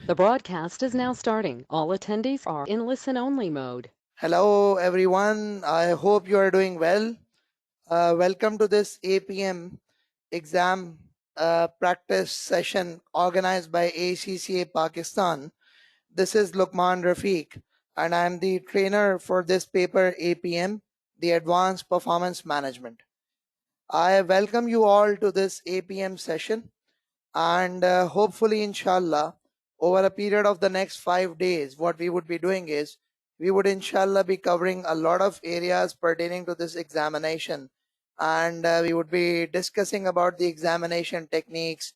The broadcast is now starting. All attendees are in listen-only mode. Hello, everyone. I hope you are doing well. Welcome to this APM exam practice session organized by ACCA Pakistan. This is Luqman Rafiq, and I am the trainer for this paper APM, the Advanced Performance Management. I welcome you all to this APM session, and hopefully, inshallah, over a period of the next 5 days, what we would be doing is we would inshallah be covering a lot of areas pertaining to this examination, and we would be discussing about the examination techniques.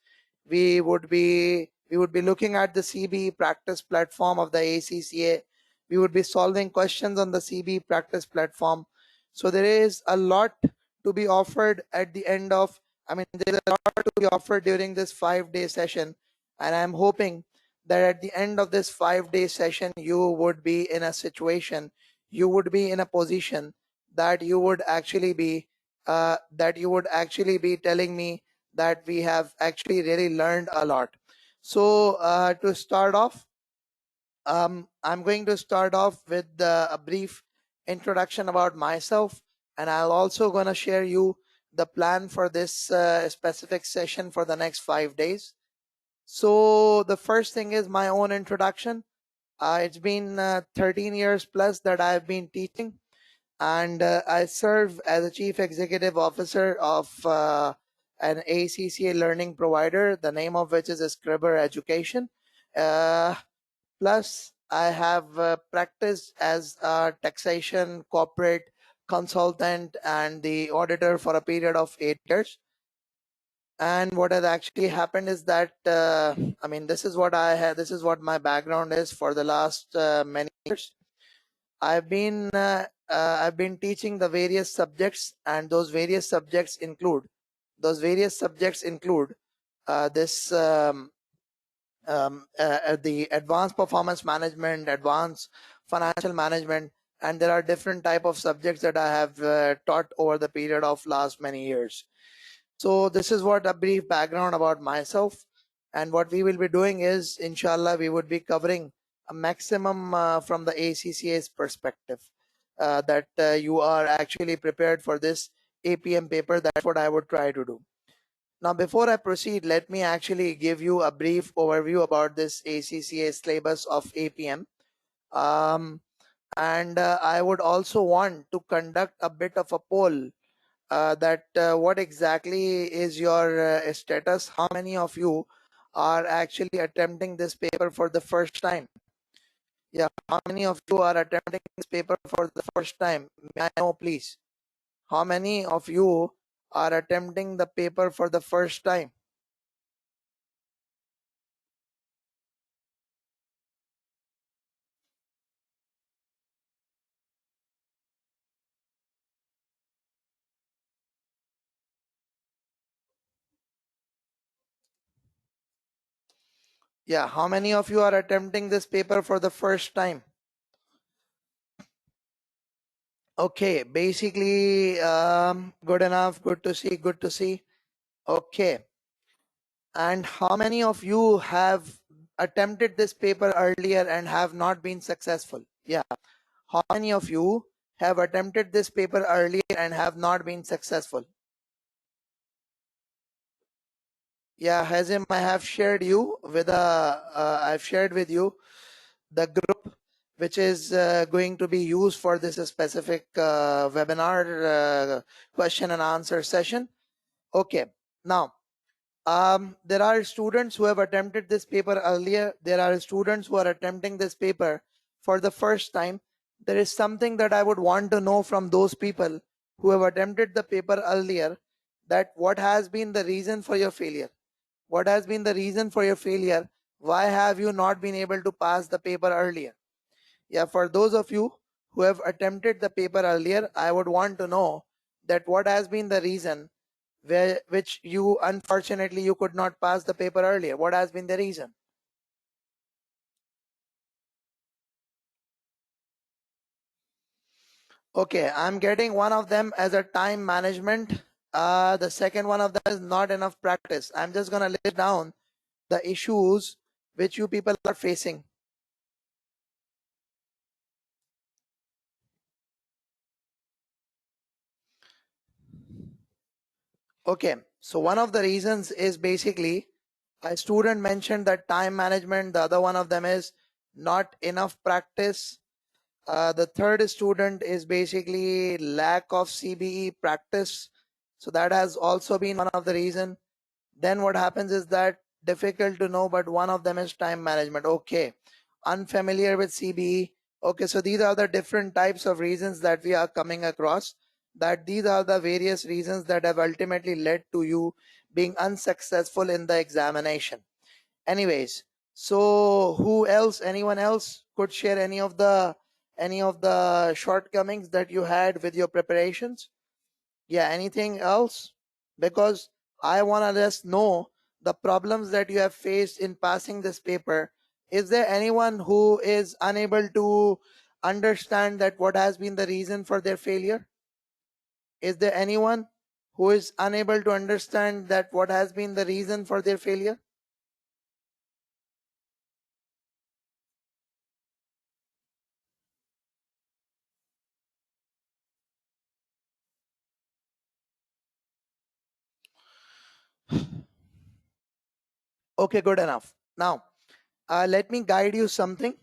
We would be looking at the CB practice platform of the ACCA. We would be solving questions on the CB practice platform. So there is a lot to be offered at the end of, there's a lot to be offered during this 5 day session, and I'm hoping that at the end of this 5 day session you would be in a situation, you would be in a position that you would actually be telling me that we have actually really learned a lot. So to start off, I'm going to start off with a brief introduction about myself, and I'll also going to share you the plan for this specific session for the next 5 days. So the first thing is my own introduction. It's been 13 years plus that I've been teaching, and I serve as a Chief Executive Officer of an ACCA learning provider, the name of which is Scriber Education. Plus, I have practiced as a taxation corporate consultant and the auditor for a period of 8 years. And what has actually happened is that this is what I had. This is what my background is for the last many years. I've been teaching the various subjects, and those various subjects include this the advanced performance management, advanced financial management, and there are different type of subjects that I have taught over the period of last many years. So this is what a brief background about myself, and what we will be doing is, inshallah, we would be covering a maximum from the ACCA's perspective, that you are actually prepared for this APM paper. That's what I would try to do. Now, before I proceed, let me actually give you a brief overview about this ACCA syllabus of APM. And I would also want to conduct a bit of a poll, that what exactly is your status? How many of you are actually attempting this paper for the first time? Yeah, how many of you are attempting this paper for the first time? May I know, please? How many of you are attempting the paper for the first time? Yeah, how many of you are attempting this paper for the first time? Okay, basically, good enough, good to see, good to see. Okay, and how many of you have attempted this paper earlier and have not been successful? Yeah, how many of you have attempted this paper earlier and have not been successful? Yeah, Hazim, I have shared you with I've shared with you the group which is going to be used for this specific webinar question and answer session. Okay, now there are students who have attempted this paper earlier. There are students who are attempting this paper for the first time. There is something that I would want to know from those people who have attempted the paper earlier, that what has been the reason for your failure? What has been the reason for your failure? Why have you not been able to pass the paper earlier? Yeah, for those of you who have attempted the paper earlier, I would want to know that what has been the reason which you unfortunately you could not pass the paper earlier. What has been the reason? Okay, I'm getting one of them as a time management. The second one of them is not enough practice. I'm just gonna list down the issues which you people are facing? Okay, so one of the reasons is basically a student mentioned that time management, the other one of them is not enough practice. The third student is basically lack of CBE practice. So that has also been one of the reason. Then what happens is that difficult to know, but one of them is time management. Okay, unfamiliar with CBE. Okay, so these are the different types of reasons that we are coming across, that these are the various reasons that have ultimately led to you being unsuccessful in the examination. Anyways, so who else, anyone else could share any of the shortcomings that you had with your preparations? Yeah, anything else? Because I want to just know the problems that you have faced in passing this paper. Is there anyone who is unable to understand that what has been the reason for their failure? Is there anyone who is unable to understand that what has been the reason for their failure? Okay, good enough. Now, let me guide you something.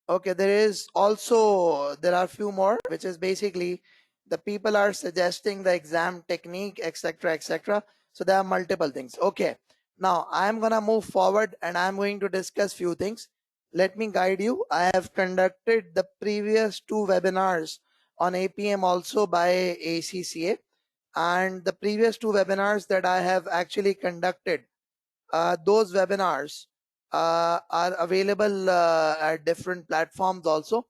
Okay, there are few more, which is basically the people are suggesting the exam technique, etc., etc. So there are multiple things. Okay, now I'm gonna move forward and I'm going to discuss few things. Let me guide you. I have conducted the previous two webinars on APM also by ACCA, and the previous two webinars that I have actually conducted, those webinars are available at different platforms also,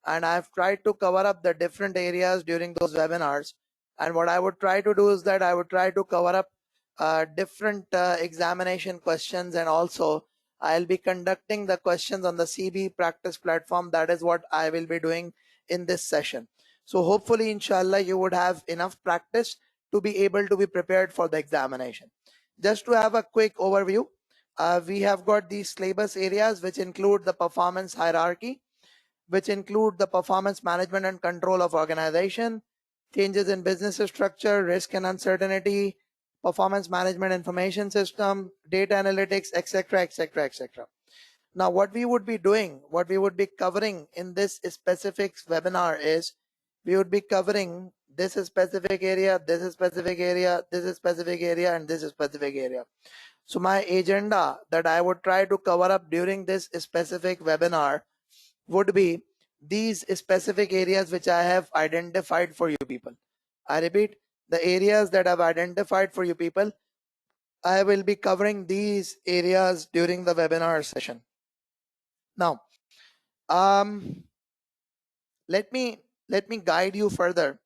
and I've tried to cover up the different areas during those webinars. And what I would try to do is that I would try to cover up different examination questions, and also I'll be conducting the questions on the CB practice platform. That is what I will be doing in this session. So hopefully, inshallah, you would have enough practice to be able to be prepared for the examination. Just to have a quick overview, we have got these syllabus areas which include the performance hierarchy, which include the performance management and control of organization, changes in business structure, risk and uncertainty, performance management information system, data analytics, etc., etc., etc. Now, what we would be doing, what we would be covering in this specific webinar is we would be covering this specific area, this specific area, this specific area, and this specific area. So my agenda that I would try to cover up during this specific webinar would be these specific areas which I have identified for you people. I repeat, the areas that I've identified for you people, I will be covering these areas during the webinar session. Now, um, let me guide you further.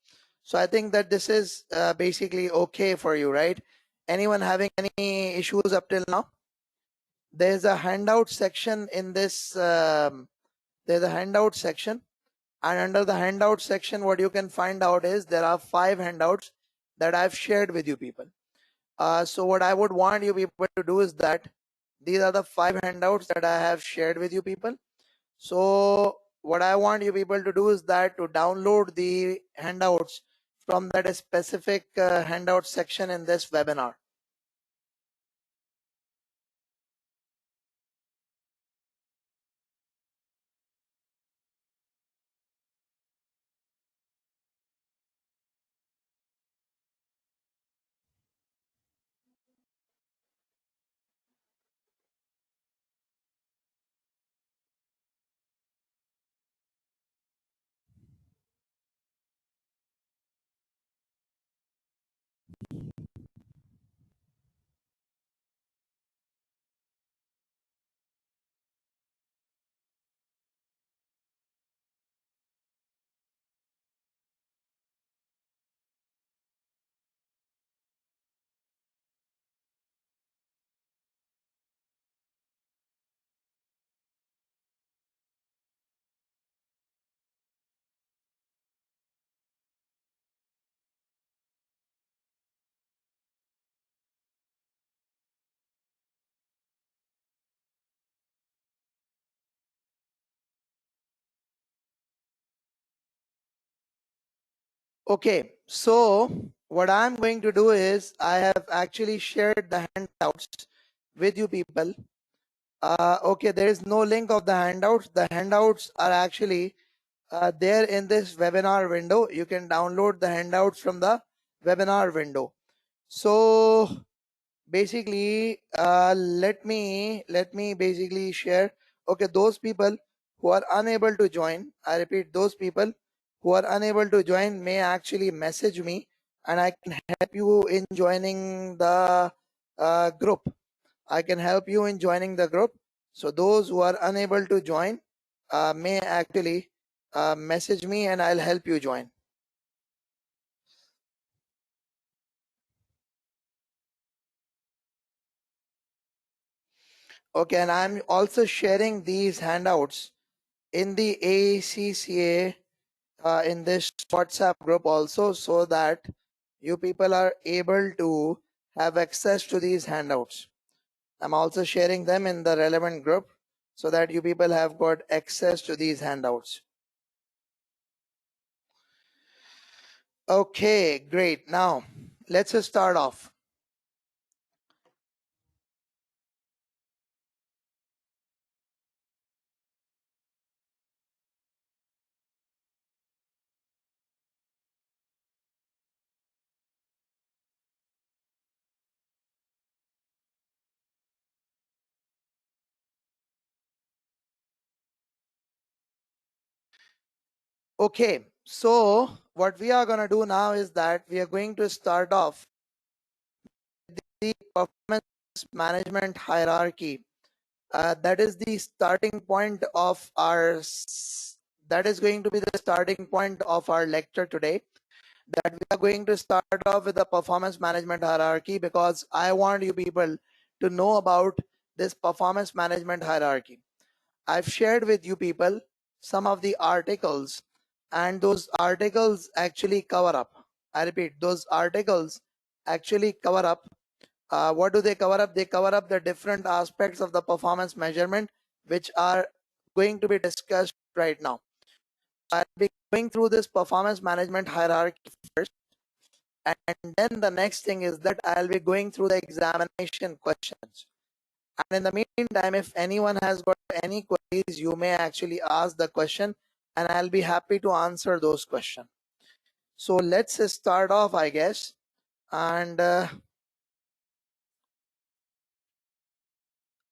So I think that this is basically okay for you, right? Anyone having any issues up till now? There's a handout section in this. There's a handout section, and under the handout section, what you can find out is there are 5 handouts that I've shared with you people. So what I would want you people to do is that these are the 5 handouts that I have shared with you people. So what I want you people to do is that to download the handouts from that specific handout section in this webinar. Okay, so what I'm going to do is I have actually shared the handouts with you people. Okay, there is no link of the handouts. The handouts are actually there in this webinar window. You can download the handouts from the webinar window. So basically, let me basically share. Okay, those people who are unable to join, I repeat, those people who are unable to join may actually message me, and I can help you in joining the group. I can help you in joining the group. So those who are unable to join may actually message me, and I'll help you join. Okay, and I'm also sharing these handouts in the ACCA in this WhatsApp group also, so that you people are able to have access to these handouts. I'm also sharing them in the relevant group so that you people have got access to these handouts. Okay, great. Now let's just start off. Okay, so what we are going to do now is that we are going to start off the performance management hierarchy. That is the starting point of our that is going to be the starting point of our lecture today. That we are going to start off with the performance management hierarchy, because I want you people to know about this performance management hierarchy. I've shared with you people some of the articles, and those articles actually cover up. I repeat, those articles actually cover up. What do they cover up? They cover up the different aspects of the performance measurement, which are going to be discussed right now. I'll be going through this performance management hierarchy first, and then the next thing is that I'll be going through the examination questions. And in the meantime, if anyone has got any queries, you may actually ask the question, and I'll be happy to answer those questions. So let's start off, I guess. And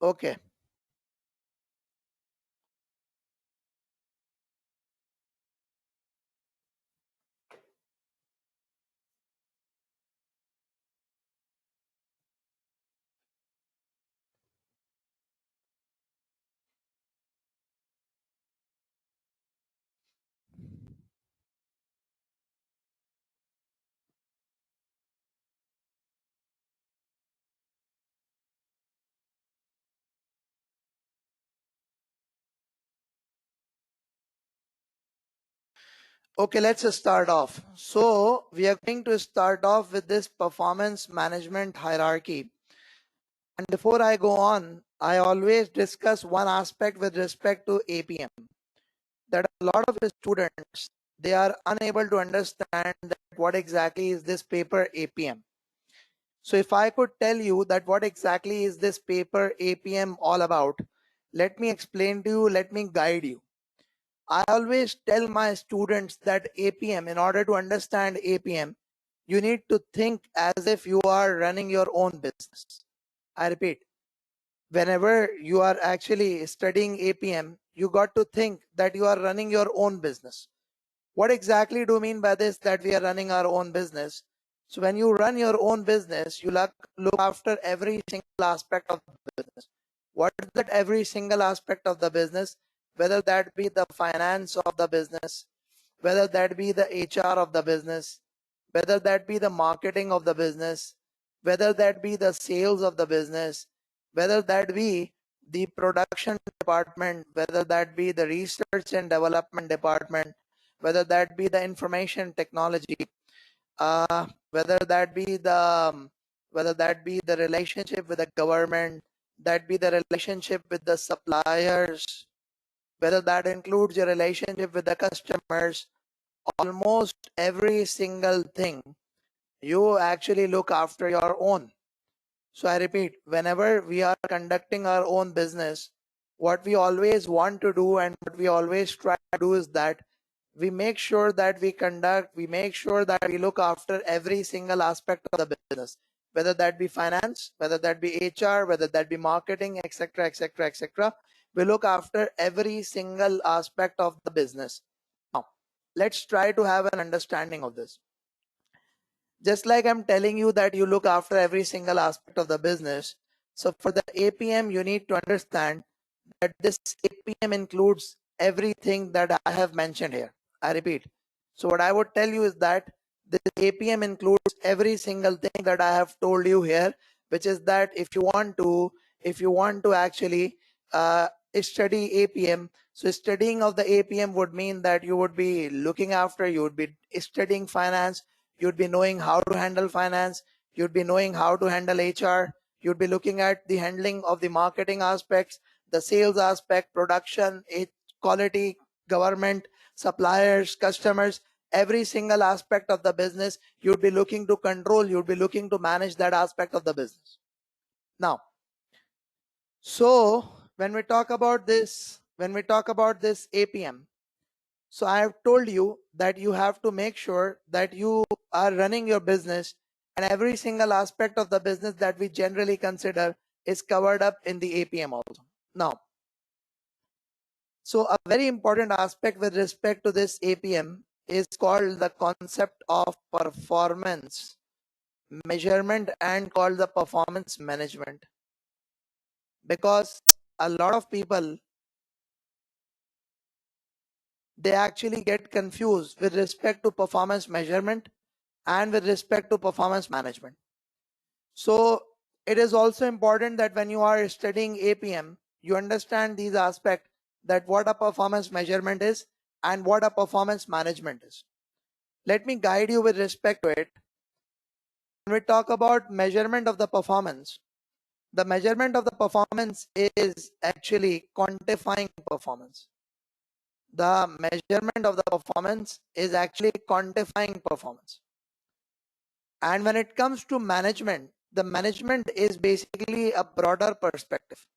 okay. Okay, let's start off. So we are going to start off with this performance management hierarchy. And before I go on, I always discuss one aspect with respect to APM. That a lot of the students, they are unable to understand that what exactly is this paper APM. So if I could tell you that what exactly is this paper APM all about, let me explain to you, let me guide you. I always tell my students that APM, in order to understand APM, you need to think as if you are running your own business. I repeat, whenever you are actually studying APM, you got to think that you are running your own business. What exactly do you mean by this, that we are running our own business? So when you run your own business, you look after every single aspect of the business. What is that every single aspect of the business? Whether that be the finance of the business, whether that be the HR of the business, whether that be the marketing of the business, whether that be the sales of the business, whether that be the production department, whether that be the research and development department, whether that be the information technology, whether that be the relationship with the government, that be the relationship with the suppliers, whether that includes your relationship with the customers, almost every single thing, you actually look after your own. So I repeat, whenever we are conducting our own business, what we always want to do and what we always try to do is that we make sure that we make sure that we look after every single aspect of the business, whether that be finance, whether that be HR, whether that be marketing, etc., etc., etc. We look after every single aspect of the business. Now, let's try to have an understanding of this. Just like I'm telling you that you look after every single aspect of the business. So for the APM, you need to understand that this APM includes everything that I have mentioned here. I repeat. So what I would tell you is that this APM includes every single thing that I have told you here, which is that if you want to actually study APM, so studying of the APM would mean that you would be looking after, you would be studying finance, you'd be knowing how to handle finance, you'd be knowing how to handle HR, you'd be looking at the handling of the marketing aspects, the sales aspect, production, quality, government, suppliers, customers, every single aspect of the business you'd be looking to control, you'd be looking to manage that aspect of the business. Now, so when we talk about this APM, so I have told you that you have to make sure that you are running your business and every single aspect of the business that we generally consider is covered up in the APM also. Now, so a very important aspect with respect to this APM is called the concept of performance measurement and called the performance management, because a lot of people, they actually get confused with respect to performance measurement and with respect to performance management. So it is also important that when you are studying APM, you understand these aspects, that what a performance measurement is and what a performance management is. Let me guide you with respect to it. When we talk about measurement of the performance, the measurement of the performance is actually quantifying performance. The measurement of the performance is actually quantifying performance. And when it comes to management, the management is basically a broader perspective.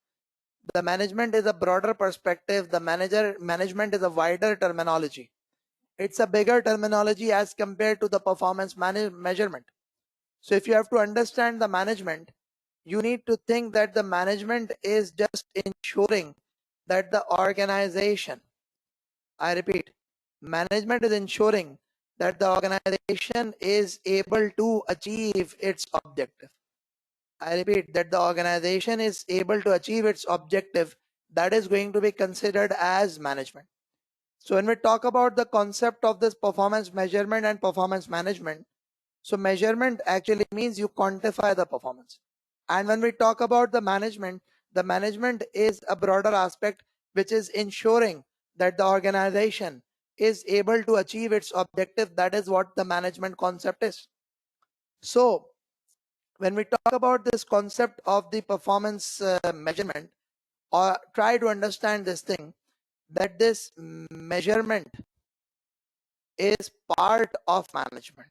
The management is a broader perspective. The management is a wider terminology. It's a bigger terminology as compared to the performance measurement. So if you have to understand the management, you need to think that the management is just ensuring that the organization, I repeat, management is ensuring that the organization is able to achieve its objective. I repeat, that the organization is able to achieve its objective, that is going to be considered as management. So when we talk about the concept of this performance measurement and performance management, so measurement actually means you quantify the performance. And when we talk about the management is a broader aspect which is ensuring that the organization is able to achieve its objective. That is what the management concept is. So when we talk about this concept of the performance measurement, or try to understand this thing, that this measurement is part of management.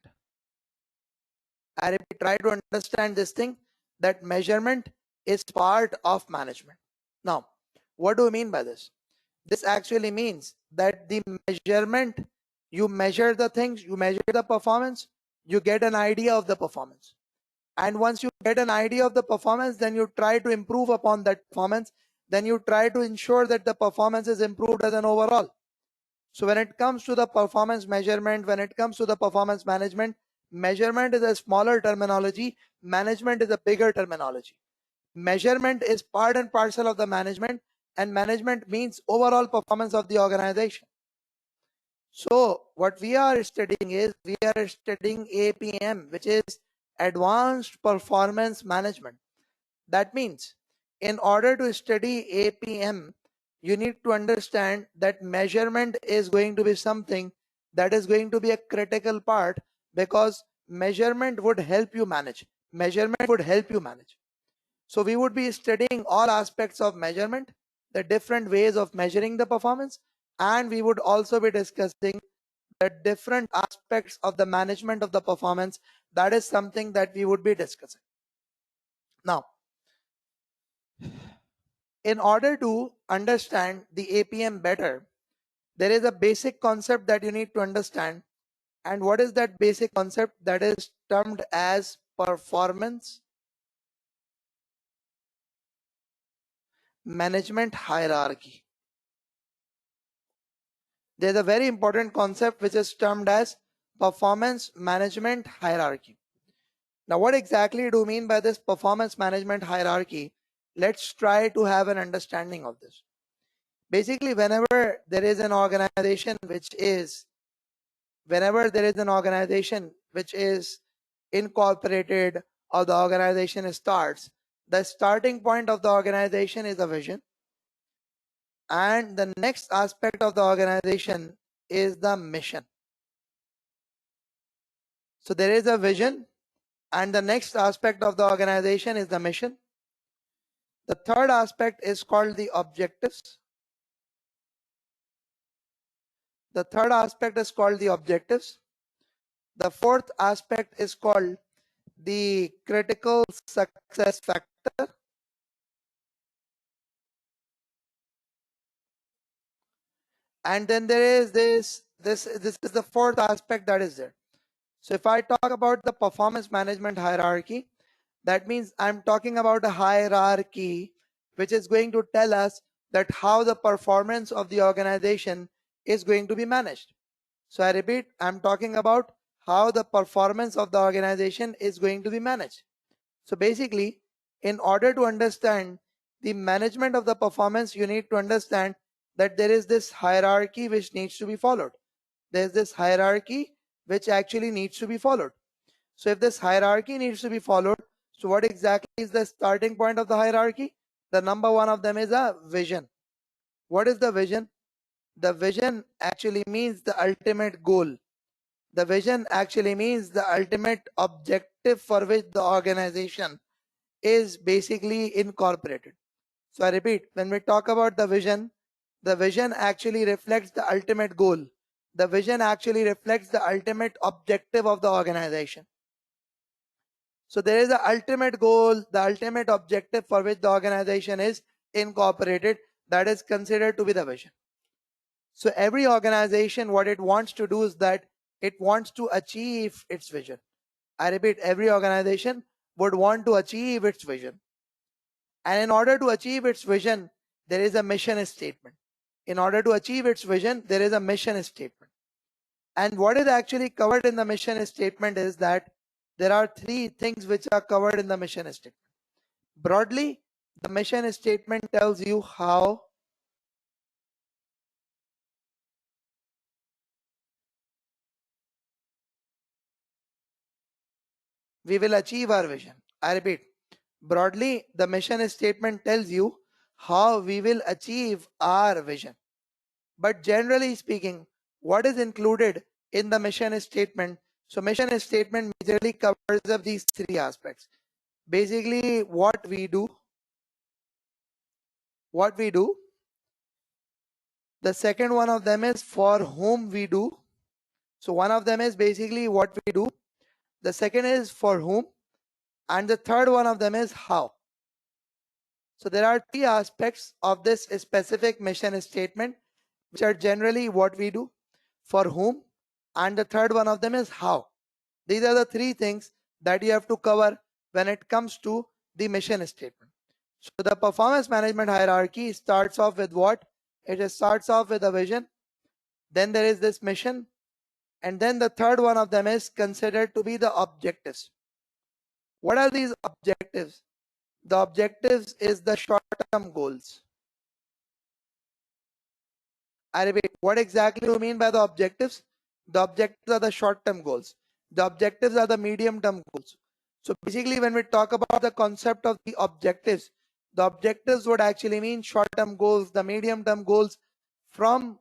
I repeat, try to understand this thing, that measurement is part of management. Now, what do we mean by this? This actually means that the measurement, you measure the things, you measure the performance, you get an idea of the performance. And once you get an idea of the performance, then you try to improve upon that performance. Then you try to ensure that the performance is improved as an overall. So when it comes to the performance measurement, when it comes to the performance management, measurement is a smaller terminology, management is a bigger terminology. Measurement is part and parcel of the management, and management means overall performance of the organization. So what we are studying is, we are studying APM, which is Advanced Performance Management. That means in order to study APM, you need to understand that measurement is going to be something that is going to be a critical part, because measurement would help you manage. Measurement would help you manage. So we would be studying all aspects of measurement, the different ways of measuring the performance, and we would also be discussing the different aspects of the management of the performance. That is something that we would be discussing. Now, in order to understand the APM better, there is a basic concept that you need to understand. And what is that basic concept? That is termed as performance management hierarchy. There's a very important concept which is termed as performance management hierarchy. Now, what exactly do you mean by this performance management hierarchy? Let's try to have an understanding of this. Basically, whenever there is an organization which is incorporated or the organization starts, the starting point of the organization is a vision, and the next aspect of the organization is the mission. So there is a vision, and the next aspect of the organization is the mission. The third aspect is called the objectives. The fourth aspect is called the critical success factor. And then there is this is the fourth aspect that is there. So if I talk about the performance management hierarchy, that means I'm talking about a hierarchy which is going to tell us that how the performance of the organization is going to be managed. So I repeat, I'm talking about how the performance of the organization is going to be managed. So basically, in order to understand the management of the performance, you need to understand that there is this hierarchy which needs to be followed. There's this hierarchy which actually needs to be followed. So if this hierarchy needs to be followed, so what exactly is the starting point of the hierarchy? The number one of them is a vision. What is the vision? The vision actually means the ultimate goal. The vision actually means the ultimate objective for which the organization is basically incorporated. So I repeat, when we talk about the vision actually reflects the ultimate goal. The vision actually reflects the ultimate objective of the organization. So there is the ultimate goal, the ultimate objective for which the organization is incorporated, that is considered to be the vision. So every organization, what it wants to do is that it wants to achieve its vision. I repeat, every organization would want to achieve its vision. And in order to achieve its vision, there is a mission statement. In order to achieve its vision, there is a mission statement. And what is actually covered in the mission statement is that there are three things which are covered in the mission statement. Broadly, the mission statement tells you how we will achieve our vision. I repeat, broadly, the mission statement tells you how we will achieve our vision. But generally speaking, what is included in the mission statement? So mission statement majorly covers up these three aspects. Basically, what we do. The second one of them is for whom we do. So one of them is basically what we do. The second is for whom. And the third one of them is how. So there are three aspects of this specific mission statement, which are generally what we do, for whom, and the third one of them is how. These are the three things that you have to cover when it comes to the mission statement. So the performance management hierarchy starts off with what? It starts off with a vision. Then there is this mission. And then the third one of them is considered to be the objectives. What are these objectives? The objectives is the short-term goals. I repeat, what exactly do you mean by the objectives? The objectives are the short-term goals. The objectives are the medium-term goals. So basically, when we talk about the concept of the objectives would actually mean short-term goals, the medium-term goals from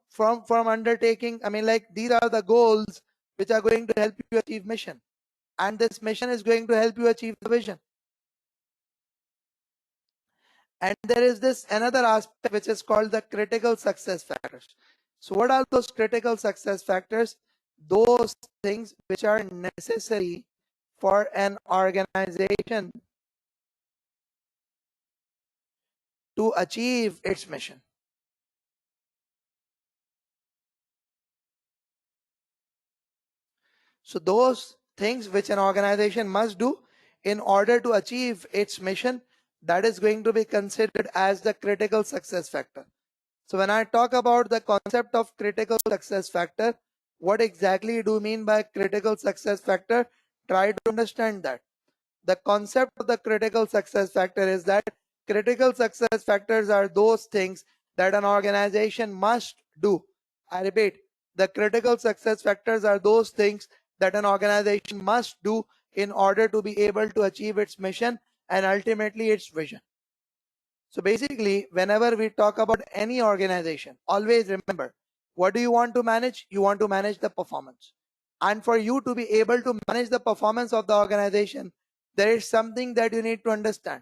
undertaking. I mean, like, these are the goals which are going to help you achieve mission. And this mission is going to help you achieve the vision. And there is this another aspect which is called the critical success factors. So what are those critical success factors? those things which are necessary for an organization to achieve its mission. So those things which an organization must do in order to achieve its mission, that is going to be considered as the critical success factor. So when I talk about the concept of critical success factor, what exactly do you mean by critical success factor? Try to understand that. The concept of the critical success factor is that critical success factors are those things that an organization must do. I repeat, the critical success factors are those things that an organization must do in order to be able to achieve its mission and ultimately its vision. So basically, whenever we talk about any organization, always remember, what do you want to manage? You want to manage the performance. And for you to be able to manage the performance of the organization, there is something that you need to understand.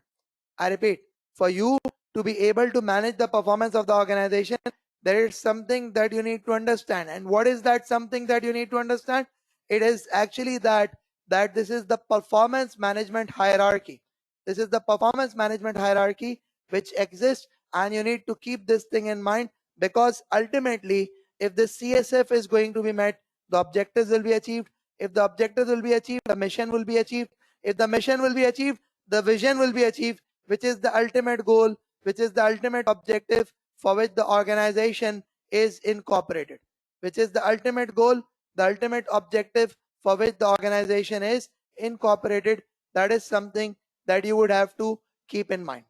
I repeat, for you to be able to manage the performance of the organization, there is something that you need to understand. And what is that something that you need to understand? It is actually that this is the performance management hierarchy. This is the performance management hierarchy which exists, and you need to keep this thing in mind, because ultimately, if the CSF is going to be met, the objectives will be achieved. If the objectives will be achieved, the mission will be achieved. If the mission will be achieved, the vision will be achieved, which is the ultimate goal, which is the ultimate objective for which the organization is incorporated, which is the ultimate goal, the ultimate objective for which the organization is incorporated. That is something that you would have to keep in mind.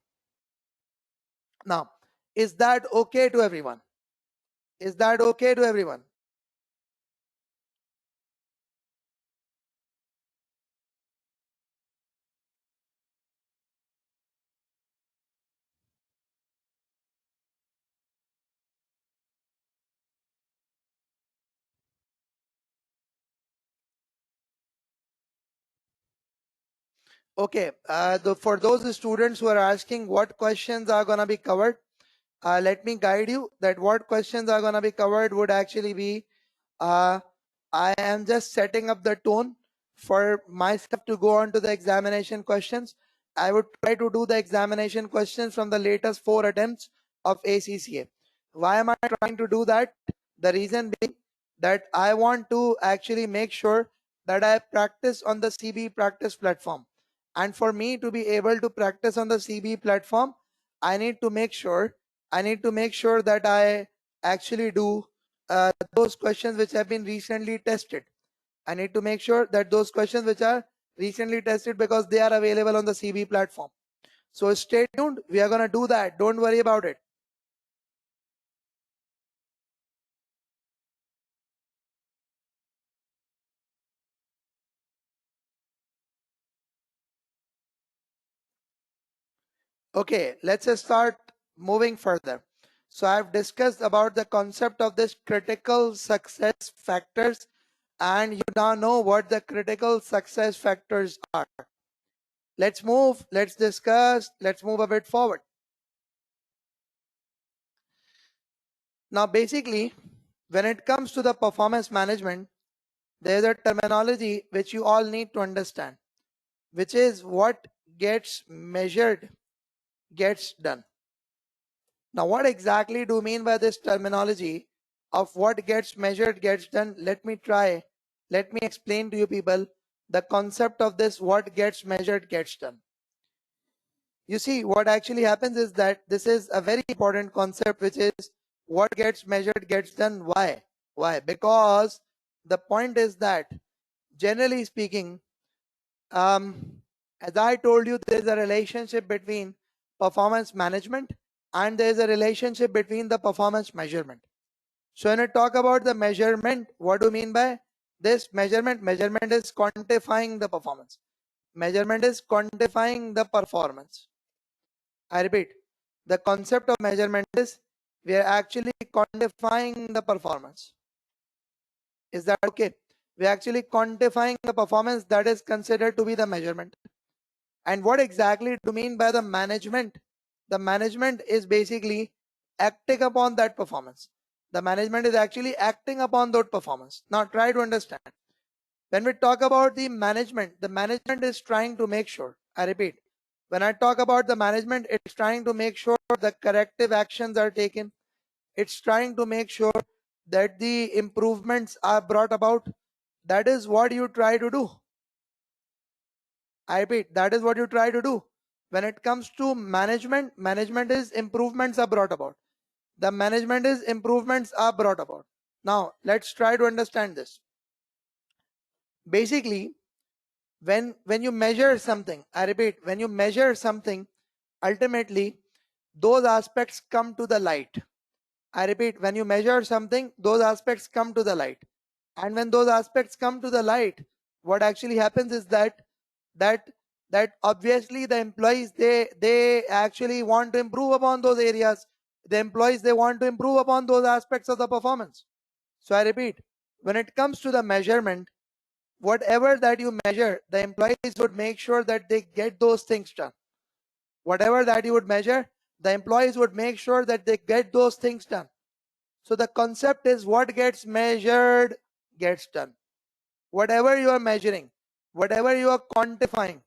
Now, is that okay to everyone? Is that okay to everyone? Okay, for those students who are asking what questions are going to be covered, let me guide you that what questions are going to be covered would actually be, uh, I am just setting up the tone for myself to go on to the examination questions. I would try to do the examination questions from the latest 4 attempts of ACCA. Why am I trying to do that? The reason being that I want to actually make sure that I practice on the CB practice platform. And for me to be able to practice on the CB platform, I need to make sure that I actually do those questions which have been recently tested. I need to make sure that those questions which are recently tested, because they are available on the CB platform. So stay tuned. We are going to do that. Don't worry about it. Okay, let's just start moving further. So I've discussed about the concept of this critical success factors, and you now know what the critical success factors are. Let's move, let's discuss, let's move a bit forward. Now, basically, when it comes to the performance management, there's a terminology which you all need to understand, which is what gets measured gets done. Now, what exactly do you mean by this terminology of what gets measured gets done? Let me explain to you people the concept of this what gets measured gets done. You see, what actually happens is that this is a very important concept, which is what gets measured gets done. Why? Why? Because the point is that, generally speaking, as I told you, there is a relationship between performance management and there is a relationship between the performance measurement. So when I talk about the measurement, what do you mean by this measurement? Measurement is quantifying the performance. Measurement is quantifying the performance. I repeat, the concept of measurement is we are actually quantifying the performance. Is that okay? We are actually quantifying the performance, that is considered to be the measurement. And what exactly do you mean by the management? The management is basically acting upon that performance. The management is actually acting upon that performance. Now try to understand. When we talk about the management is trying to make sure, I repeat, when I talk about the management, it's trying to make sure the corrective actions are taken. It's trying to make sure that the improvements are brought about. That is what you try to do. I repeat, that is what you try to do. When it comes to management, management is improvements are brought about. The management is improvements are brought about. Now, let's try to understand this. Basically, when you measure something, I repeat, when you measure something, ultimately, those aspects come to the light. I repeat, when you measure something, those aspects come to the light. And when those aspects come to the light, what actually happens is that that obviously the employees they actually want to improve upon those areas. The employees they want to improve upon those aspects of the performance. So I repeat, when it comes to the measurement, whatever that you measure, the employees would make sure that they get those things done. Whatever that you would measure, the employees would make sure that they get those things done. So the concept is what gets measured gets done. Whatever you are measuring, whatever you are quantifying,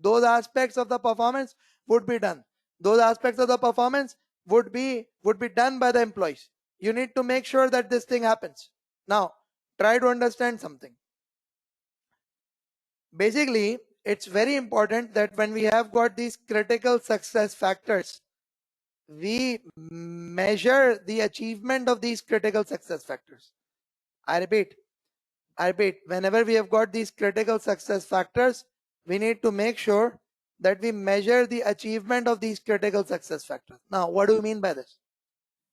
those aspects of the performance would be done. Those aspects of the performance would be done by the employees. You need to make sure that this thing happens. Now, try to understand something. Basically, it's very important that when we have got these critical success factors, we measure the achievement of these critical success factors. I repeat, whenever we have got these critical success factors, we need to make sure that we measure the achievement of these critical success factors. Now, what do you mean by this?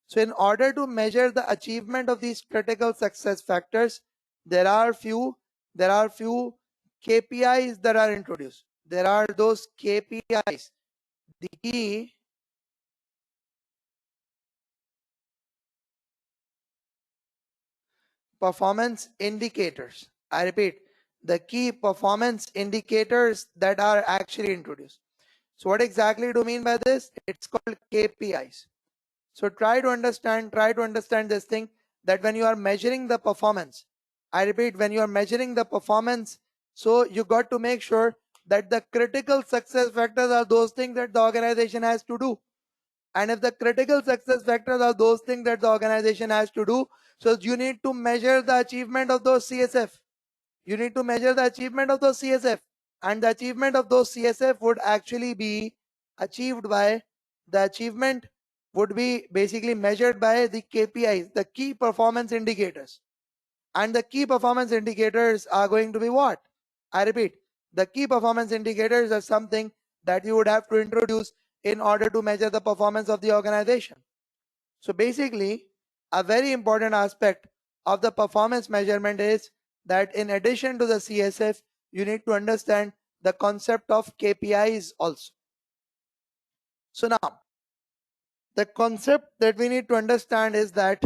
So in order to measure the achievement of these critical success factors, there are few KPIs that are introduced. There are those KPIs, the key performance indicators. I repeat, the key performance indicators that are actually introduced. So what exactly do you mean by this? It's called KPIs. So try to understand this thing, that when you are measuring the performance, I repeat, when you are measuring the performance, so you got to make sure that the critical success factors are those things that the organization has to do. And if the critical success factors are those things that the organization has to do, so you need to measure the achievement of those CSF. You need to measure the achievement of those CSF. And the achievement of those CSF would actually be achieved by, the achievement would be basically measured by the KPIs, the key performance indicators. And the key performance indicators are going to be what? I repeat, the key performance indicators are something that you would have to introduce in order to measure the performance of the organization. So basically, a very important aspect of the performance measurement is that in addition to the CSF, you need to understand the concept of KPIs also. So now, the concept that we need to understand is that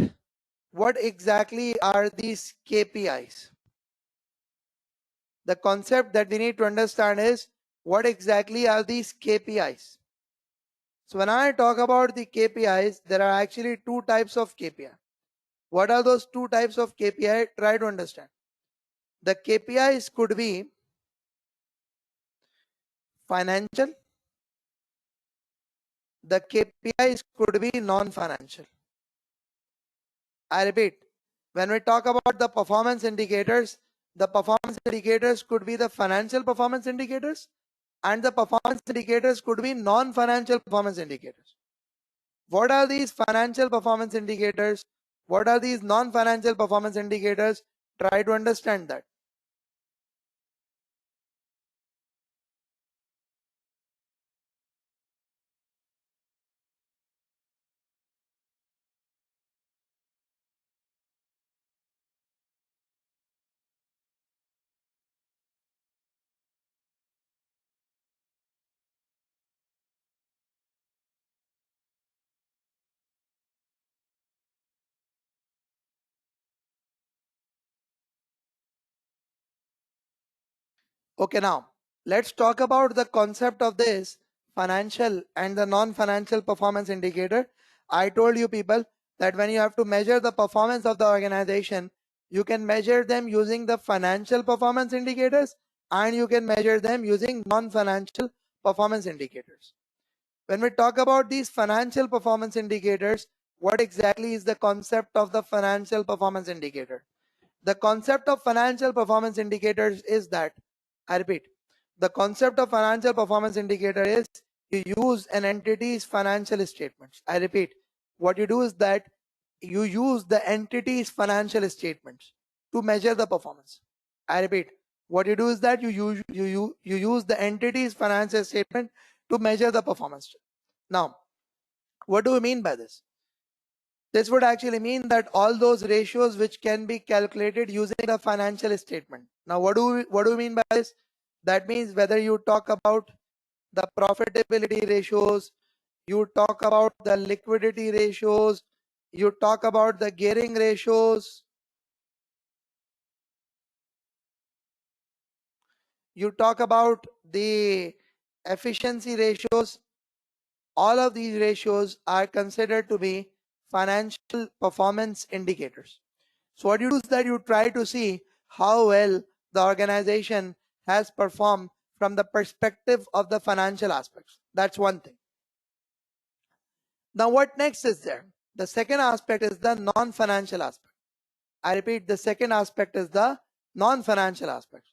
what exactly are these KPIs? The concept that we need to understand is what exactly are these KPIs? So when I talk about the KPIs, there are actually two types of KPI. What are those two types of KPI? Try to understand. The KPIs could be financial. The KPIs could be non-financial. I repeat, when we talk about the performance indicators could be the financial performance indicators, and the performance indicators could be non-financial performance indicators. What are these financial performance indicators? What are these non-financial performance indicators? Try to understand that. Okay, now let's talk about the concept of this financial and the non-financial performance indicator. I told you people that when you have to measure the performance of the organization, you can measure them using the financial performance indicators and you can measure them using non-financial performance indicators. When we talk about these financial performance indicators, what exactly is the concept of the financial performance indicator? The concept of financial performance indicators is that, I repeat, the concept of financial performance indicator is you use an entity's financial statements. I repeat, what you do is that you use the entity's financial statements to measure the performance. I repeat, what you do is that you use the entity's financial statement to measure the performance. Now, what do we mean by this? This would actually mean that all those ratios which can be calculated using the financial statement. Now, what do we mean by this? That means whether you talk about the profitability ratios, you talk about the liquidity ratios, you talk about the gearing ratios, you talk about the efficiency ratios, all of these ratios are considered to be financial performance indicators. So what you do is that you try to see how well the organization has performed from the perspective of the financial aspects. That's one thing. Now what next is there? The second aspect is the non-financial aspect. I repeat, the second aspect is the non-financial aspect.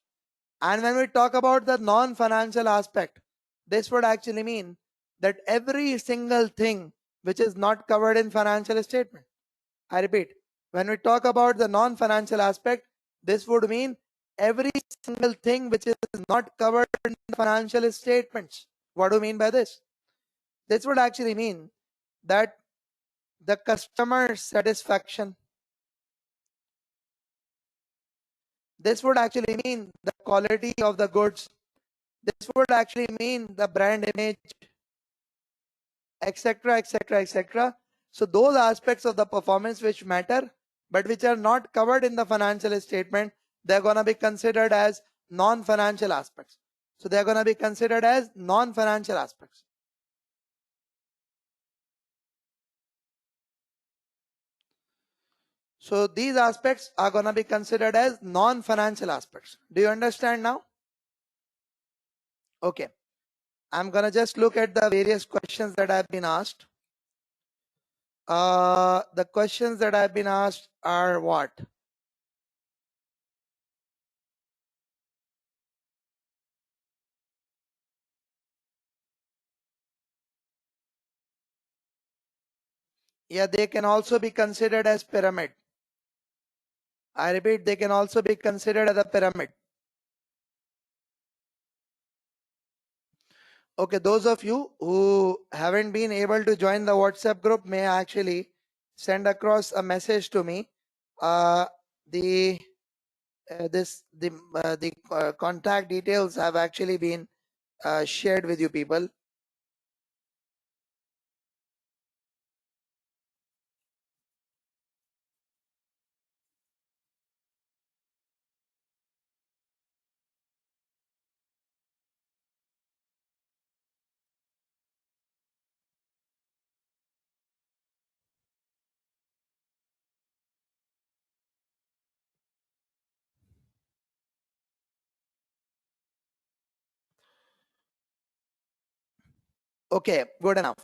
And when we talk about the non-financial aspect, this would actually mean that every single thing which is not covered in financial statement. I repeat, when we talk about the non-financial aspect, this would mean every single thing which is not covered in the financial statements. What do you mean by this? This would actually mean that the customer satisfaction, this would actually mean the quality of the goods, this would actually mean the brand image, etc., etc., etc. So those aspects of the performance which matter but which are not covered in the financial statement, they're going to be considered as non-financial aspects. So they're going to be considered as non-financial aspects. So these aspects are going to be considered as non-financial aspects. Do you understand now? Okay. I'm going to just look at the various questions that have been asked. The questions that have been asked are what? Yeah, they can also be considered as pyramid. I repeat, they can also be considered as a pyramid. Okay, those of you who haven't been able to join the WhatsApp group may actually send across a message to me. The contact details have actually been shared with you people. Okay, good enough.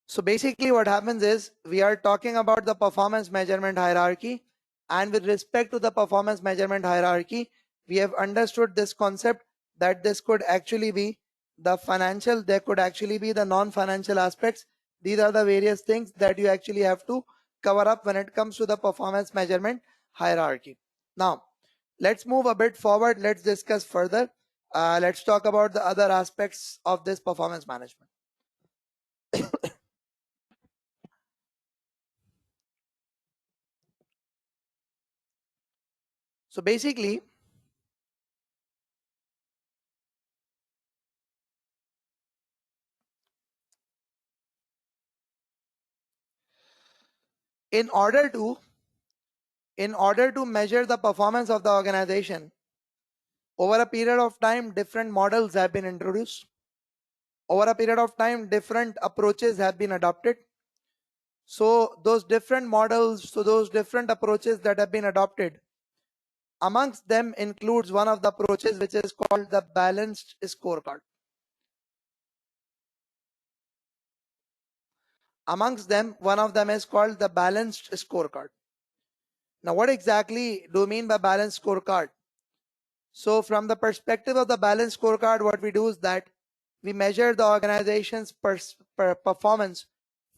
So basically what happens is we are talking about the performance measurement hierarchy, and with respect to the performance measurement hierarchy, we have understood this concept that this could actually be the financial, there could actually be the non-financial aspects. These are the various things that you actually have to cover up when it comes to the performance measurement hierarchy. Now, let's move a bit forward. Let's discuss further. Let's talk about the other aspects of this performance management. So basically, in order to measure the performance of the organization, over a period of time, different models have been introduced. Over a period of time, different approaches have been adopted. So those different models, so those different approaches that have been adopted, amongst them includes one of the approaches which is called the Balanced Scorecard. Amongst them, one of them is called the Balanced Scorecard. Now, what exactly do you mean by Balanced Scorecard? So from the perspective of the Balanced Scorecard, what we do is that we measure the organization's performance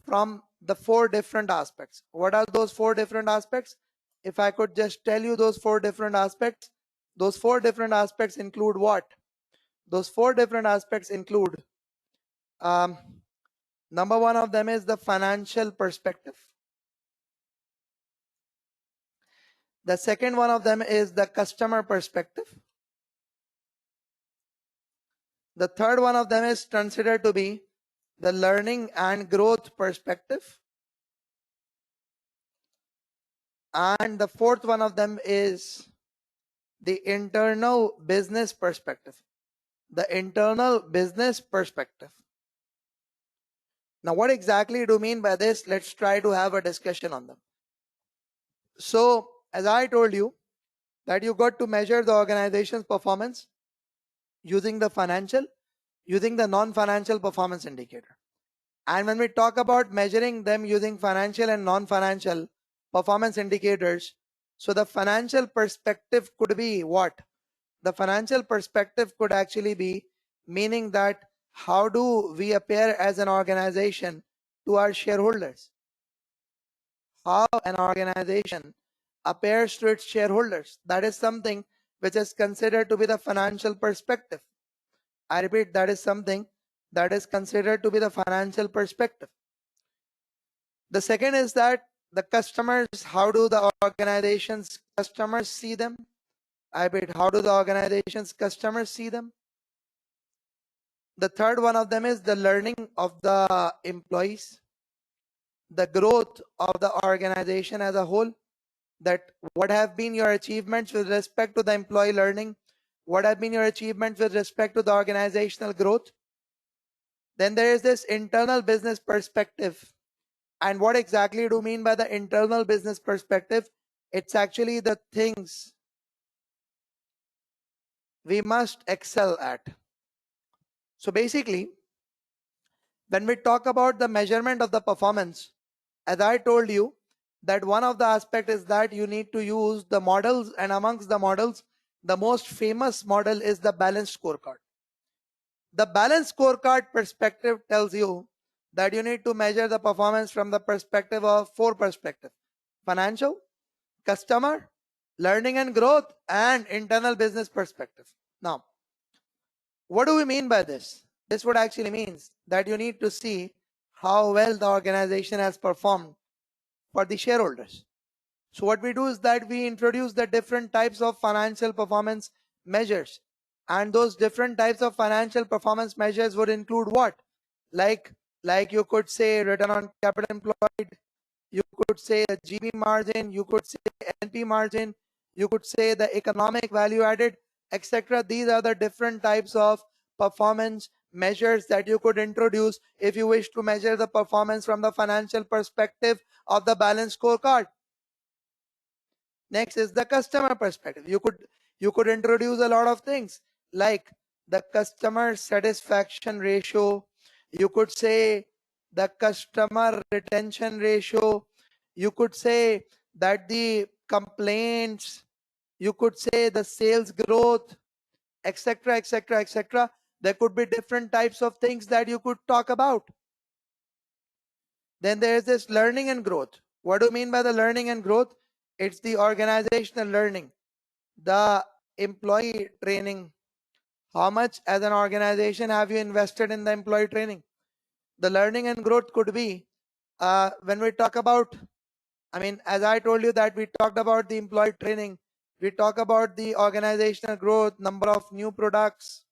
from the 4 different aspects. What are those 4 different aspects? If I could just tell you those 4 different aspects, those 4 different aspects include what? Those 4 different aspects include, number one of them is the financial perspective. The second one of them is the customer perspective. The third one of them is considered to be the learning and growth perspective. And the fourth one of them is the internal business perspective. The internal business perspective. Now, what exactly do you mean by this? Let's try to have a discussion on them. So, as I told you, that you got to measure the organization's performance using the financial, using the non-financial performance indicator. And when we talk about measuring them using financial and non-financial performance indicators, so the financial perspective could be what? The financial perspective could actually be meaning that how do we appear as an organization to our shareholders? How an organization appears to its shareholders. That is something which is considered to be the financial perspective. I repeat, that is something that is considered to be the financial perspective. The second is that the customers, how do the organization's customers see them? I repeat, how do the organization's customers see them? The third one of them is the learning of the employees, the growth of the organization as a whole, that what have been your achievements with respect to the employee learning, what have been your achievements with respect to the organizational growth. Then there is this internal business perspective. And what exactly do you mean by the internal business perspective? It's actually the things we must excel at. So basically, when we talk about the measurement of the performance, as I told you, that one of the aspects is that you need to use the models, and amongst the models, the most famous model is the Balanced Scorecard. The Balanced Scorecard perspective tells you that you need to measure the performance from the perspective of 4 perspectives: financial, customer, learning and growth, and internal business perspective. Now, what do we mean by this? This would actually means that you need to see how well the organization has performed for the shareholders. So what we do is that we introduce the different types of financial performance measures, and those different types of financial performance measures would include what? Like you could say return on capital employed, you could say the GB margin, you could say NP margin, you could say the economic value added, etc. These are the different types of performance measures that you could introduce if you wish to measure the performance from the financial perspective of the Balanced Scorecard. Next is the customer perspective. You could introduce a lot of things like the customer satisfaction ratio. You could say the customer retention ratio. You could say that the complaints. You could say the sales growth, etc., etc., etc. There could be different types of things that you could talk about. Then there is this learning and growth. What do you mean by the learning and growth? It's the organizational learning, the employee training. How much as an organization have you invested in the employee training? The learning and growth could be when we talk about, as I told you that we talked about the employee training, we talk about the organizational growth, number of new products,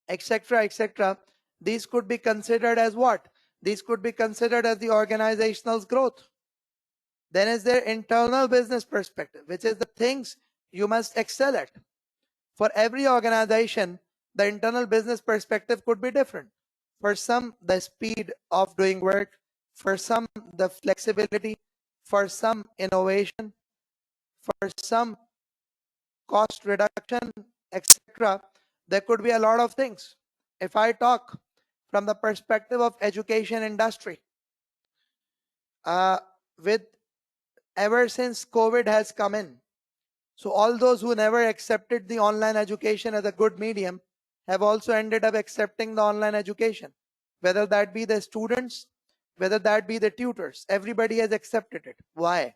etc., etc. These could be considered as what? These could be considered as the organizational growth. Then is there internal business perspective, which is the things you must excel at. For every organization, the internal business perspective could be different. for some the speed of doing work, for some the flexibility, for some innovation, for some cost reduction, etc. There could be a lot of things. If I talk from the perspective of education industry, with ever since COVID has come in, so all those who never accepted the online education as a good medium have also ended up accepting the online education, whether that be the students, whether that be the tutors. Everybody has accepted it. Why?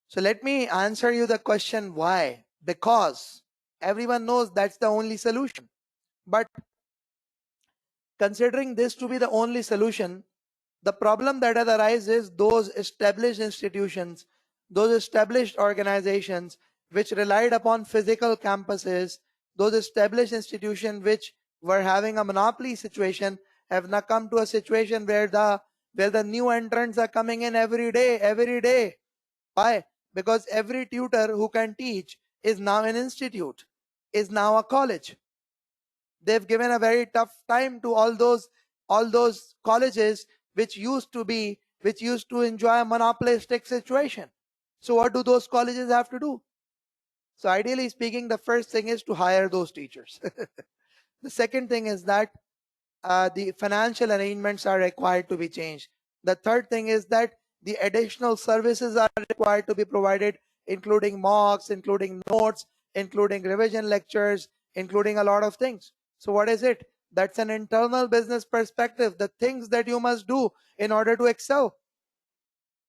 So let me answer you the question why. Because everyone knows that's the only solution. But considering this to be the only solution, the problem that has arisen is those established institutions, those established organizations which relied upon physical campuses, those established institutions which were having a monopoly situation have now come to a situation where the new entrants are coming in every day, every day. Why? Because every tutor who can teach is now an institute, is now a college. They've given a very tough time to all those colleges which used to enjoy a monopolistic situation. So what do those colleges have to do? So ideally speaking, the first thing is to hire those teachers. The second thing is that the financial arrangements are required to be changed. The third thing is that the additional services are required to be provided, including mocks, including notes, including revision lectures, including a lot of things. So what is it? That's an internal business perspective, the things that you must do in order to excel.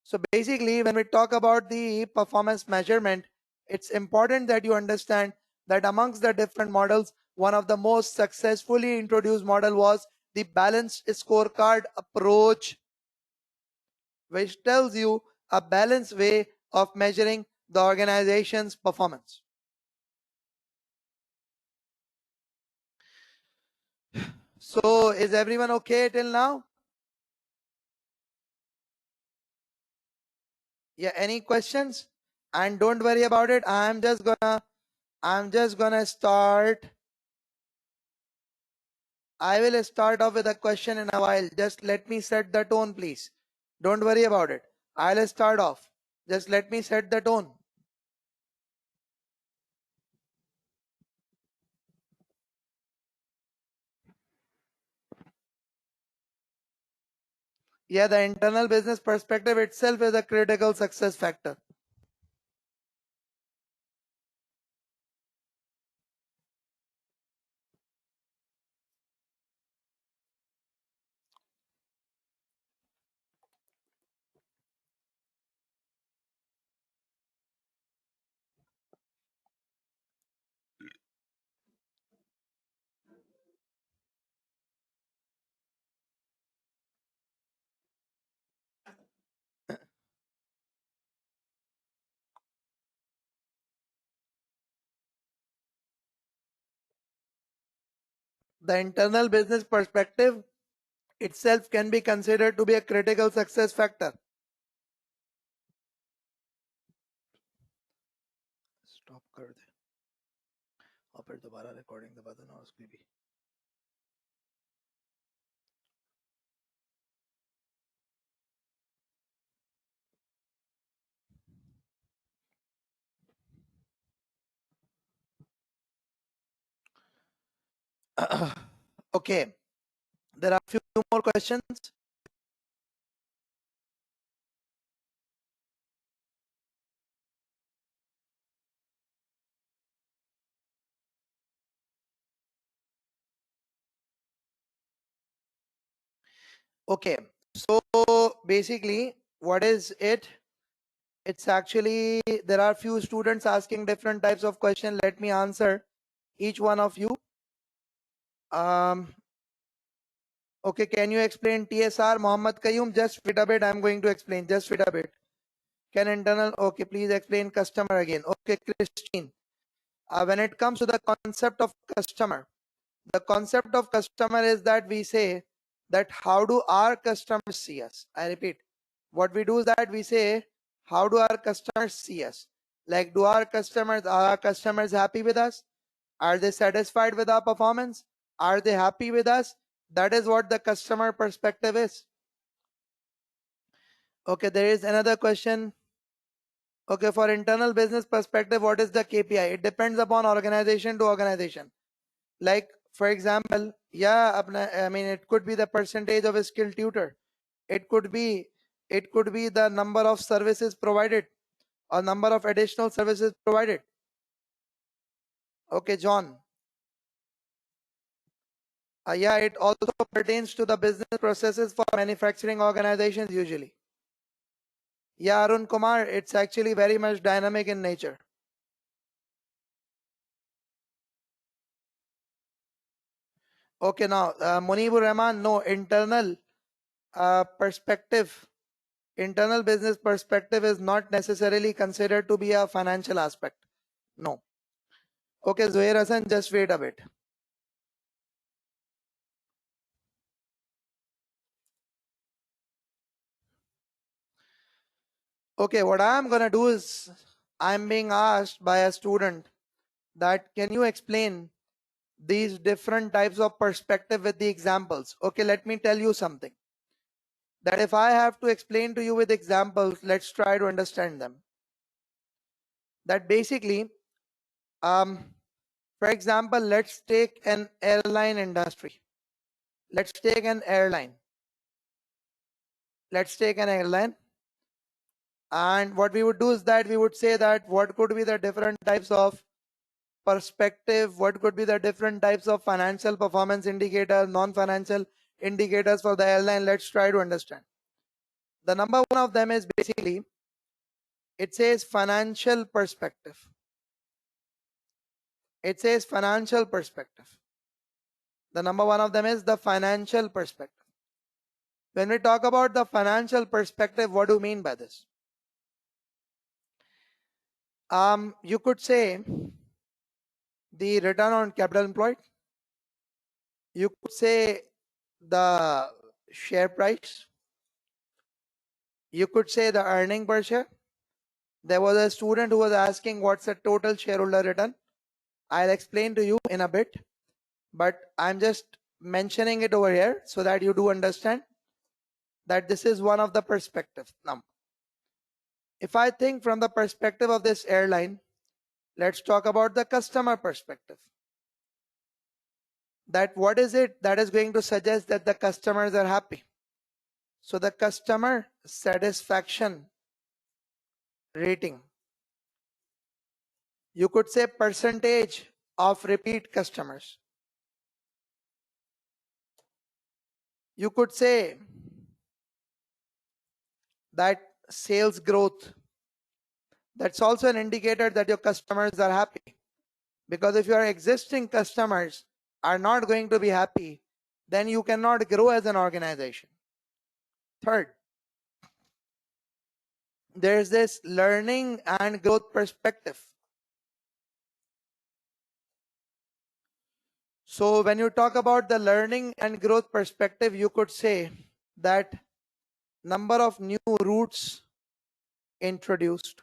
So basically, when we talk about the performance measurement, it's important that you understand that amongst the different models, one of the most successfully introduced model was the balanced scorecard approach, which tells you a balanced way of measuring the organization's performance. So is everyone okay till now? Yeah, any questions? And don't worry about it. I'm just gonna start. I will start off with a question in a while. Just let me set the tone, please. Don't worry about it. I'll start off. Just let me set the tone. Yeah, the internal business perspective itself is a critical success factor. The internal business perspective itself can be considered to be a critical success factor. Stop कर दे और फिर दोबारा recording दबा देना उसकी भी. Okay, there are a few more questions. Okay, so basically, what is it? It's actually, there are few students asking different types of questions. Let me answer each one of you. Okay, can you explain TSR? Mohammed Qayyum, just wait a bit. I'm going to explain. Just wait a bit. Can internal? Okay, please explain customer again. Okay, Christine. When it comes to the concept of customer, the concept of customer is that we say that how do our customers see us? I repeat, what we do is that we say, how do our customers see us? Like, are our customers happy with us? Are they satisfied with our performance? Are they happy with us? That is what the customer perspective is. Okay, there is another question. Okay, for internal business perspective, what is the KPI? It depends upon organization to organization. Like, for example, yeah, I mean, it could be the percentage of a skilled tutor. It could be the number of services provided or number of additional services provided. Okay, John. Yeah, it also pertains to the business processes for manufacturing organizations usually. Yeah, Arun Kumar, it's actually very much dynamic in nature. Okay, now Munibur Rahman, no, internal perspective, internal business perspective is not necessarily considered to be a financial aspect. No. Okay, Zuhair Hassan, just wait a bit. Okay, what I'm gonna do is, I'm being asked by a student that can you explain these different types of perspective with the examples. Okay, let me tell you something. That if I have to explain to you with examples, let's try to understand them. That basically, for example, let's take an airline industry. Let's take an airline. Let's take an airline. And what we would do is that we would say that what could be the different types of perspective, what could be the different types of financial performance indicators, non-financial indicators for the airline. Let's try to understand. The number one of them is basically, it says financial perspective. It says financial perspective. The number one of them is the financial perspective. When we talk about the financial perspective, what do you mean by this? You could say the return on capital employed. You could say the share price. You could say the earning per share. There was a student who was asking what's the total shareholder return. I'll explain to you in a bit, but I'm just mentioning it over here so that you do understand that this is one of the perspectives. Now, if I think from the perspective of this airline, let's talk about the customer perspective. That what is it that is going to suggest that the customers are happy? So the customer satisfaction rating. You could say percentage of repeat customers. You could say that sales growth. That's also an indicator that your customers are happy. Because if your existing customers are not going to be happy, then you cannot grow as an organization. Third, there's this learning and growth perspective. So when you talk about the learning and growth perspective, you could say that number of new routes introduced.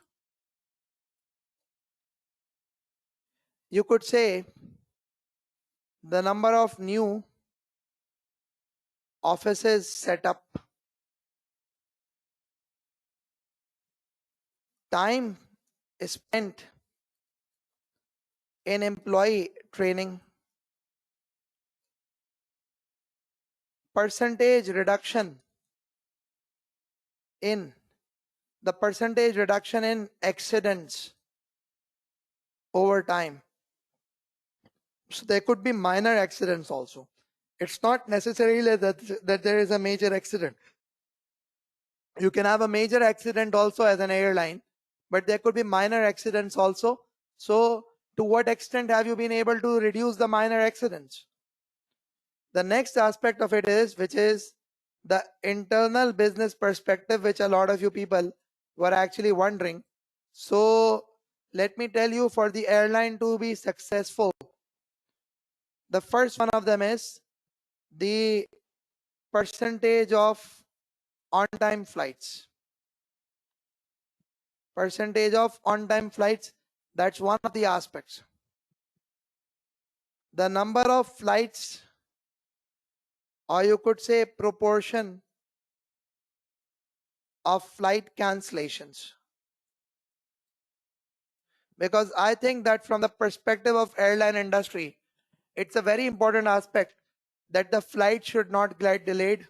You could say the number of new offices set up. Time spent in employee training. Percentage reduction in accidents over time. So there could be minor accidents also. It's not necessarily that there is a major accident. You can have a major accident also as an airline, but there could be minor accidents also. So to what extent have you been able to reduce the minor accidents? The next aspect of it is, which is the internal business perspective, which a lot of you people were actually wondering. So let me tell you, for the airline to be successful, the first one of them is the percentage of on-time flights. Percentage of on-time flights, that's one of the aspects. The number of flights or you could say proportion of flight cancellations. Because I think that from the perspective of airline industry, it's a very important aspect that the flight should not get delayed.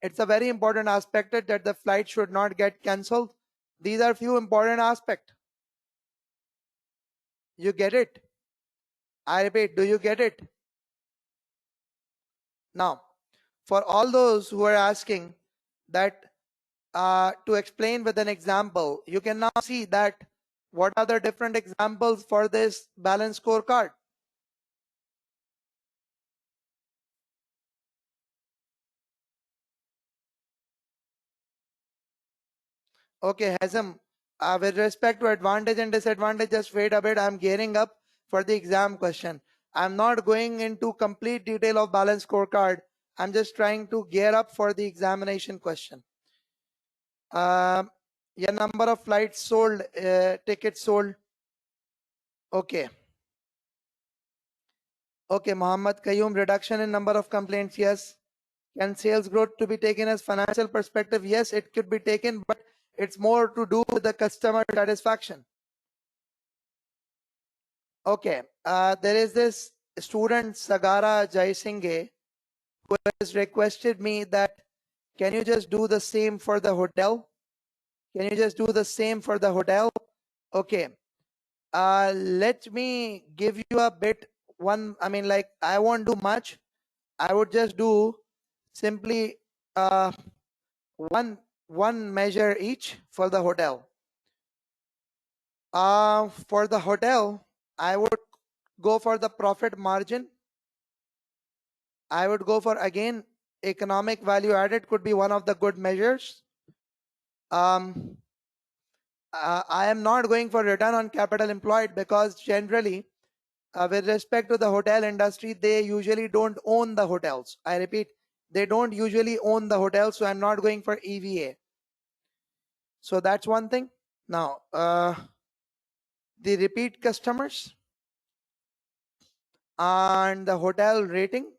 It's a very important aspect that the flight should not get cancelled. These are few important aspects. You get it? I repeat, do you get it? Now, for all those who are asking that to explain with an example, you can now see that what are the different examples for this balanced scorecard. Okay, Hazem, with respect to advantage and disadvantage, just wait a bit. I'm gearing up for the exam question. I'm not going into complete detail of balanced scorecard. I'm just trying to gear up for the examination question. Yeah, number of flights sold, tickets sold. Okay. Okay, Muhammad Qayyum, reduction in number of complaints, yes. Can sales growth to be taken as financial perspective? Yes, it could be taken, but it's more to do with the customer satisfaction. Okay, there is this student Sagara Jaisinghe who has requested me that can you just do the same for the hotel? Can you just do the same for the hotel? Okay, let me give you a bit one. I mean, like I won't do much. I would just do simply uh, one measure each for the hotel. For the hotel, I would go for the profit margin. I would go for again economic value added could be one of the good measures. I am not going for return on capital employed because generally, with respect to the hotel industry, they usually don't own the hotels. I repeat, they don't usually own the hotels, so I'm not going for EVA. So that's one thing. Now, the repeat customers and the hotel rating,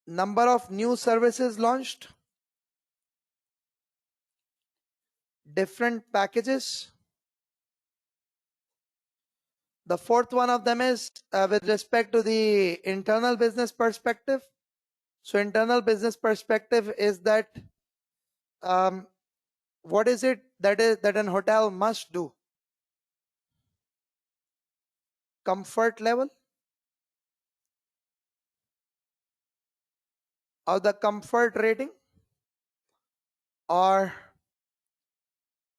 number of new services launched, different packages. The fourth one of them is with respect to the internal business perspective. So internal business perspective is that um, what is it that an hotel must do? Comfort level or the comfort rating or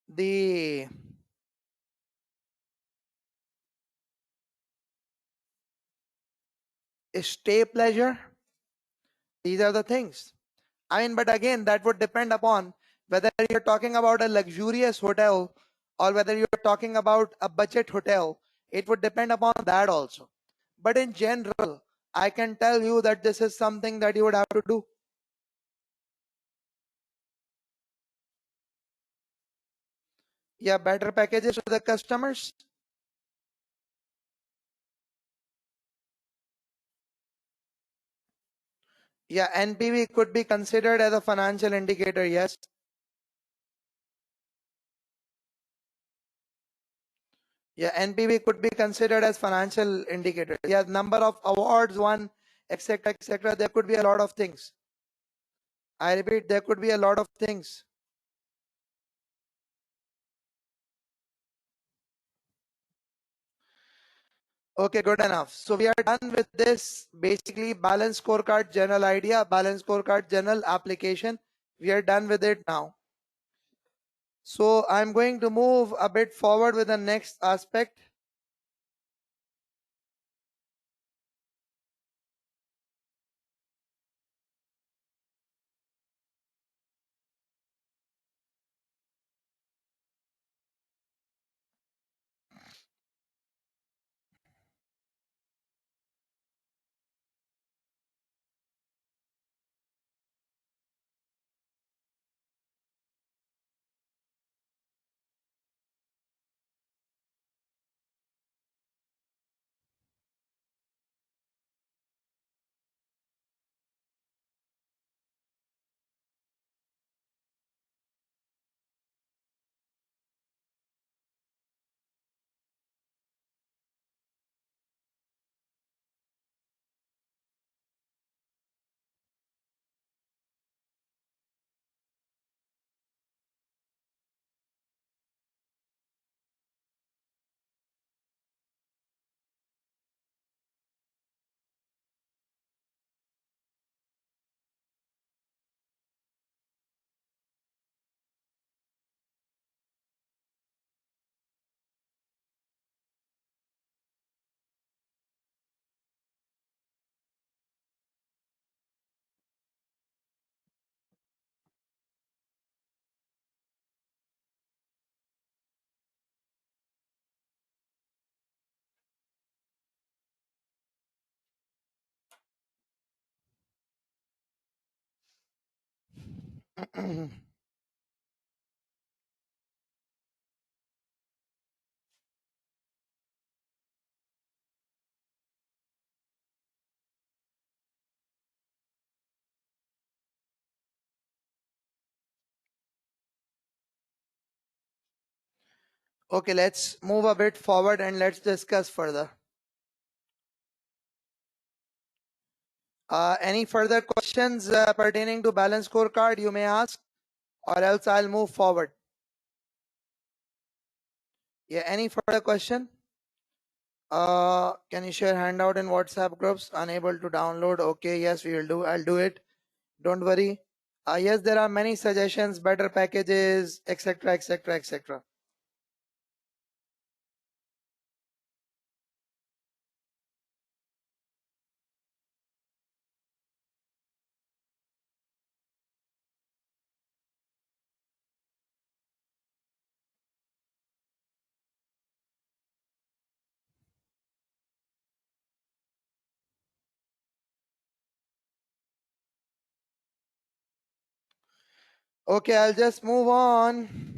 the stay pleasure. These are the things. I mean, but again, that would depend upon whether you're talking about a luxurious hotel or whether you're talking about a budget hotel. It would depend upon that also. But in general, I can tell you that this is something that you would have to do. Yeah, better packages to the customers. Yeah, NPV could be considered as a financial indicator, yes. Yeah, NPV could be considered as financial indicator. Yeah, number of awards won, etc., etc. There could be a lot of things. I repeat, there could be a lot of things. Okay, good enough. So we are done with this basically balanced scorecard general idea, balanced scorecard general application. We are done with it now. So I'm going to move a bit forward with the next aspect. Okay, let's move a bit forward and let's discuss further. Any further questions pertaining to Balanced Scorecard you may ask, or else I'll move forward. Yeah, any further question? Can you share handout in WhatsApp groups? Unable to download. Okay, yes, we will do. I'll do it. Don't worry. Yes, there are many suggestions, better packages, etc., etc., etc. Okay, I'll just move on.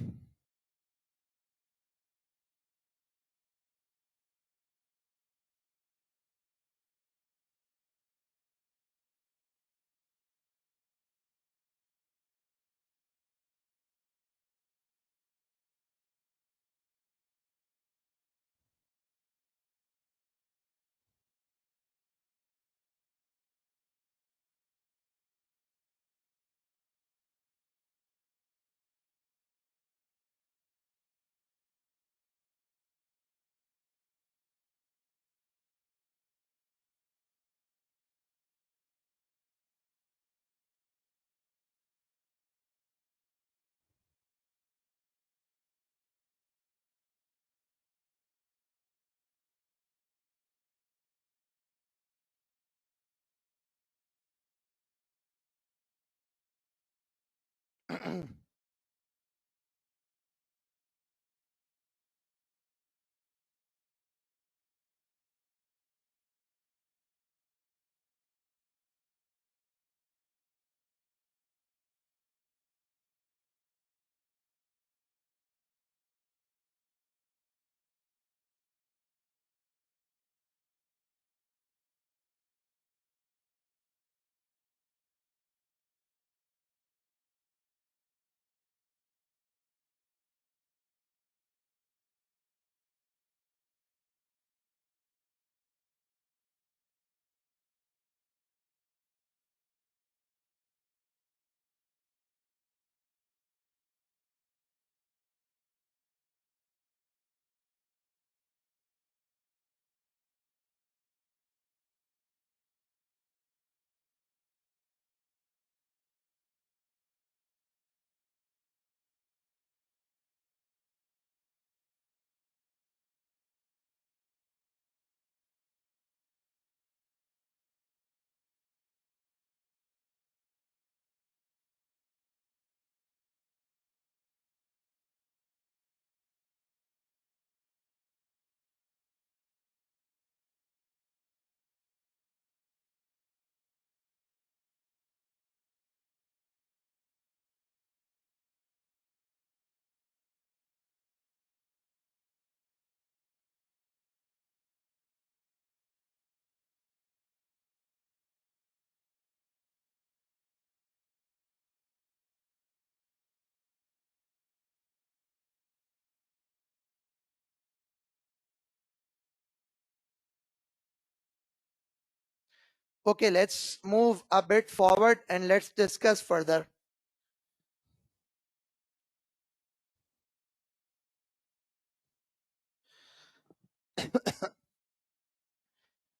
Okay, let's move a bit forward and let's discuss further.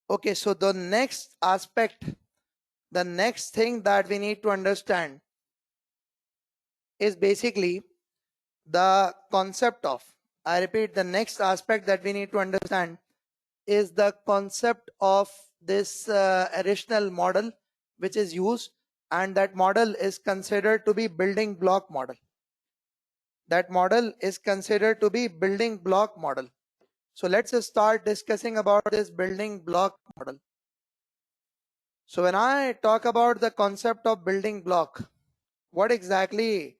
Okay, so the next aspect, the next thing that we need to understand is basically the concept of, I repeat, the next aspect that we need to understand is the concept of this additional model which is used, and that model is considered to be building block model. That model is considered to be building block model. So let's start discussing about this building block model. So when I talk about the concept of building block, what exactly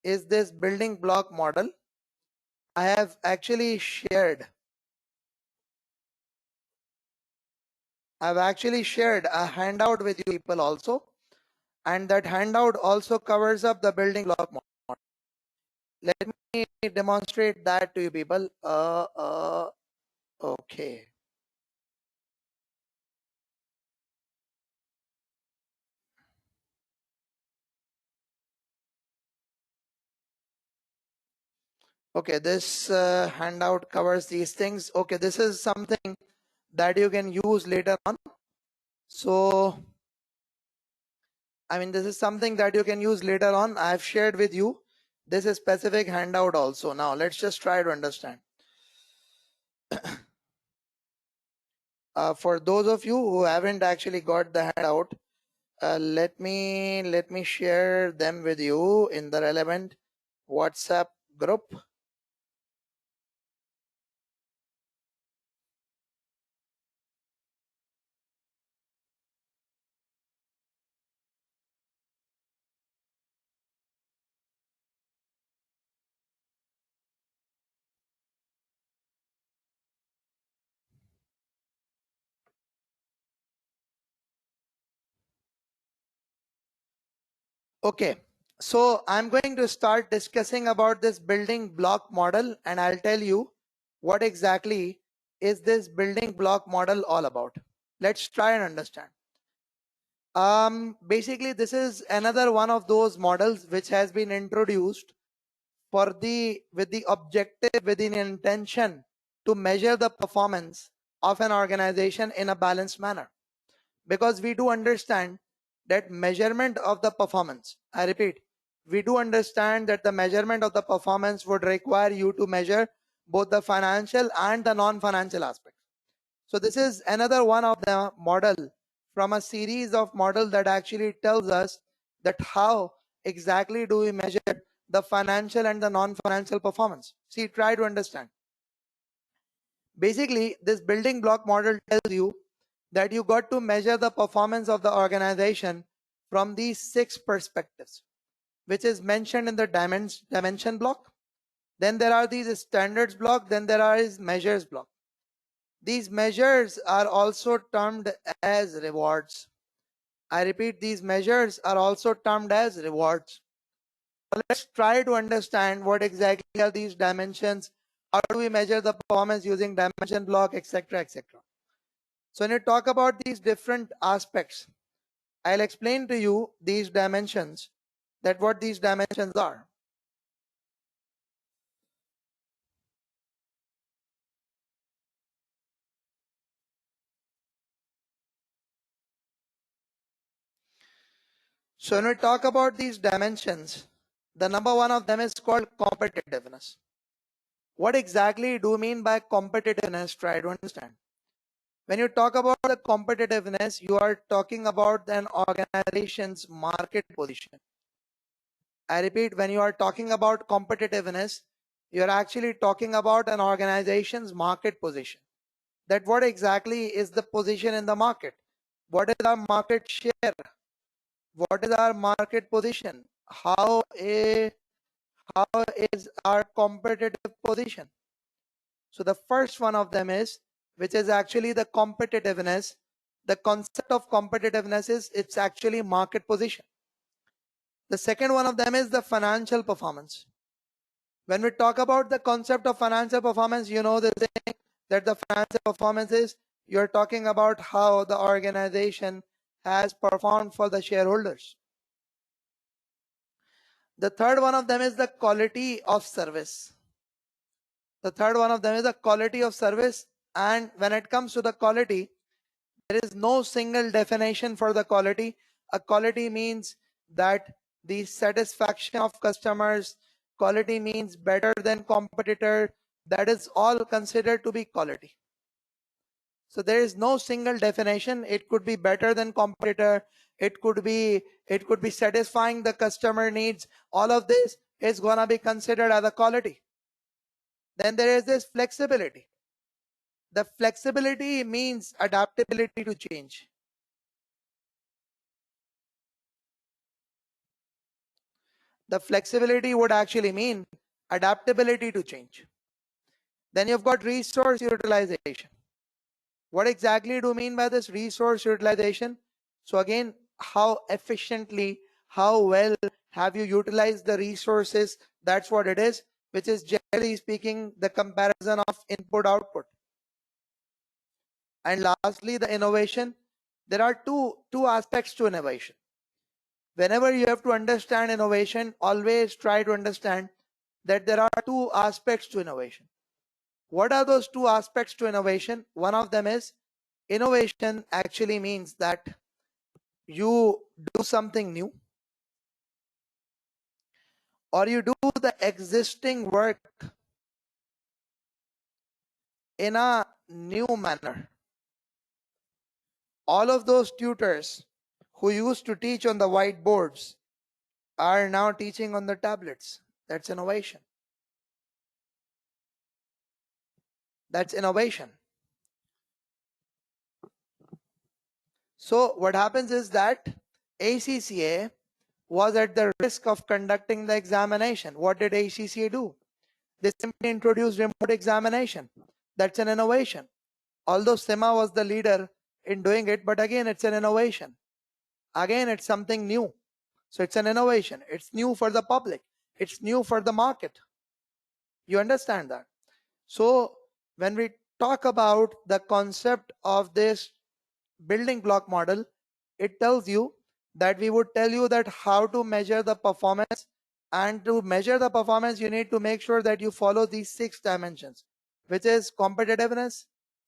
is this building block model, I have actually shared a handout with you people also, and that handout also covers up the building block model. Let me demonstrate that to you people. Okay. Okay, this handout covers these things. Okay, this is something that you can use later on. So, I mean, this is something that you can use later on. I've shared with you this is specific handout also. Now, let's just try to understand. For those of you who haven't actually got the handout, let me share them with you in the relevant WhatsApp group. Okay, so I'm going to start discussing about this building block model, and I'll tell you what exactly is this building block model all about. Let's try and understand. Basically, this is another one of those models which has been introduced for with the objective, with the intention to measure the performance of an organization in a balanced manner. Because we do understand that measurement of the performance, I repeat, we do understand that the measurement of the performance would require you to measure both the financial and the non-financial aspects. So this is another one of the model from a series of models that actually tells us that how exactly do we measure the financial and the non-financial performance. See, try to understand. Basically, this building block model tells you that you got to measure the performance of the organization from these 6 perspectives, which is mentioned in the dimension block. Then there are these standards block, then there are these measures block. These measures are also termed as rewards. I repeat, these measures are also termed as rewards. Let's try to understand what exactly are these dimensions. How do we measure the performance using dimension block, etc., etc. So when you talk about these different aspects, I'll explain to you these dimensions, that what these dimensions are. So when we talk about these dimensions, the number one of them is called competitiveness. What exactly do you mean by competitiveness? Try to understand. When you talk about the competitiveness, you are talking about an organization's market position. I repeat, when you are talking about competitiveness, you are actually talking about an organization's market position. That what exactly is the position in the market? What is our market share? What is our market position? How is our competitive position? So the first one of them is, which is actually the competitiveness. The concept of competitiveness is it's actually market position. The second one of them is the financial performance. When we talk about the concept of financial performance, you know the thing that the financial performance is, you're talking about how the organization has performed for the shareholders. The third one of them is the quality of service. The third one of them is the quality of service. And when it comes to the quality, there is no single definition for the quality. A quality means that the satisfaction of customers, quality means better than competitor. That is all considered to be quality. So there is no single definition. It could be better than competitor. It could be satisfying the customer needs. All of this is gonna be considered as a quality. Then there is this flexibility. The flexibility means adaptability to change. The flexibility would actually mean adaptability to change. Then you've got resource utilization. What exactly do you mean by this resource utilization? So again, how efficiently, how well have you utilized the resources? That's what it is, which is generally speaking the comparison of input output. And lastly, the innovation. There are two aspects to innovation. Whenever you have to understand innovation, always try to understand that there are two aspects to innovation. What are those two aspects to innovation? One of them is innovation actually means that you do something new, or you do the existing work in a new manner. All of those tutors who used to teach on the whiteboards are now teaching on the tablets. That's innovation. That's innovation. So what happens is that ACCA was at the risk of conducting the examination. What did ACCA do? They simply introduced remote examination. That's an innovation. Although SIMA was the leader in doing it, but again, it's an innovation. Again, it's something new. So it's an innovation. It's new for the public. It's new for the market. You understand that? So when we talk about the concept of this building block model, it tells you that we would tell you that how to measure the performance, and to measure the performance you need to make sure that you follow these 6 dimensions, which is competitiveness,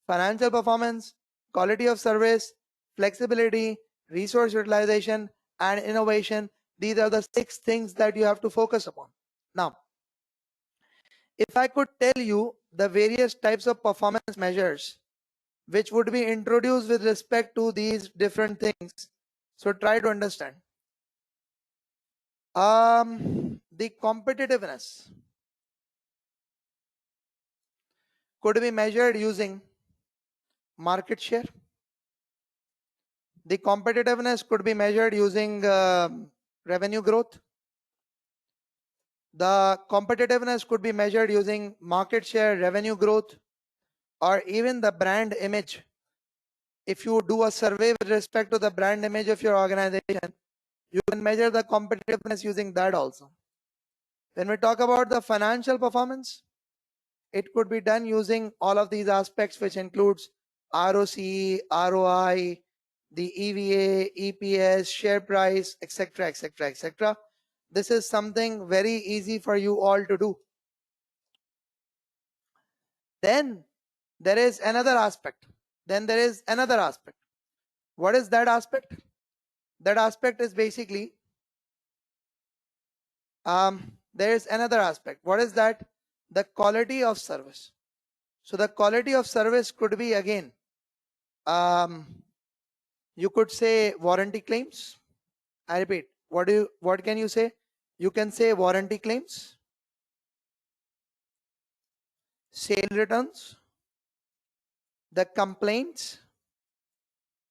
financial performance, quality of service, flexibility, resource utilization, and innovation. These are the 6 things that you have to focus upon. Now, if I could tell you the various types of performance measures which would be introduced with respect to these different things, so try to understand. The competitiveness could be measured using market share. The competitiveness could be measured using revenue growth. The competitiveness could be measured using market share, revenue growth, or even the brand image. If you do a survey with respect to the brand image of your organization, you can measure the competitiveness using that also. When we talk about the financial performance, it could be done using all of these aspects, which includes ROC, ROI, the EVA, EPS, share price, etc., etc., etc. This is something very easy for you all to do. Then there is another aspect. What is that aspect? That aspect is basically, there is another aspect. What is that? The quality of service. So the quality of service could be, again, you could say warranty claims. I repeat, what can you say? You can say warranty claims, sale returns, the complaints.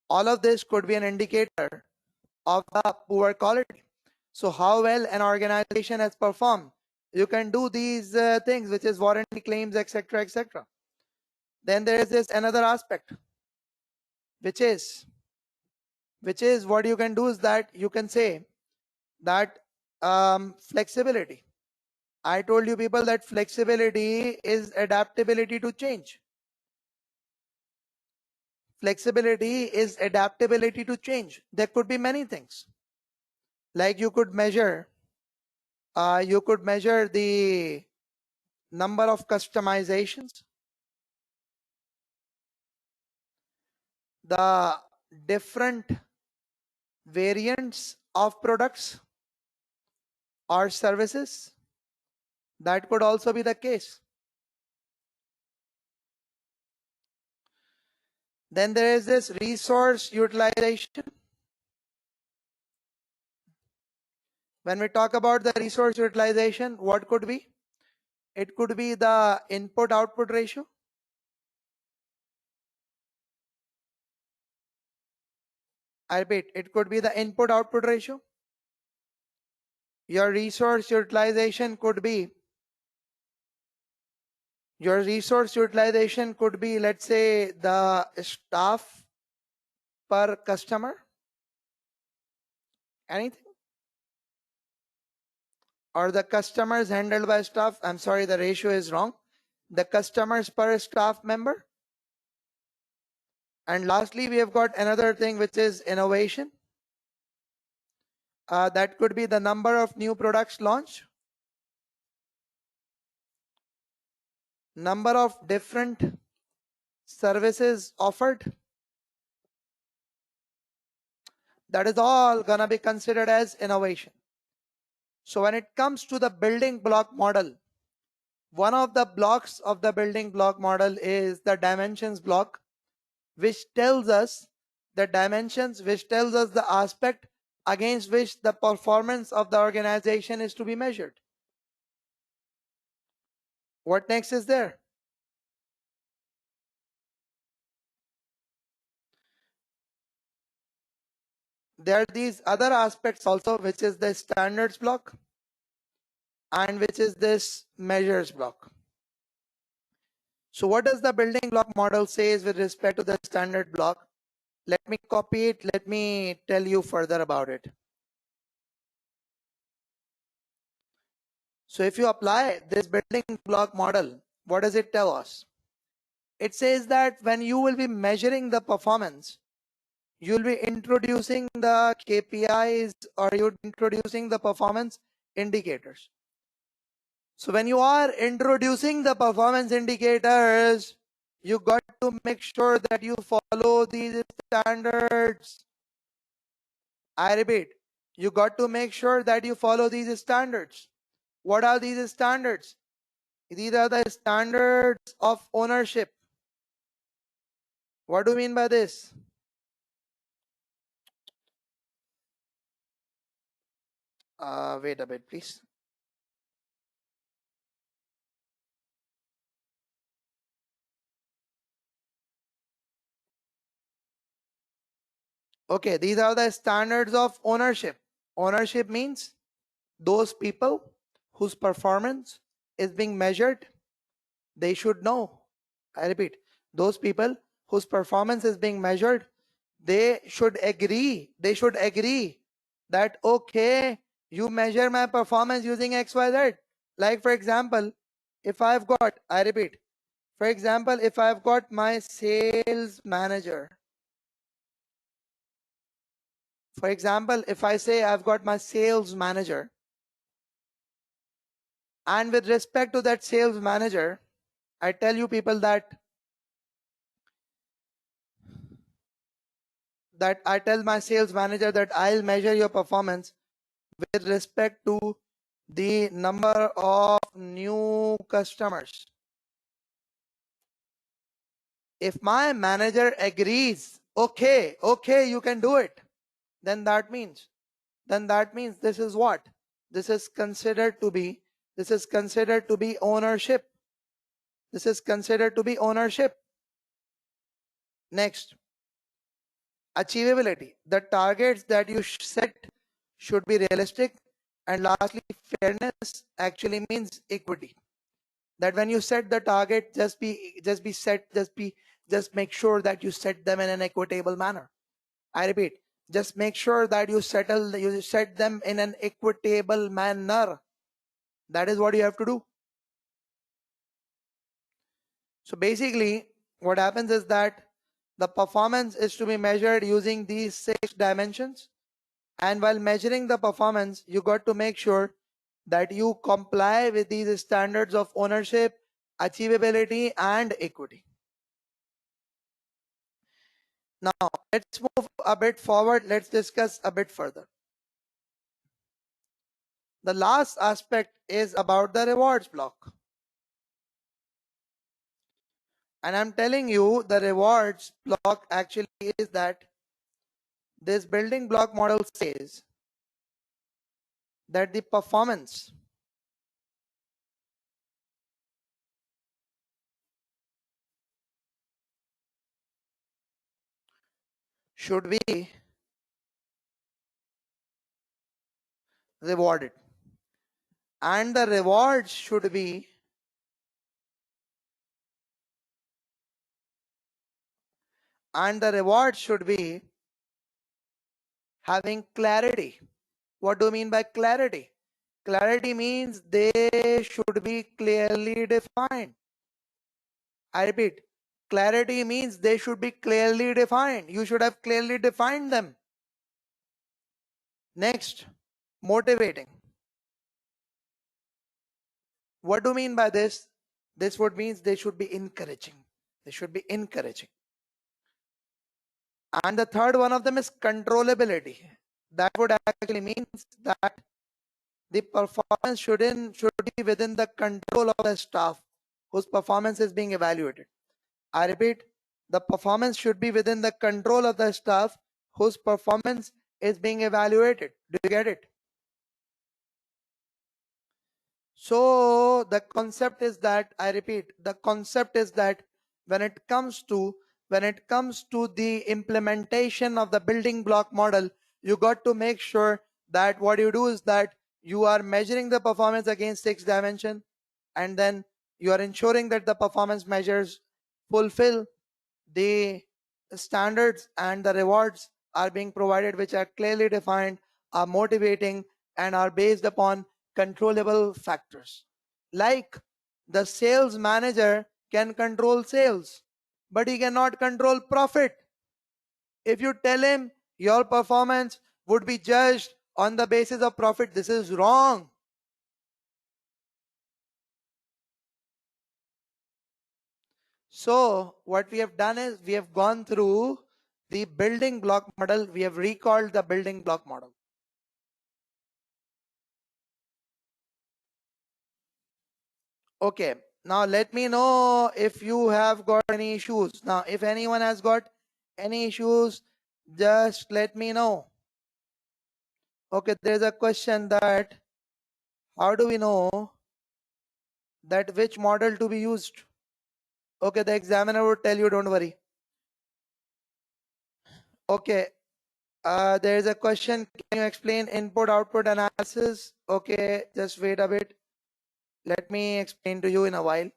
All of this could be an indicator of the poor quality. So how well an organization has performed, you can do these things, which is warranty claims, etc., etc. Then there is this another aspect, which is what you can do is that you can say that flexibility. I told you people that flexibility is adaptability to change. Flexibility is adaptability to change. There could be many things. Like you could measure the number of customizations, the different variants of products or services. That could also be the case. Then there is this resource utilization. When we talk about the resource utilization, what could be? It could be the input-output ratio. I repeat, it could be the input-output ratio. Your resource utilization could be, let's say, the staff per customer, anything, or the customers handled by staff. I'm sorry, the ratio is wrong. The customers per staff member. And lastly, we have got another thing, which is innovation. That could be the number of new products launched, number of different services offered. That is all gonna be considered as innovation. So when it comes to the building block model, one of the blocks of the building block model is the dimensions block, which tells us the dimensions, which tells us the aspect against which the performance of the organization is to be measured. What next is there? There are these other aspects also, which is the standards block and which is this measures block. So what does the building block model says with respect to the standard block? Let me copy it. Let me tell you further about it. So if you apply this building block model, what does it tell us? It says that when you will be measuring the performance, you will be introducing the KPIs, or you're introducing the performance indicators. So when you are introducing the performance indicators, you got to make sure that you follow these standards. I repeat, you got to make sure that you follow these standards. What are these standards? These are the standards of ownership. What do you mean by this? Wait a bit, please. Okay, these are the standards of ownership. Ownership means those people whose performance is being measured, they should know. I repeat, those people whose performance is being measured, they should agree. They should agree that, okay, you measure my performance using XYZ. Like, for example, if I've got, I repeat, for example, if I've got my sales manager, for example, if I say I've got my sales manager, and with respect to that sales manager, I tell you people that I tell my sales manager that I'll measure your performance with respect to the number of new customers. If my manager agrees, okay, you can do it, then that means this is what? This is considered to be ownership. This is considered to be ownership. Next, achievability. The targets that you set should be realistic. And lastly, fairness actually means equity. That when you set the target, just make sure that you set them in an equitable manner. I repeat, just make sure that you set them in an equitable manner. That is what you have to do. So basically, what happens is that the performance is to be measured using these 6 dimensions. And while measuring the performance, you got to make sure that you comply with these standards of ownership, achievability, and equity. Now, let's move a bit forward. Let's discuss a bit further. The last aspect is about the rewards block. And I'm telling you, the rewards block actually is that this building block model says that the performance should be rewarded. and the rewards should be having clarity. What do you mean by clarity? Clarity means they should be clearly defined. I repeat, clarity means they should be clearly defined. You should have clearly defined them. Next, motivating. What do you mean by this? This would means they should be encouraging. They should be encouraging. And the third one of them is controllability. That would actually means that the performance should be within the control of the staff whose performance is being evaluated. I repeat, the performance should be within the control of the staff whose performance is being evaluated. Do you get it? So the concept is that, I repeat, the concept is that when it comes to the implementation of the building block model, you got to make sure that what you do is that you are measuring the performance against 6 dimension, and then you are ensuring that the performance measures fulfill the standards, and the rewards are being provided which are clearly defined, are motivating, and are based upon controllable factors. Like the sales manager can control sales, but he cannot control profit. If you tell him your performance would be judged on the basis of profit, this is wrong. So what we have done is we have gone through the building block model. We have recalled the building block model. Okay, now let me know if you have got any issues. Now, if anyone has got any issues, just let me know. Okay, there's a question that how do we know that which model to be used? Okay, the examiner would tell you, don't worry. Okay, there is a question, can you explain input output analysis? Okay, just wait a bit. Let me explain to you in a while.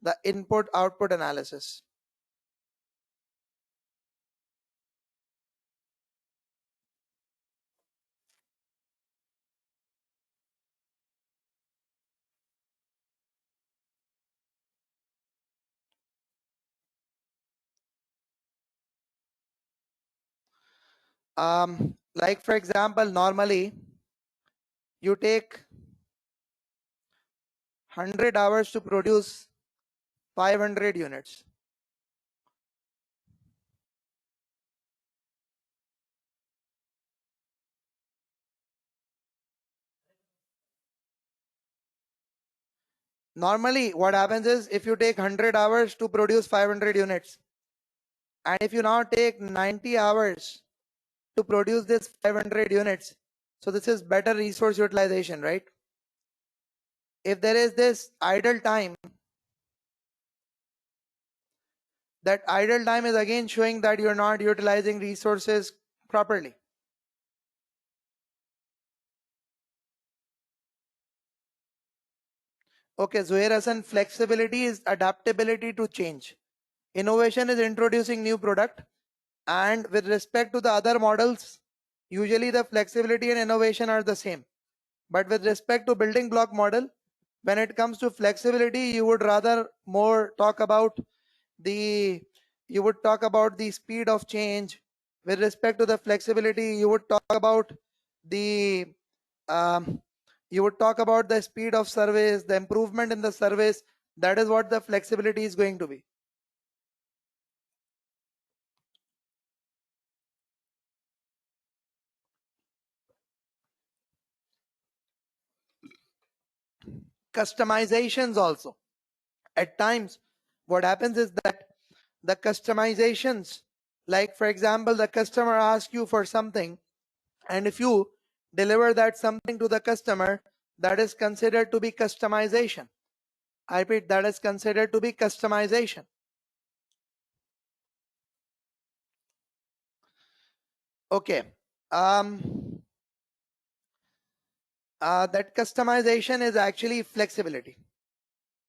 The input output analysis. Like for example, normally you take 100 hours to produce 500 units. Normally what happens is if you take 100 hours to produce 500 units, and if you now take 90 hours to produce this 500 units, so this is better resource utilization, right? If there is this idle time, that idle time is again showing that you're not utilizing resources properly. Okay, Zuhair Hassan, flexibility is adaptability to change. Innovation is introducing new product, and with respect to the other models, usually the flexibility and innovation are the same. But with respect to building block model, when it comes to flexibility, you would rather more talk about the speed of change. With respect to the flexibility, you would talk about the speed of service, the improvement in the service. That is what the flexibility is going to be. Customizations also. At times, what happens is that the customizations, like for example, the customer asks you for something, and if you deliver that something to the customer, that is considered to be customization. I repeat, that is considered to be customization. Okay. That customization is actually flexibility.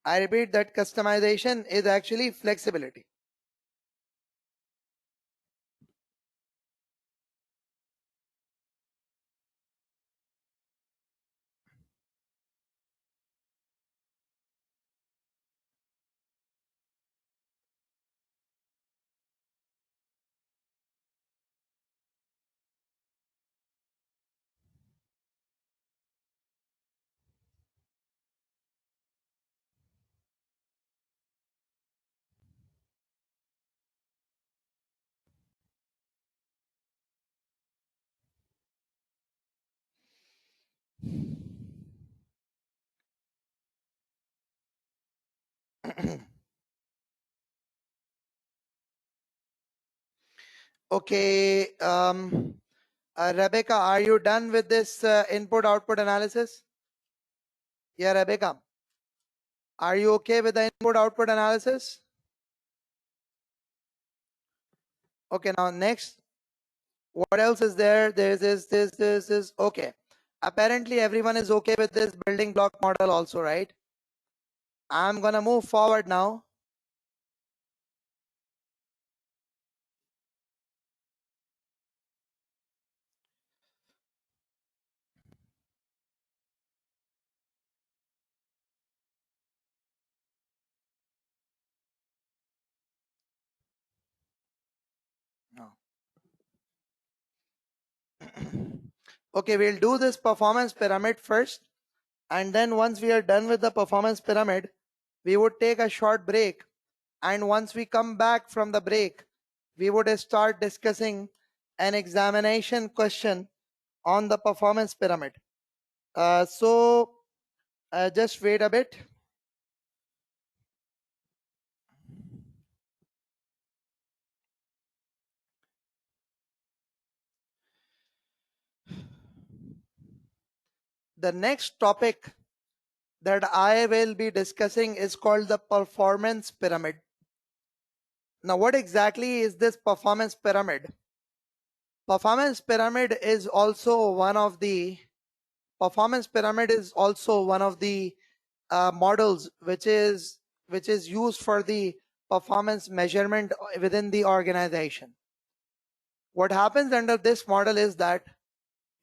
I repeat, that customization is actually flexibility. Okay, Rebecca, are you done with this input-output analysis? Yeah, Rebecca, are you okay with the input-output analysis? Okay, now next, what else is there? There's this. Okay, apparently everyone is okay with this building block model also, right? I'm gonna move forward now. No. Okay, we'll do this performance pyramid first, and then once we are done with the performance pyramid, we would take a short break, and once we come back from the break, we would start discussing an examination question on the performance pyramid. Just wait a bit. The next topic that I will be discussing is called the performance pyramid. Now, what exactly is this performance pyramid? Performance pyramid is also one of the models which is used for the performance measurement within the organization. What happens under this model is that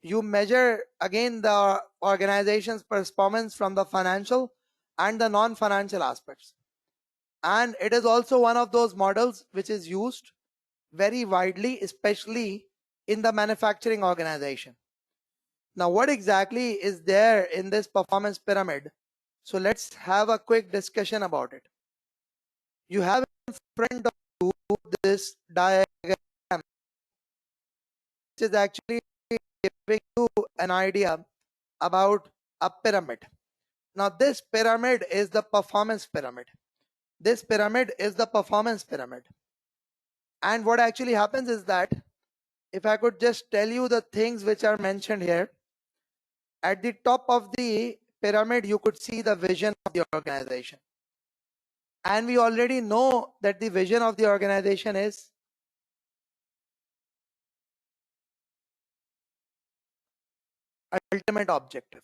you measure again the organization's performance from the financial and the non-financial aspects, and it is also one of those models which is used very widely, especially in the manufacturing organization. Now, what exactly is there in this performance pyramid? So let's have a quick discussion about it. You have in front of you this diagram, which is actually giving you an idea about a pyramid. Now, this pyramid is the performance pyramid. This pyramid is the performance pyramid. And what actually happens is that if I could just tell you the things which are mentioned here, at the top of the pyramid, you could see the vision of the organization. And we already know that the vision of the organization is ultimate objective.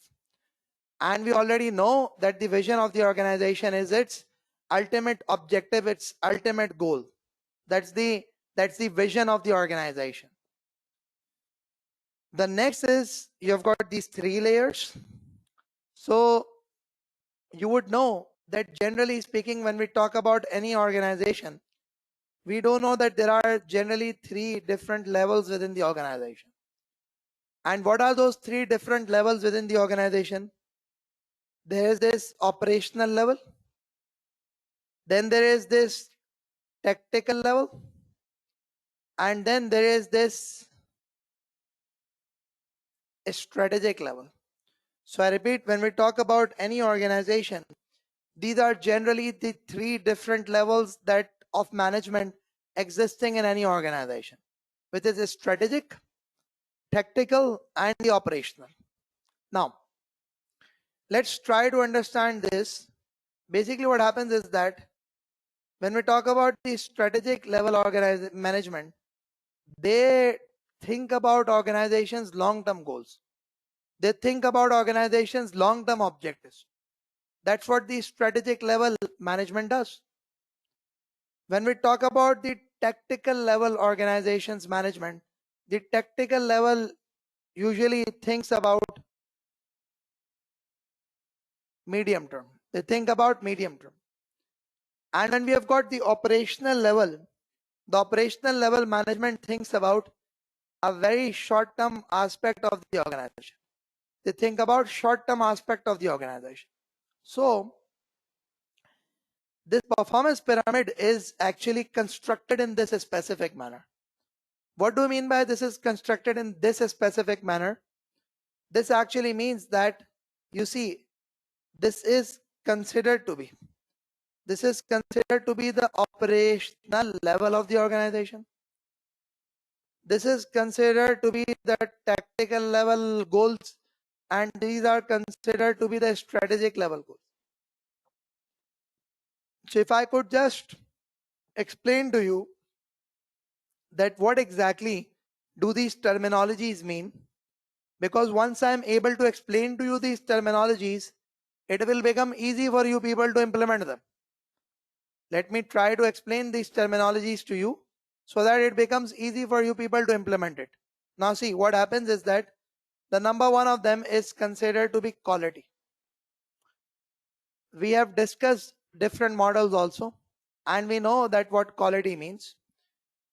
And we already know that the vision of the organization is its ultimate objective, its ultimate goal. That's the vision of the organization. The next is you've got these three layers. So you would know that generally speaking, when we talk about any organization, we don't know that there are generally three different levels within the organization. And what are those three different levels within the organization? There is this operational level, then there is this tactical level, and then there is this strategic level. So I repeat, when we talk about any organization, these are generally the three different levels that of management existing in any organization, which is strategic, tactical, and the operational. Now, let's try to understand this. Basically, what happens is that when we talk about the strategic level management, they think about organizations' long-term goals. They think about organizations' long-term objectives. That's what the strategic level management does. When we talk about the tactical level organizations management, the tactical level usually thinks about medium term. They think about medium term. And when we have got the operational level management thinks about a very short-term aspect of the organization. They think about short-term aspect of the organization. So this performance pyramid is actually constructed in this specific manner. What do you mean by this is constructed in this specific manner? This actually means that, you see, this is considered to be the operational level of the organization. This is considered to be the tactical level goals, and these are considered to be the strategic level goals. So if I could just explain to you that what exactly do these terminologies mean, because once I'm able to explain to you these terminologies, it will become easy for you people to implement them. Let me try to explain these terminologies to you so that it becomes easy for you people to implement it. Now see, what happens is that the number one of them is considered to be quality. We have discussed different models also, and we know that what quality means.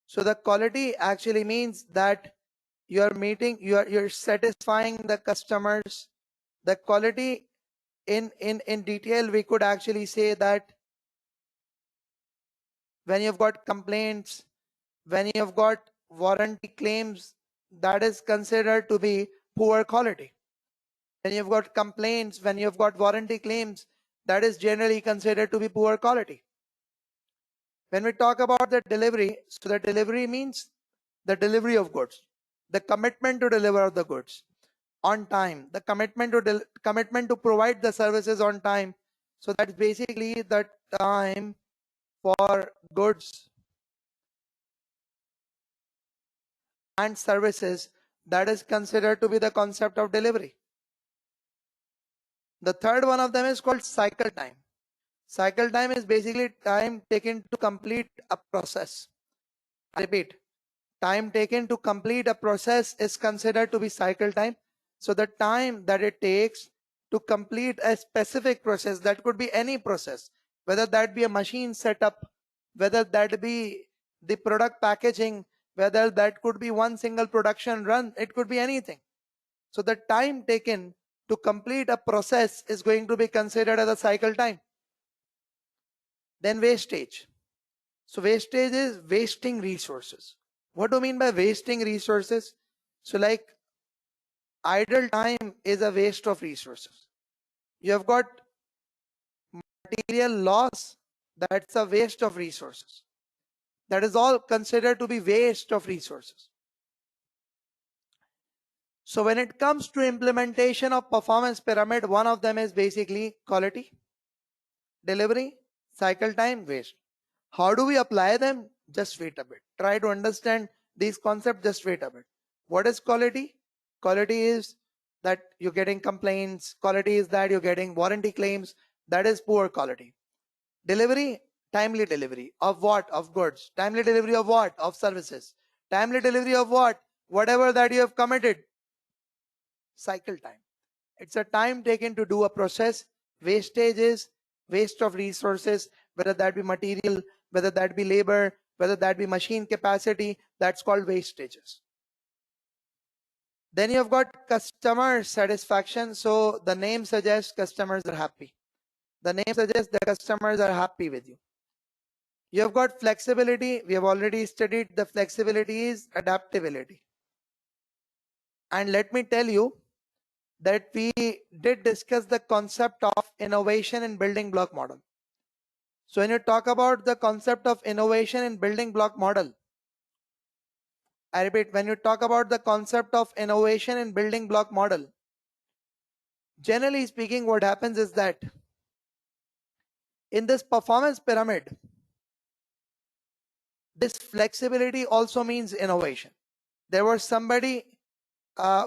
So the quality actually means that you're satisfying the customers. The quality in detail, we could actually say that when you've got complaints, when you've got warranty claims, that is considered to be poor quality. When you've got complaints, when you've got warranty claims, that is generally considered to be poor quality. When we talk about the delivery, so the delivery means the delivery of goods, the commitment to deliver the goods on time, the commitment to provide the services on time. So that's basically the time for goods and services that is considered to be the concept of delivery. The third one of them is called cycle time. Cycle time is basically time taken to complete a process. I repeat, time taken to complete a process is considered to be cycle time. So the time that it takes to complete a specific process, that could be any process, whether that be a machine setup, whether that be the product packaging, whether that could be one single production run, it could be anything. So the time taken to complete a process is going to be considered as a cycle time. Then wastage. So wastage is wasting resources. What do you mean by wasting resources? So like idle time is a waste of resources. You have got material loss, that's a waste of resources. That is all considered to be waste of resources. So when it comes to implementation of performance pyramid, one of them is basically quality, delivery, cycle time, waste. How do we apply them? Just wait a bit. Try to understand these concepts, just wait a bit. What is quality? Quality is that you're getting complaints. Quality is that you're getting warranty claims. That is poor quality. Delivery, timely delivery of what? Of goods. Timely delivery of what? Of services. Timely delivery of what? Whatever that you have committed. Cycle time. It's a time taken to do a process. Wastage is waste of resources, whether that be material, whether that be labor, whether that be machine capacity. That's called wastages. Then you've got customer satisfaction. So the name suggests customers are happy. The name suggests the customers are happy with you. You have got flexibility. We have already studied the flexibility is adaptability. And let me tell you that we did discuss the concept of innovation in building block model. So when you talk about the concept of innovation in building block model, I repeat, when you talk about the concept of innovation in building block model, generally speaking, what happens is that in this performance pyramid, this flexibility also means innovation. There was somebody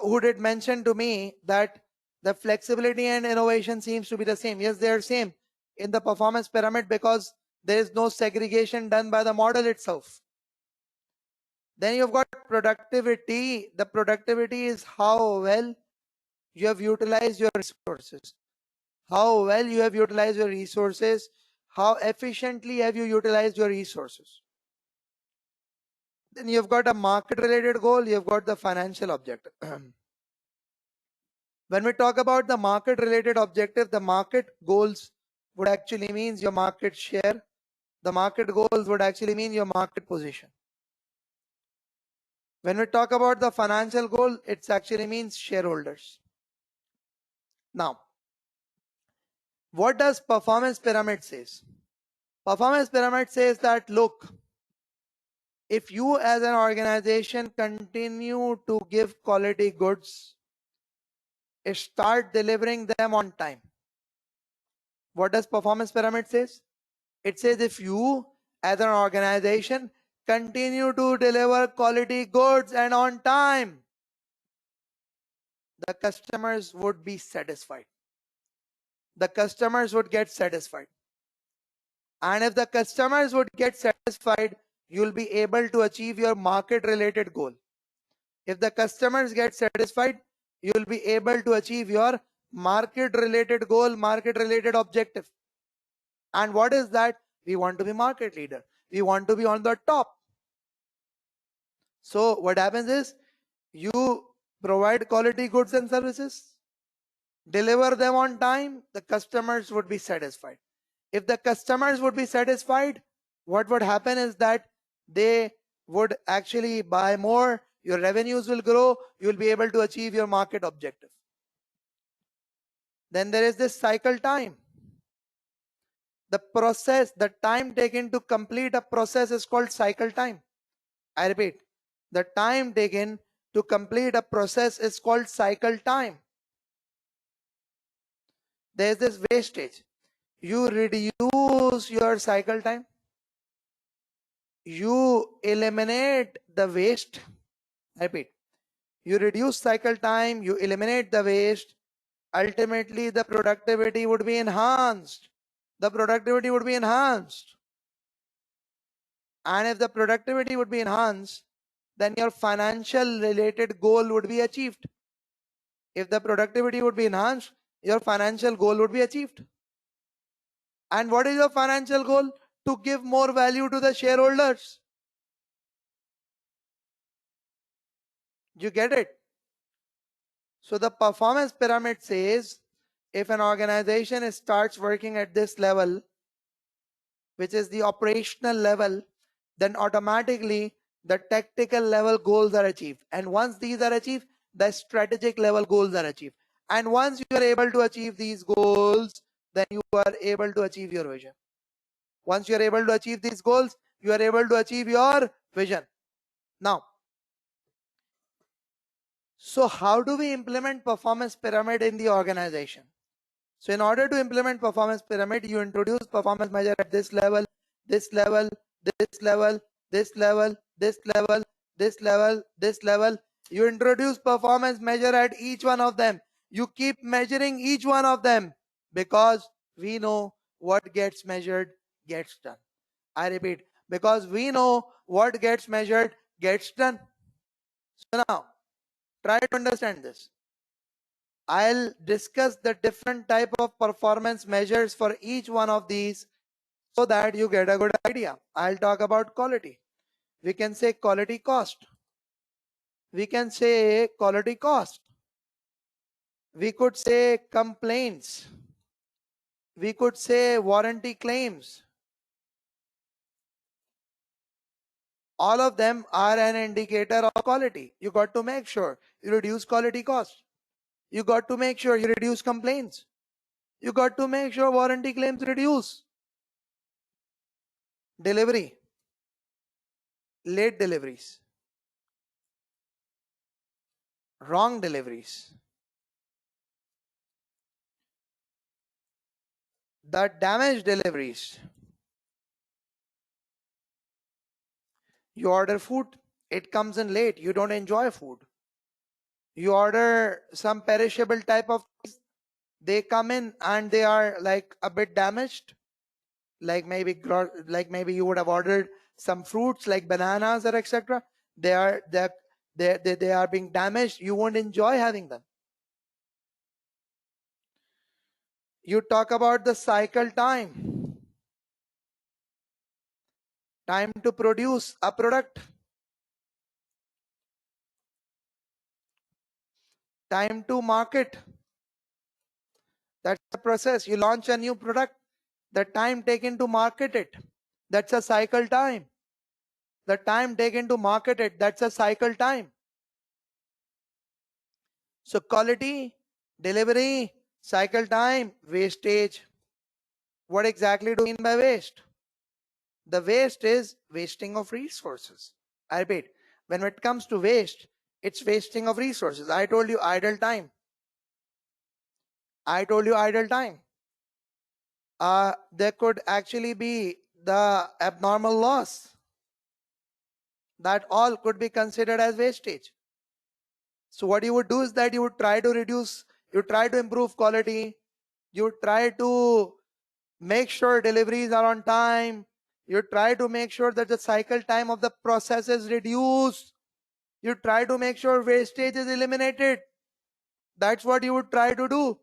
who did mention to me that the flexibility and innovation seems to be the same. Yes, they are same in the performance pyramid because there is no segregation done by the model itself. Then you've got productivity. The productivity is how well you have utilized your resources. How well you have utilized your resources. How efficiently have you utilized your resources. Then you've got a market related goal. You've got the financial objective. When we talk about the market related objective, the market goals would actually means your market share. The market goals would actually mean your market position. When we talk about the financial goal, it actually means shareholders. Now, what does performance pyramid says? Performance pyramid says that, look, if you as an organization continue to give quality goods, start delivering them on time. What does performance pyramid says? It says if you as an organization continue to deliver quality goods and on time, the customers would be satisfied. The customers would get satisfied. And if the customers would get satisfied, you'll be able to achieve your market related goal. If the customers get satisfied, you'll be able to achieve your market related goal, market related objective. And what is that? We want to be market leader. We want to be on the top. So what happens is you provide quality goods and services, deliver them on time, the customers would be satisfied. If the customers would be satisfied, what would happen is that they would actually buy more, your revenues will grow, you will be able to achieve your market objective. Then there is this cycle time. The process, the time taken to complete a process is called cycle time. I repeat, the time taken to complete a process is called cycle time. There is this wastage. You reduce your cycle time. You eliminate the waste. I repeat, you reduce cycle time, you eliminate the waste. Ultimately, the productivity would be enhanced. The productivity would be enhanced. And if the productivity would be enhanced, then your financial related goal would be achieved. If the productivity would be enhanced, your financial goal would be achieved. And what is your financial goal? To give more value to the shareholders. You get it? So the performance pyramid says if an organization starts working at this level, which is the operational level, then automatically the tactical level goals are achieved. And once these are achieved, the strategic level goals are achieved. And once you are able to achieve these goals, then you are able to achieve your vision. Once you are able to achieve these goals, you are able to achieve your vision. Now, so how do we implement performance pyramid in the organization? So in order to implement performance pyramid, you introduce performance measure at this level, this level, this level, this level, this level, this level, this level. You introduce performance measure at each one of them. You keep measuring each one of them because we know what gets measured gets done. I repeat, because we know what gets measured gets done. So now, try to understand this. I'll discuss the different type of performance measures for each one of these so that you get a good idea. I'll talk about quality. We can say quality cost. We can say quality cost. We could say complaints. We could say warranty claims. All of them are an indicator of quality. You got to make sure you reduce quality cost. You got to make sure you reduce complaints. You got to make sure warranty claims reduce. Delivery. Late deliveries. Wrong deliveries. The damaged deliveries. You order food, it comes in late, you don't enjoy food. You order some perishable type of things, they come in and they are like a bit damaged, like maybe you would have ordered some fruits like bananas or etc. They are being damaged. You won't enjoy having them. You talk about the cycle time to produce a product, time to market. That's the process. You launch a new product, the time taken to market it, that's a cycle time. The time taken to market it, that's a cycle time. So quality, delivery, cycle time, wastage. What exactly do you mean by waste? The waste is wasting of resources. I repeat, when it comes to waste, it's wasting of resources. I told you idle time. There could actually be the abnormal loss. That all could be considered as wastage. So what you would do is that you would try to reduce, you try to improve quality, you try to make sure deliveries are on time, you try to make sure that the cycle time of the process is reduced, you try to make sure wastage is eliminated. That's what you would try to do.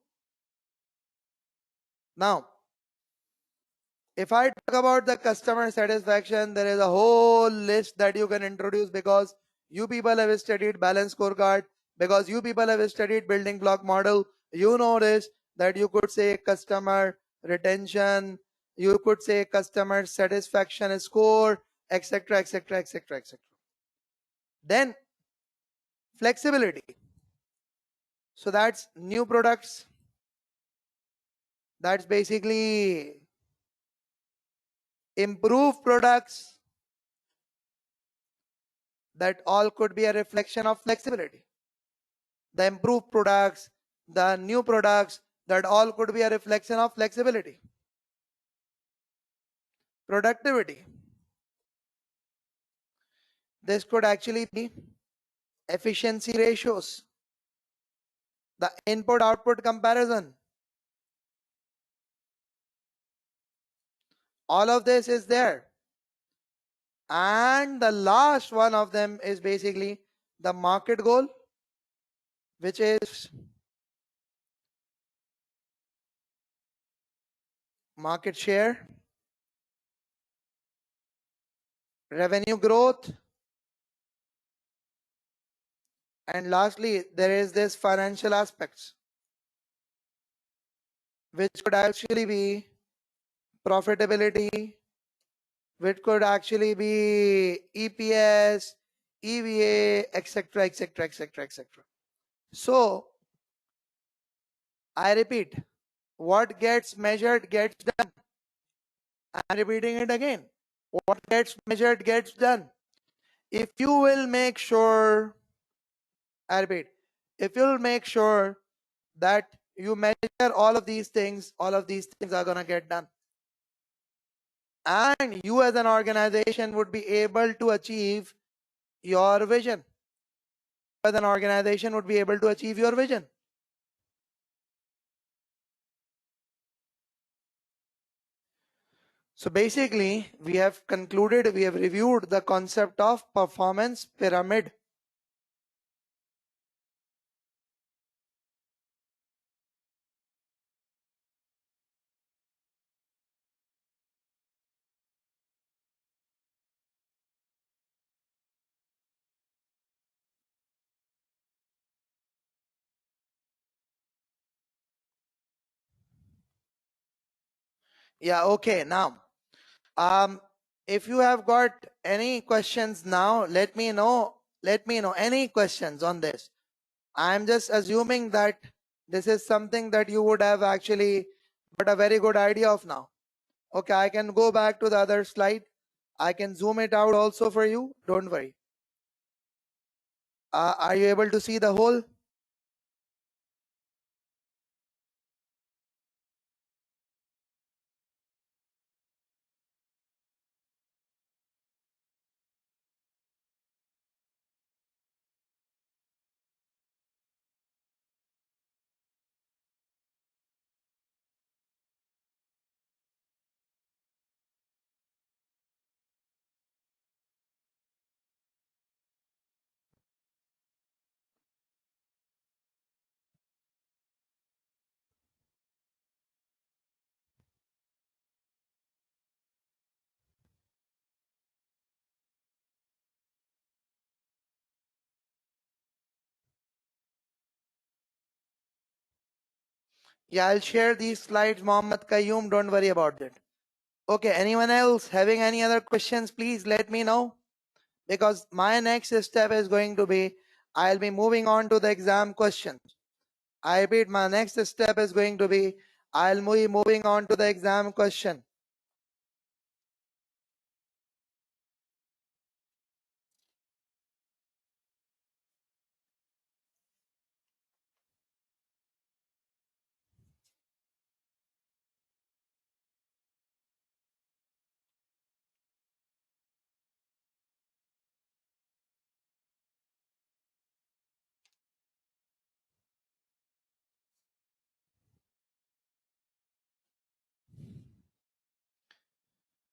Now, if I talk about the customer satisfaction, there is a whole list that you can introduce, because you people have studied Balanced Scorecard, because you people have studied building block model. You know this, that you could say customer retention, you could say customer satisfaction score, etc., etc., etc., etc. Then flexibility. So that's new products. That's basically improved products. That all could be a reflection of flexibility. The improved products, the new products, that all could be a reflection of flexibility. Productivity. This could actually be efficiency ratios, the input-output comparison. All of this is there. And the last one of them is basically the market goal, which is market share, revenue growth, and lastly, there is this financial aspects, which could actually be profitability, which could actually be EPS, EVA, etc., etc., etc., etc. So, I repeat, what gets measured gets done. I'm repeating it again. What gets measured gets done. If you will make sure, I repeat, if you'll make sure that you measure all of these things are going to get done. And you as an organization would be able to achieve your vision. As an organization would be able to achieve your vision. So basically, we have concluded, we have reviewed the concept of performance pyramid. Yeah, okay. Now, if you have got any questions now, let me know. Let me know any questions on this. I'm just assuming that this is something that you would have actually got a very good idea of now. Okay, I can go back to the other slide. I can zoom it out also for you. Don't worry. Are you able to see the whole? Yeah, I'll share these slides, Mohammed Qayyum. Don't worry about it. Okay, anyone else having any other questions, please let me know. Because my next step is going to be, I'll be moving on to the exam questions. I repeat, my next step is going to be, I'll be moving on to the exam question.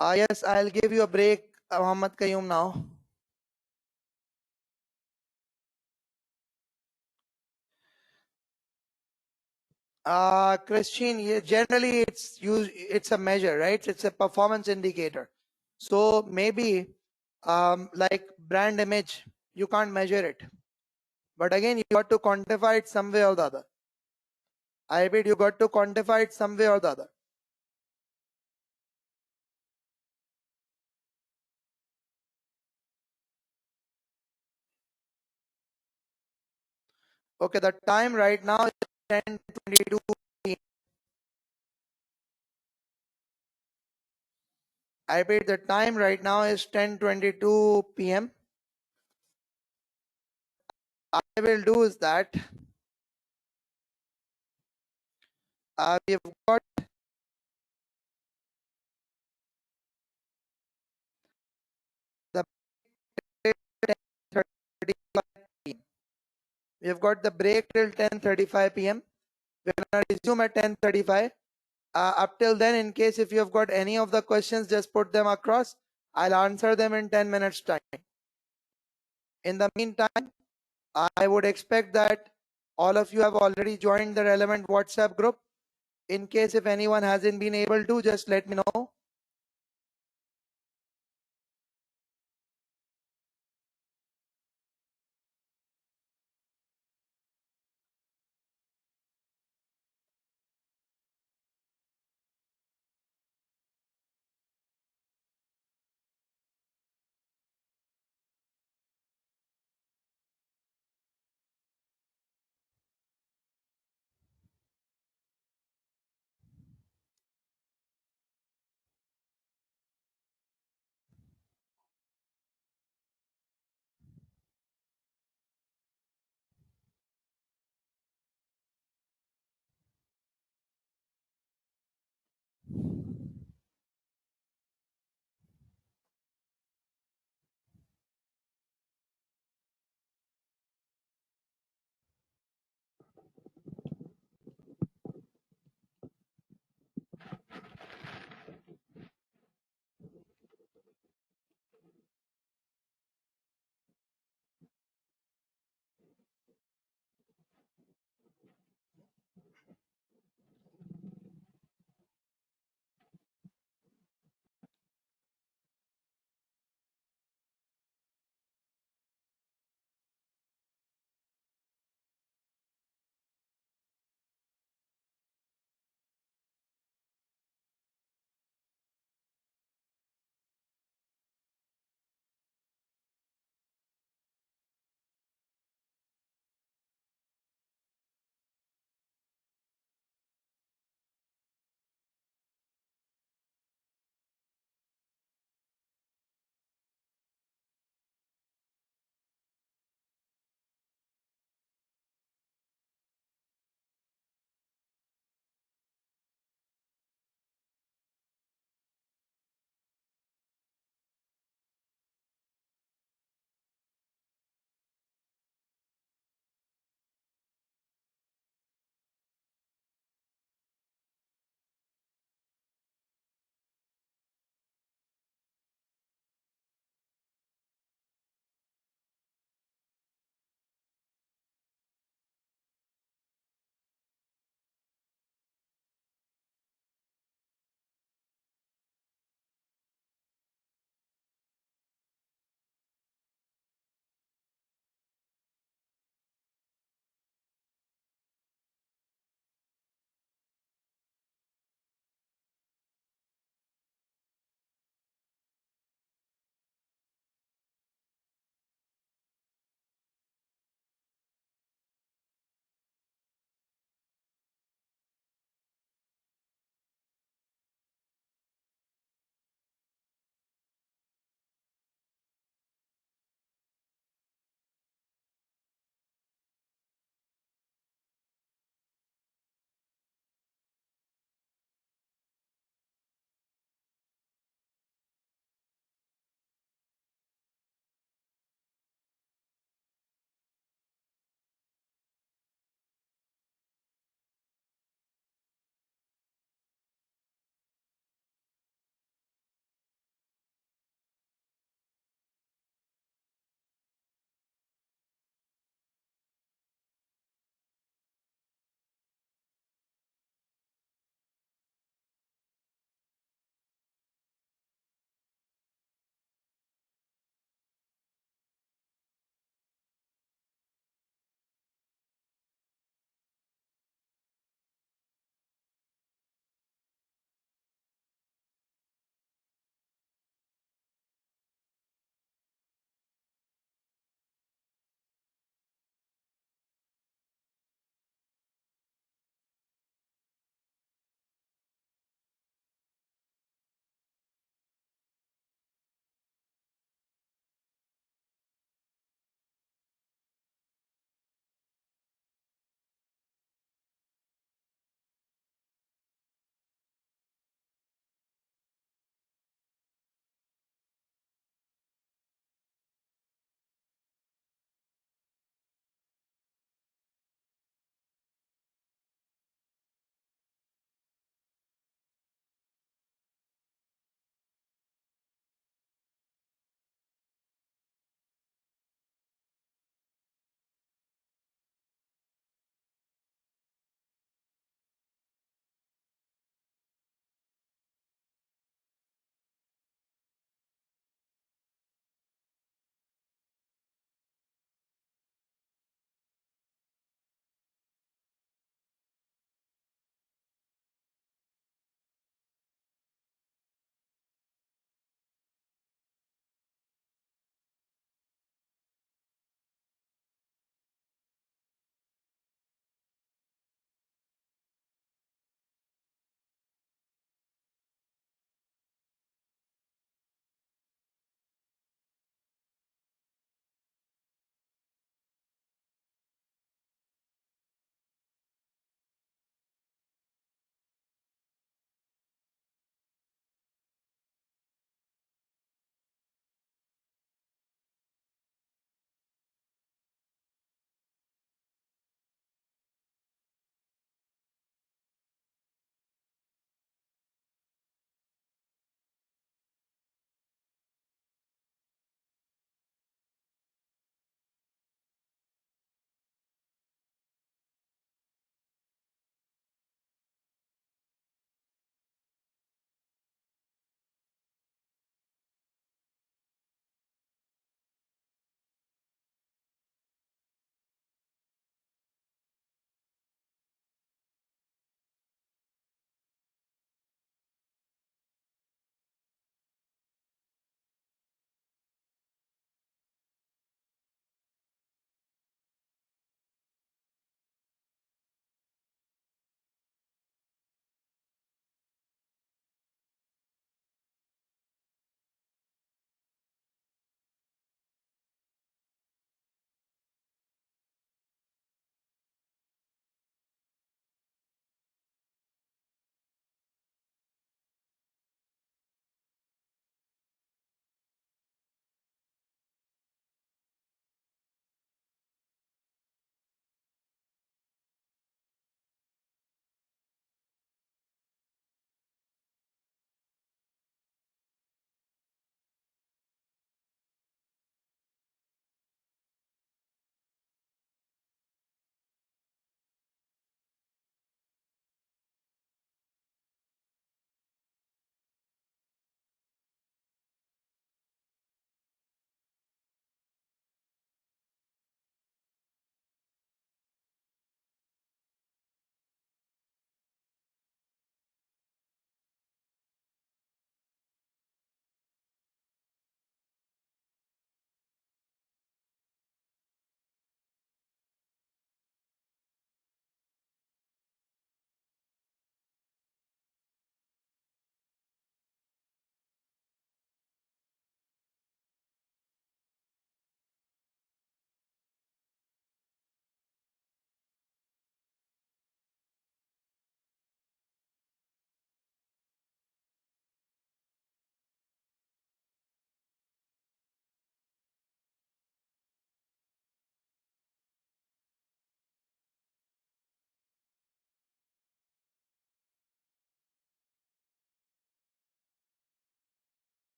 Yes, I'll give you a break, Muhammad Qayyum now. Christine, yeah, generally it's a measure, right? It's a performance indicator. So maybe like brand image, you can't measure it. But again, you got to quantify it some way or the other. I repeat, you got to quantify it some way or the other. Okay, the time right now is 10:22 p.m. I repeat, the time right now is 10:22 p.m. I will do is that we've got the break till 10:35 p.m. We've got the break till 10:35 p.m. We're gonna resume at 10:35. Up till then, in case if you have got any of the questions, just put them across. I'll answer them in 10 minutes time. In the meantime, I would expect that all of you have already joined the relevant WhatsApp group. In case if anyone hasn't been able to, just let me know.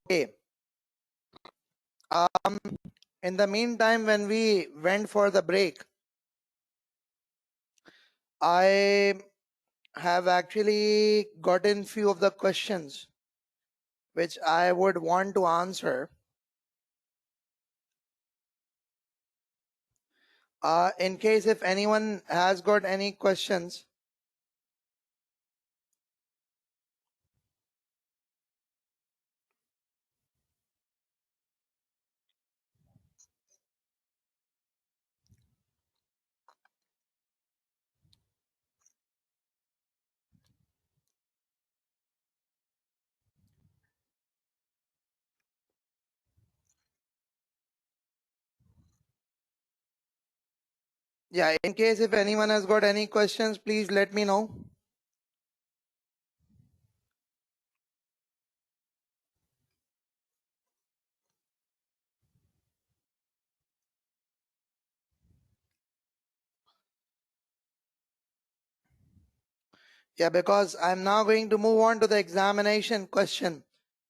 Okay. In the meantime, when we went for the break, I have actually gotten few of the questions which I would want to answer. In case if anyone has got any questions, yeah, in case if anyone has got any questions, please let me know. Yeah, because I'm now going to move on to the examination question.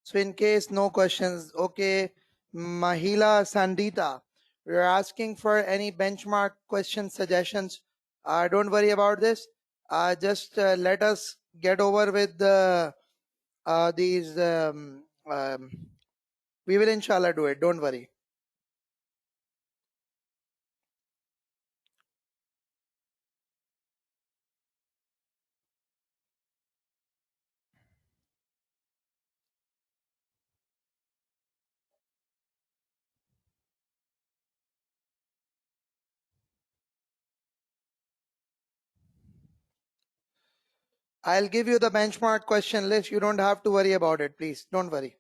So in case no questions, okay, Mahila Sandita, we're asking for any benchmark question suggestions. Don't worry about this. Just let us get over with these. We will inshallah do it. Don't worry. I'll give you the benchmark question list. You don't have to worry about it. Please don't worry.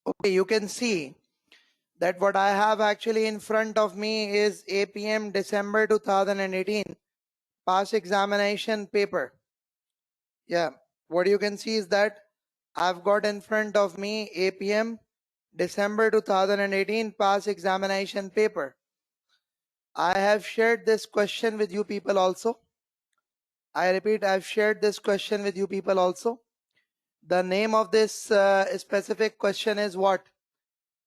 Okay, you can see that what I have actually in front of me is APM December 2018 past examination paper. Yeah, what you can see is that I've got in front of me APM December 2018 past examination paper. I have shared this question with you people also. I repeat, I've shared this question with you people also. The name of this specific question is what?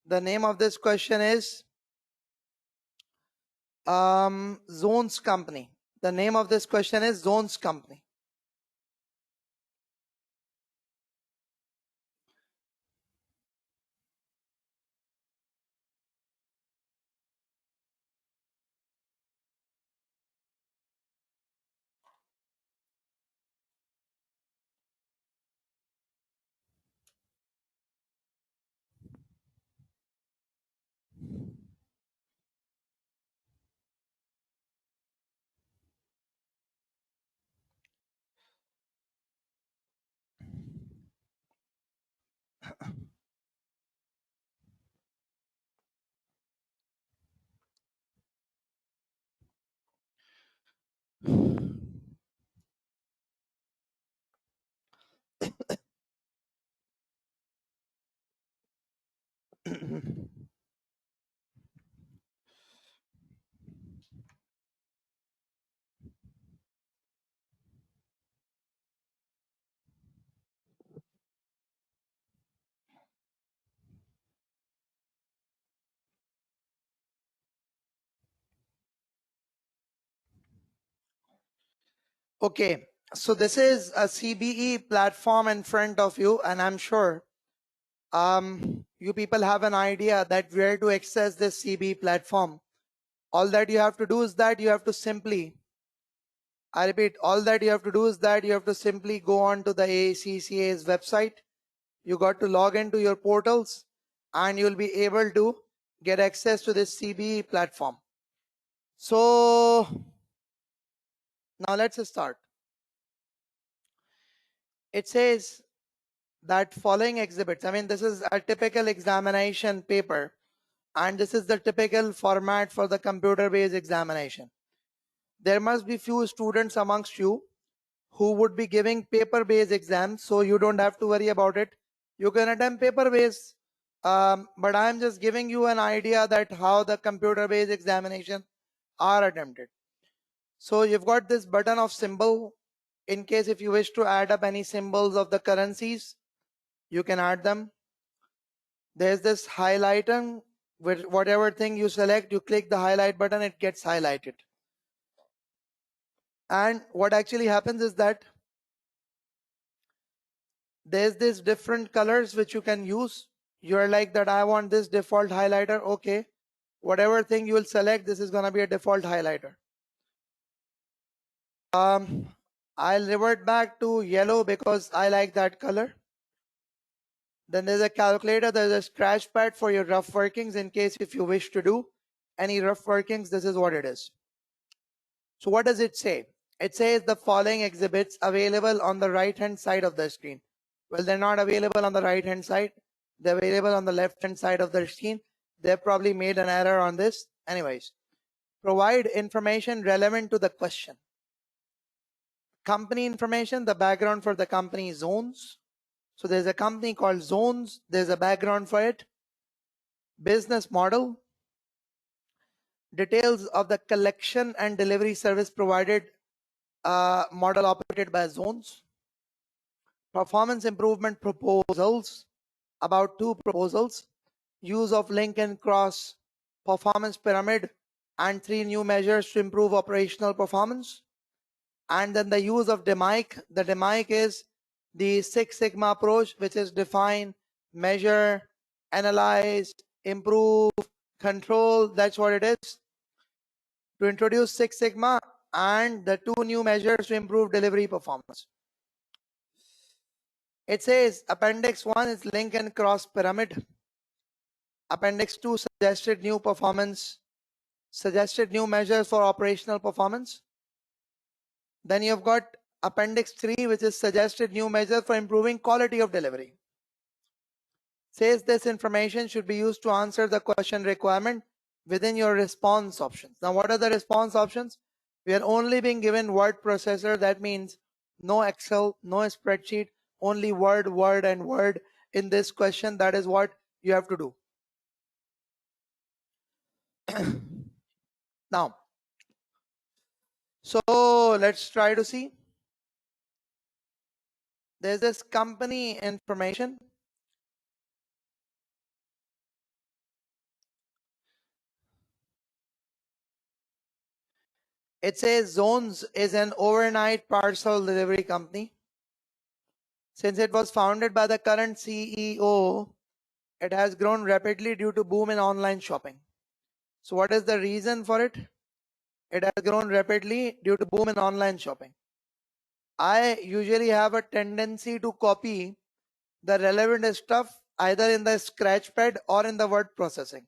The name of this question is Zones Company. The name of this question is Zones Company. Okay, so this is a CBE platform in front of you, and I'm sure you people have an idea that where to access this CBE platform. All that you have to do is that you have to simply, I repeat, all that you have to do is that you have to simply go on to the ACCA's website. You got to log into your portals and you'll be able to get access to this CBE platform. So now let's start. It says that following exhibits, I mean, this is a typical examination paper, and this is the typical format for the computer-based examination. There must be few students amongst you who would be giving paper-based exams, so you don't have to worry about it. You can attempt paper-based, but I'm just giving you an idea that how the computer-based examination are attempted. So you've got this button of symbol. In case if you wish to add up any symbols of the currencies, you can add them. There's this highlighter, with whatever thing you select, you click the highlight button, it gets highlighted. And what actually happens is that there's this different colors which you can use. You're like that, I want this default highlighter. Okay, whatever thing you will select, this is going to be a default highlighter. I'll revert back to yellow because I like that color. Then there's a calculator, there's a scratch pad for your rough workings in case if you wish to do any rough workings, this is what it is. So what does it say? It says the following exhibits available on the right hand side of the screen. Well, they're not available on the right hand side. They're available on the left hand side of the screen. They probably made an error on this. Anyways, provide information relevant to the question. Company information, the background for the company is Zones. So there's a company called Zones. There's a background for it. Business model. Details of the collection and delivery service provided, model operated by Zones. Performance improvement proposals, about 2 proposals. Use of link and cross performance pyramid, and 3 new measures to improve operational performance. And then the use of DMAIC. The DMAIC is the Six Sigma approach, which is define, measure, analyze, improve, control. That's what it is. To introduce Six Sigma and the 2 new measures to improve delivery performance. It says Appendix 1 is link and cross pyramid. Appendix 2 suggested new measures for operational performance. Then you've got Appendix 3, which is suggested new measures for improving quality of delivery. Says this information should be used to answer the question requirement within your response options. Now, what are the response options? We are only being given word processor. That means no Excel, no spreadsheet, only word, word, and word in this question. That is what you have to do. Now, so let's try to see. There's this company information. It says Zones is an overnight parcel delivery company. Since it was founded by the current CEO, it has grown rapidly due to boom in online shopping. So what is the reason for it? It has grown rapidly due to boom in online shopping. I usually have a tendency to copy the relevant stuff either in the scratch pad or in the word processing.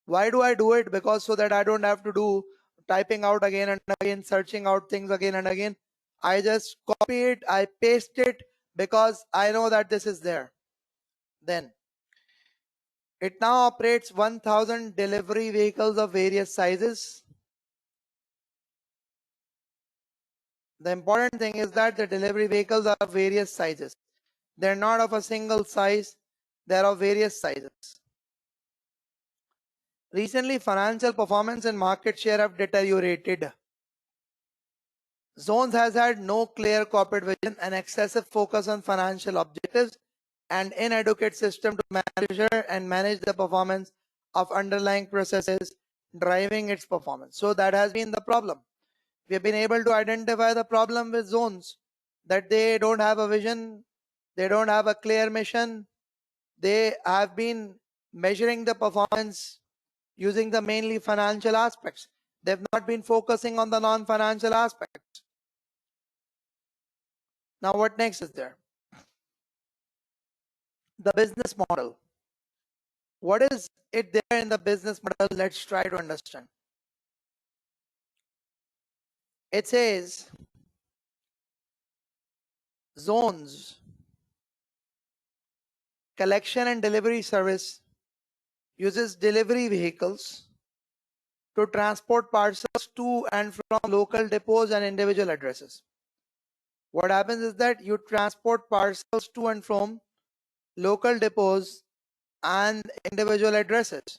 Why do I do it? Because so that I don't have to do typing out again and again, searching out things again and again. I just copy it, I paste it because I know that this is there. Then it now operates 1,000 delivery vehicles of various sizes. The important thing is that the delivery vehicles are of various sizes. They're not of a single size, they're of various sizes. Recently, financial performance and market share have deteriorated. Zones has had no clear corporate vision, and excessive focus on financial objectives, and inadequate system to measure and manage the performance of underlying processes driving its performance. So that has been the problem. We have been able to identify the problem with zones, that they don't have a vision, they don't have a clear mission, they have been measuring the performance using the mainly financial aspects. They've not been focusing on the non-financial aspects. Now what next is there? The business model. What is it there in the business model? Let's try to understand. It says zones, collection and delivery service uses delivery vehicles to transport parcels to and from local depots and individual addresses. What happens is that you transport parcels to and from local depots and individual addresses.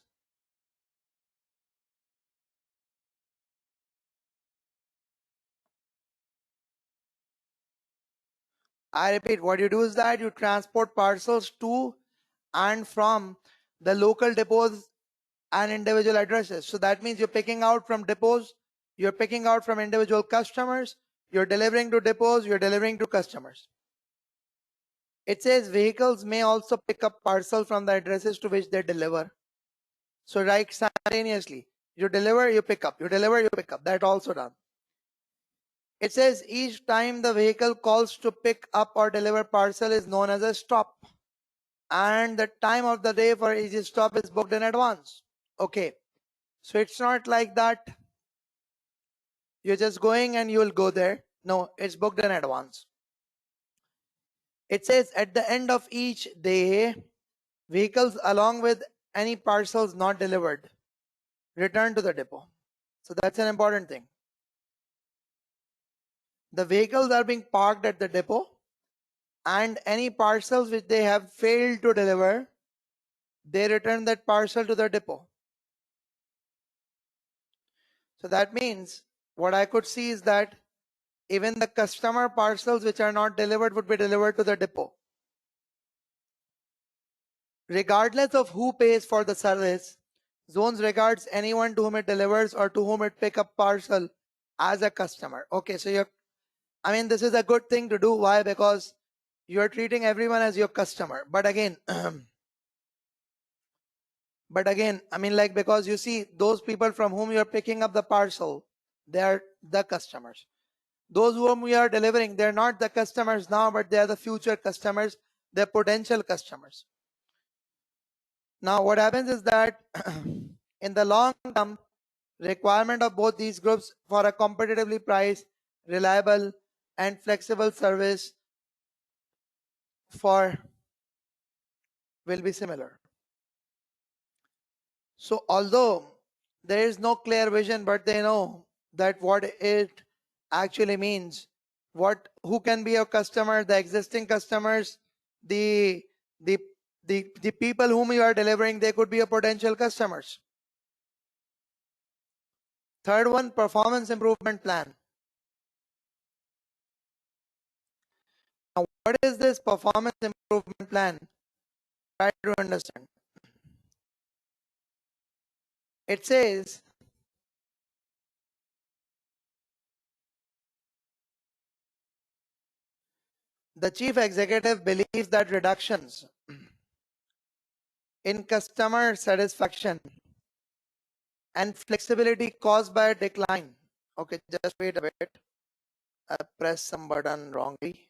I repeat, what you do is that you transport parcels to and from the local depots and individual addresses. So that means you're picking out from depots, you're picking out from individual customers, you're delivering to depots, you're delivering to customers. It says vehicles may also pick up parcels from the addresses to which they deliver. So right simultaneously, you deliver, you pick up, you deliver, you pick up. That also done. It says each time the vehicle calls to pick up or deliver parcel is known as a stop. And the time of the day for each stop is booked in advance. Okay. So it's not like that you're just going and you will go there. No, it's booked in advance. It says at the end of each day, vehicles along with any parcels not delivered return to the depot. So that's an important thing. The vehicles are being parked at the depot, and any parcels which they have failed to deliver, they return that parcel to the depot. So that means what I could see is that even the customer parcels which are not delivered would be delivered to the depot. Regardless of who pays for the service, zones regards anyone to whom it delivers or to whom it pick up parcel as a customer. Okay, so this is a good thing to do. Why? Because you're treating everyone as your customer. But again, because you see, those people from whom you're picking up the parcel, they are the customers. Those whom we are delivering, they're not the customers now, but they are the future customers, they're potential customers. Now, what happens is that in the long term, requirement of both these groups for a competitively priced, reliable, and flexible service will be similar. So although there is no clear vision, but they know that what it actually means, who can be your customer, the existing customers, the people whom you are delivering, they could be your potential customers. Third one, performance improvement plan. Now, what is this performance improvement plan? Try to understand. It says the chief executive believes that reductions in customer satisfaction and flexibility caused by a decline. Okay, just wait a bit. I pressed some button wrongly.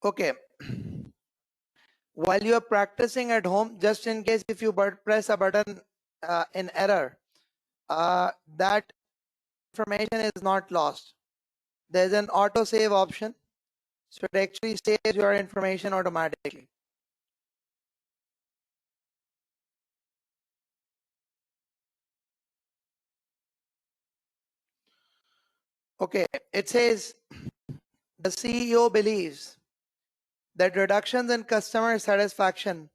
Okay. While you are practicing at home, just in case if you press a button in error, that information is not lost. There's an auto save option. So it actually saves your information automatically. Okay, it says the CEO believes that reductions in customer satisfaction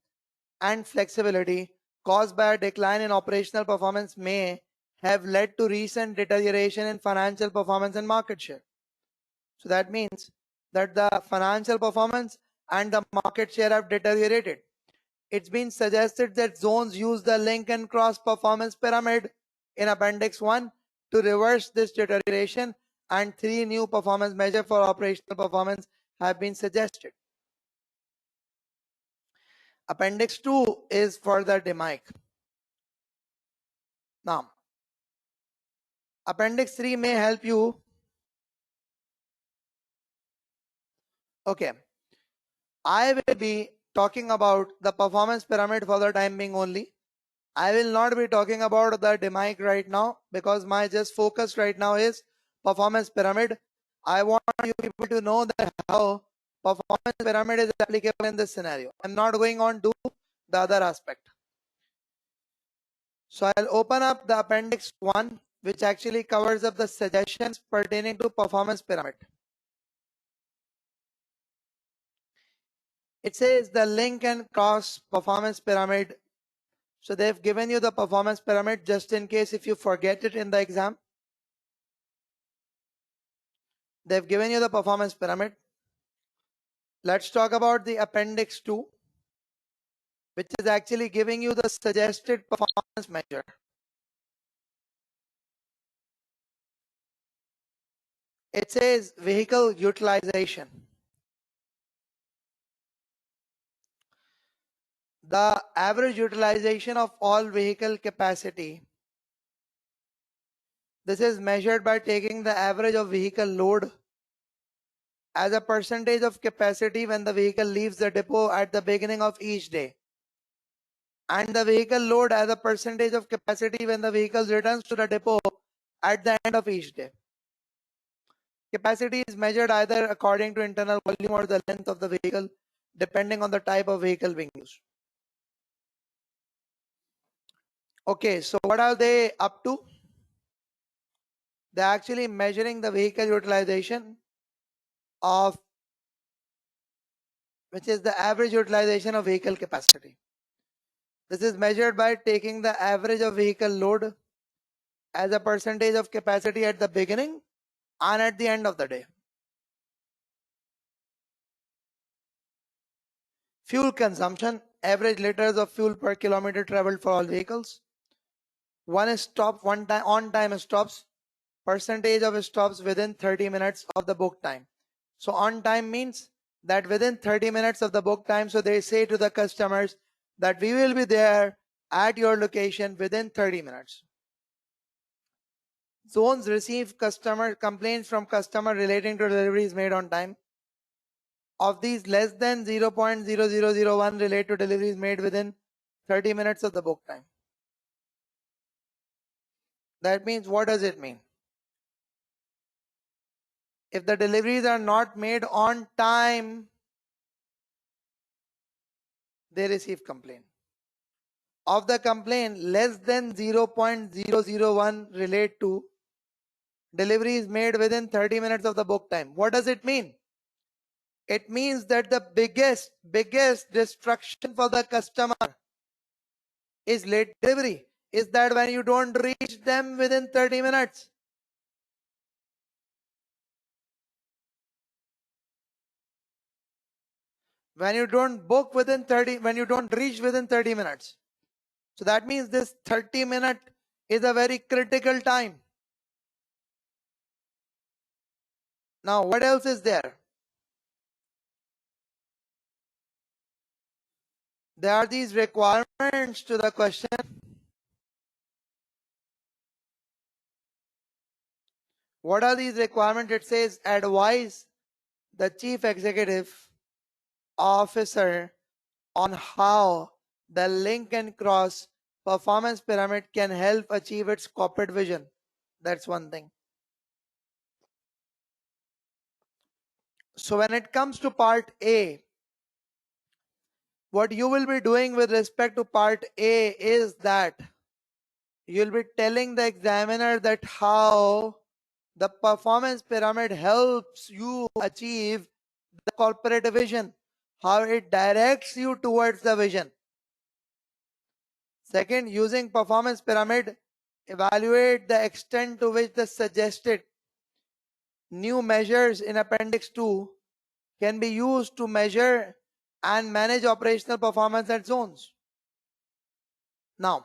and flexibility caused by a decline in operational performance may have led to recent deterioration in financial performance and market share. So that means that the financial performance and the market share have deteriorated. It's been suggested that zones use the link and cross performance pyramid in Appendix 1 to reverse this deterioration, and 3 new performance measures for operational performance have been suggested. Appendix 2 is for the DMIC. Now, Appendix 3 may help you. Okay, I will be talking about the performance pyramid for the time being only. I will not be talking about the DMIC right now because my just focus right now is performance pyramid. I want you people to know that how performance pyramid is applicable in this scenario. I'm not going on to the other aspect. So I'll open up the Appendix 1, which actually covers up the suggestions pertaining to performance pyramid. It says the link and cross performance pyramid. So they've given you the performance pyramid just in case if you forget it in the exam. They've given you the performance pyramid. Let's talk about the Appendix 2, which is actually giving you the suggested performance measure. It says vehicle utilization. The average utilization of all vehicle capacity. This is measured by taking the average of vehicle load as a percentage of capacity when the vehicle leaves the depot at the beginning of each day, and the vehicle load as a percentage of capacity when the vehicle returns to the depot at the end of each day. Capacity is measured either according to internal volume or the length of the vehicle, depending on the type of vehicle being used. Okay, so what are they up to? They're actually measuring the vehicle utilization of, which is the average utilization of vehicle capacity. This is measured by taking the average of vehicle load as a percentage of capacity at the beginning and at the end of the day. Fuel consumption, average liters of fuel per kilometer traveled for all vehicles. On-time stops, percentage of stops within 30 minutes of the book time. So on time means that within 30 minutes of the book time, so they say to the customers that we will be there at your location within 30 minutes. Zones receive customer complaints from customer relating to deliveries made on time. Of these, less than 0.0001 relate to deliveries made within 30 minutes of the book time. That means, what does it mean? If the deliveries are not made on time, they receive complaint. Of the complaint, less than 0.001 relate to deliveries made within 30 minutes of the book time. What does it mean? It means that the biggest distraction for the customer is late delivery. Is that when you don't reach them within 30 minutes. When you don't book within 30, when you don't reach within 30 minutes. So that means this 30-minute is a very critical time. Now, what else is there? There are these requirements to the question. What are these requirements? It says advise the chief executive officer on how the link and cross performance pyramid can help achieve its corporate vision. That's one thing. So when it comes to part A, what you will be doing with respect to part A is that you'll be telling the examiner that how the performance pyramid helps you achieve the corporate vision, how it directs you towards the vision. Second, using performance pyramid, evaluate the extent to which the suggested new measures in Appendix 2 can be used to measure and manage operational performance at zones. Now,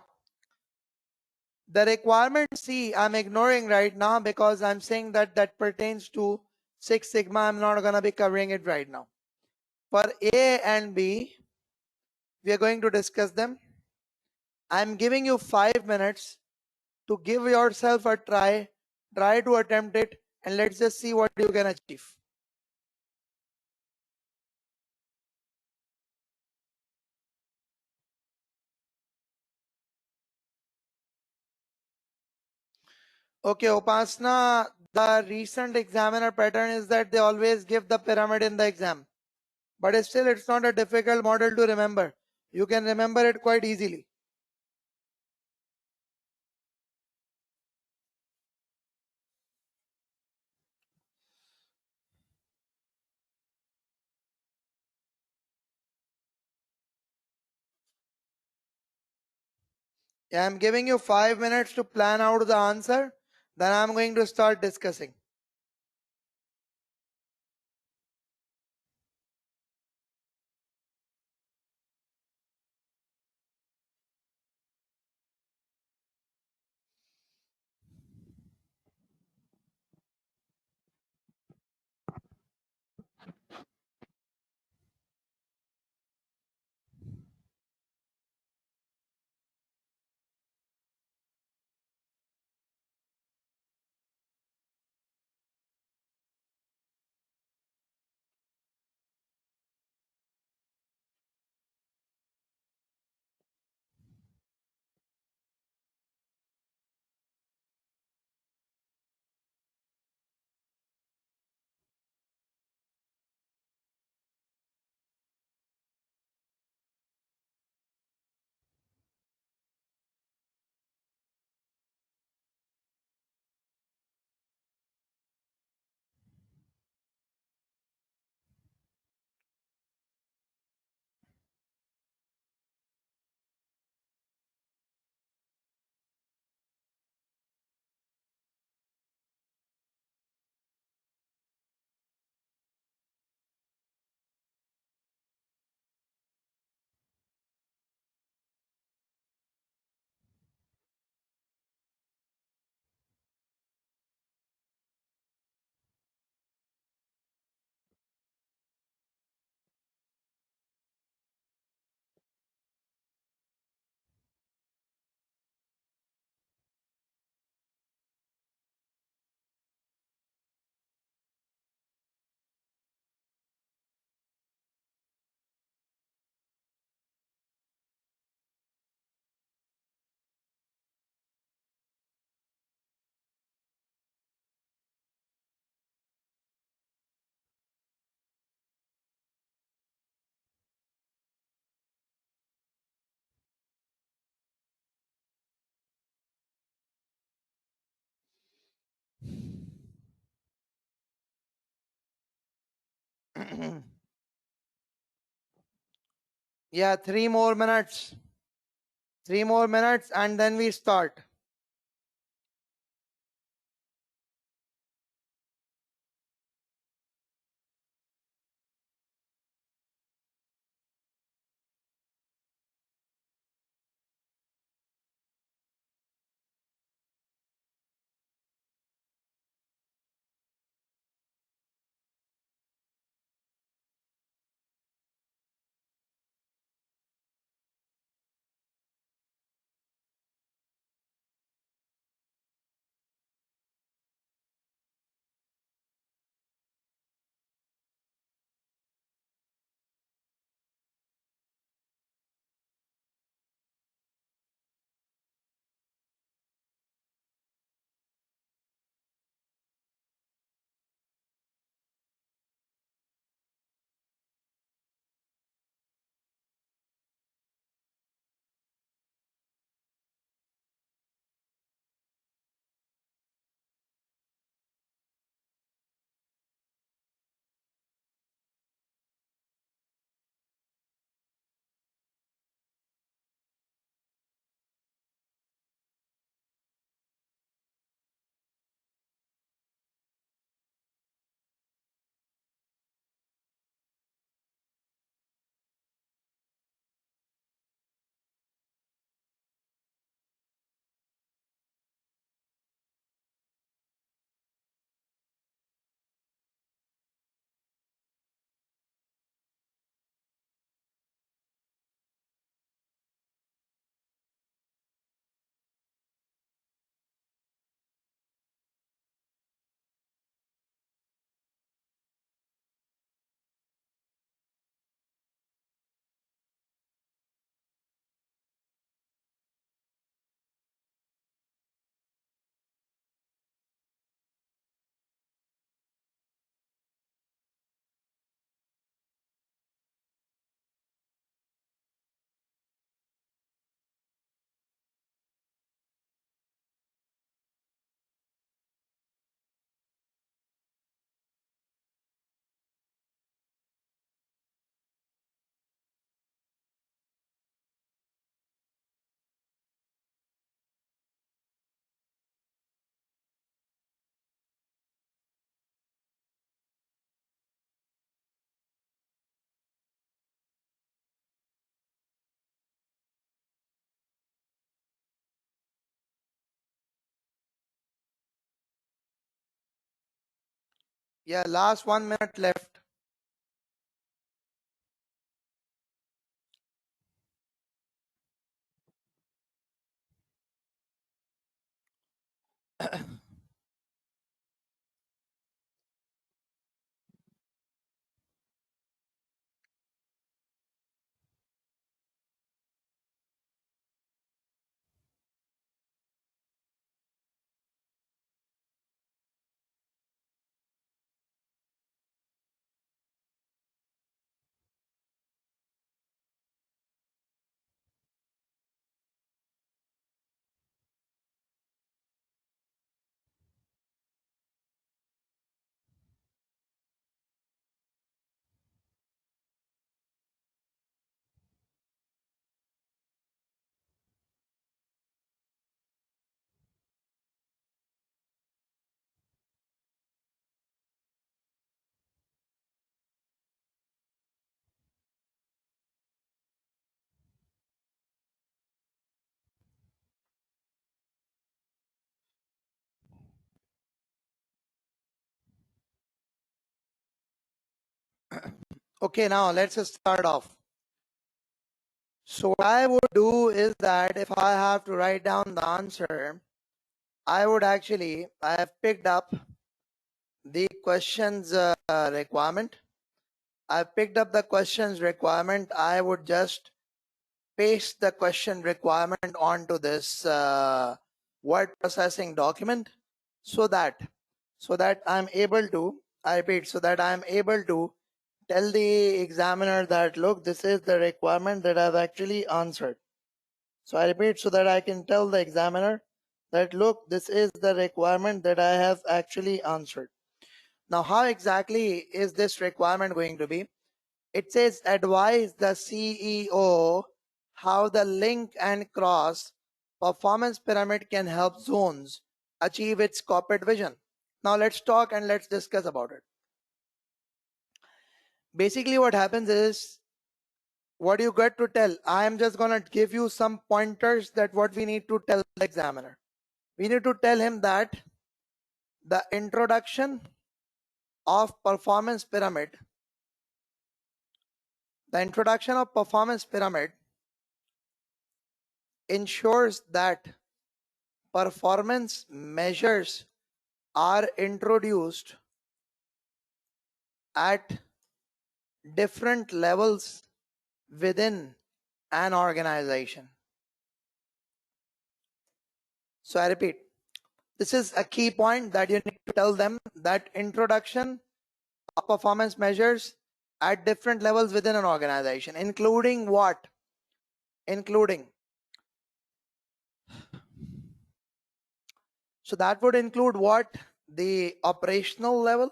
the requirement C I'm ignoring right now because I'm saying that that pertains to Six Sigma. I'm not going to be covering it right now. For A and B, we are going to discuss them. I'm giving you 5 minutes to give yourself a try to attempt it, and let's just see what you can achieve. Okay, Upasna, the recent examiner pattern is that they always give the pyramid in the exam. But still, it's not a difficult model to remember. You can remember it quite easily. Yeah, I'm giving you 5 minutes to plan out the answer. Then I'm going to start discussing. Yeah, 3 more minutes. 3 more minutes and then we start. Yeah, last 1 minute left. Okay, now let's start off. So what I would do is that if I have to write down the answer, I have picked up the questions requirement. I've picked up the questions requirement. I would just paste the question requirement onto this word processing document so that I'm able to, I repeat, so that I'm able to tell the examiner that, look, this is the requirement that I've actually answered. So I repeat, so that I can tell the examiner that, look, this is the requirement that I have actually answered. Now, how exactly is this requirement going to be? It says advise the CEO how the link and cross performance pyramid can help zones achieve its corporate vision. Now let's talk and let's discuss about it. Basically what happens is, what you got to tell, I am just going to give you some pointers that what we need to tell the examiner. We need to tell him that the introduction of performance pyramid, ensures that performance measures are introduced at different levels within an organization. So I repeat, this is a key point that you need to tell them, that introduction of performance measures at different levels within an organization, including what? Including. So that would include what? The operational level,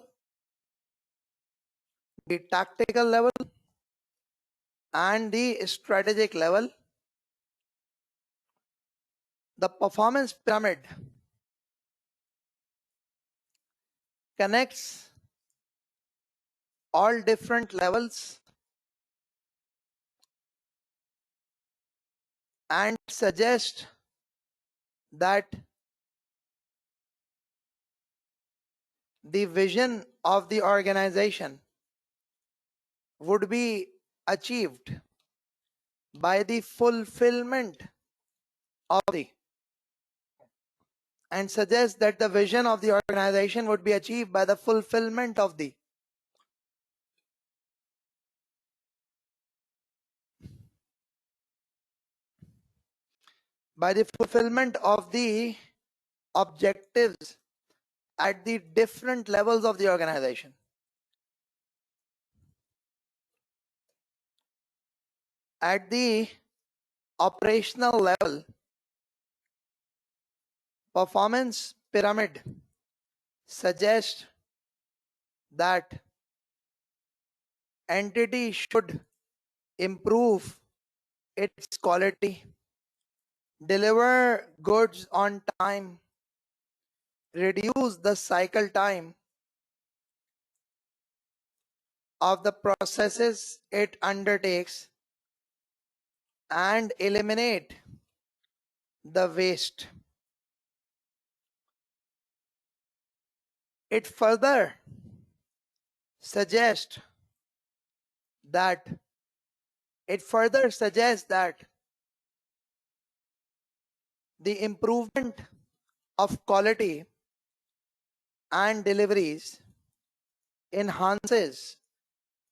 the tactical level, and the strategic level. The performance pyramid connects all different levels and suggests that the vision of the organization would be achieved by the fulfillment of the, and suggests that the vision of the organization would be achieved by the fulfillment of the, objectives at the different levels of the organization. At the operational level, performance pyramid suggests that entity should improve its quality, deliver goods on time, reduce the cycle time of the processes it undertakes, and eliminate the waste. It further suggests that the improvement of quality and deliveries enhances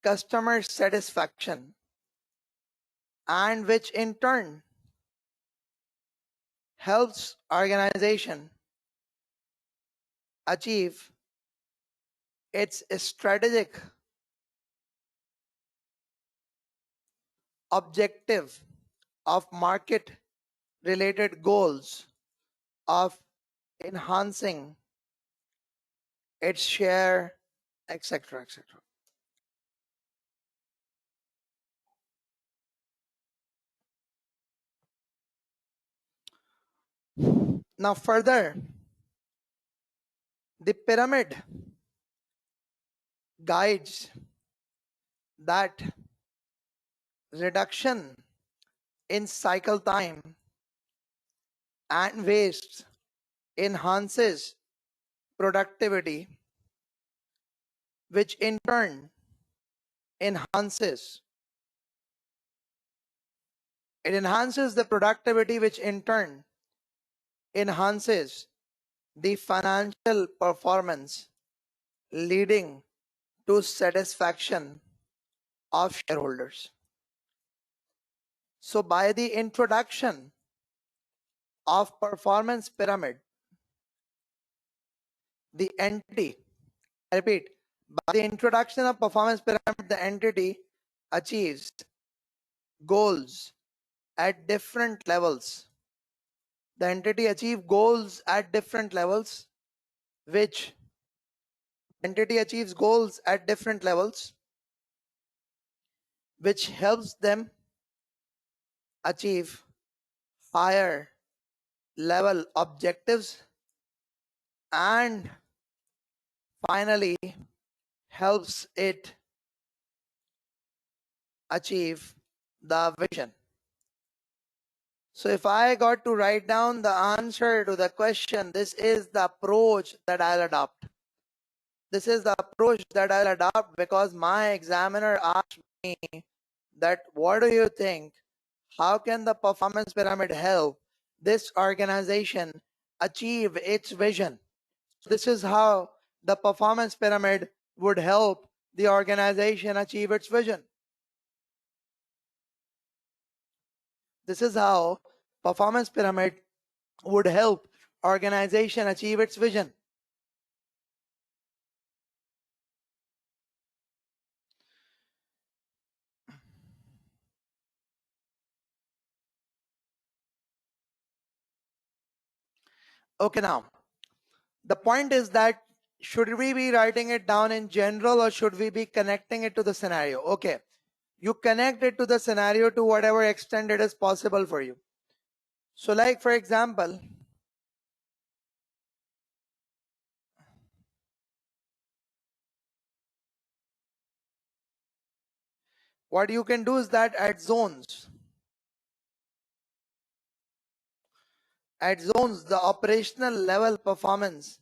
customer satisfaction, and which in turn helps organization achieve its strategic objective of market related goals of enhancing its share, etc., etc. Now further, the pyramid guides that reduction in cycle time and waste enhances productivity, which in turn enhances the productivity, which in turn enhances the financial performance, leading to satisfaction of shareholders. So by the introduction of performance pyramid, the entity, I repeat, by the introduction of performance pyramid, the entity achieves goals at different levels. The entity achieves goals at different levels, which helps them achieve higher level objectives, and finally helps it achieve the vision. So if I got to write down the answer to the question, this is the approach that I'll adopt. Because my examiner asked me that, what do you think? How can the performance pyramid help this organization achieve its vision? This is how the performance pyramid would help the organization achieve its vision. This is how performance pyramid would help organization achieve its vision. Okay, now the point is that should we be writing it down in general or should we be connecting it to the scenario? Okay, you connect it to the scenario to whatever extent it is possible for you. So like for example, what you can do is that at zones, the operational level performance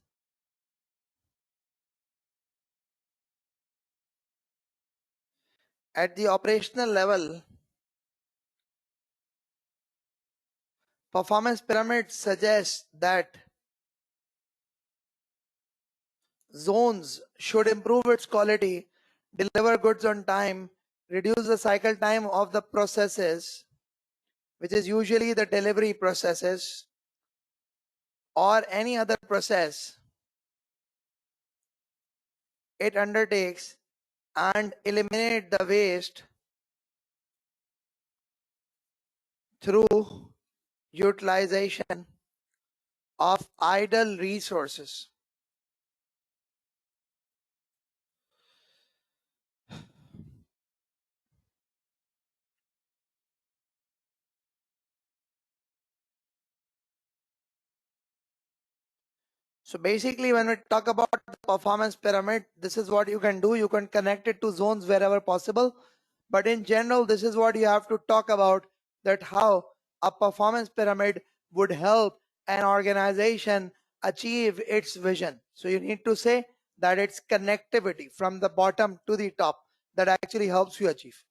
at the operational level, performance pyramid suggests that zones should improve its quality, deliver goods on time, reduce the cycle time of the processes, which is usually the delivery processes or any other process it undertakes, and eliminate the waste through utilization of idle resources. So basically, when we talk about the performance pyramid, this is what you can do. You can connect it to zones wherever possible. But in general, this is what you have to talk about, that how a performance pyramid would help an organization achieve its vision. So you need to say that it's connectivity from the bottom to the top that actually helps you achieve.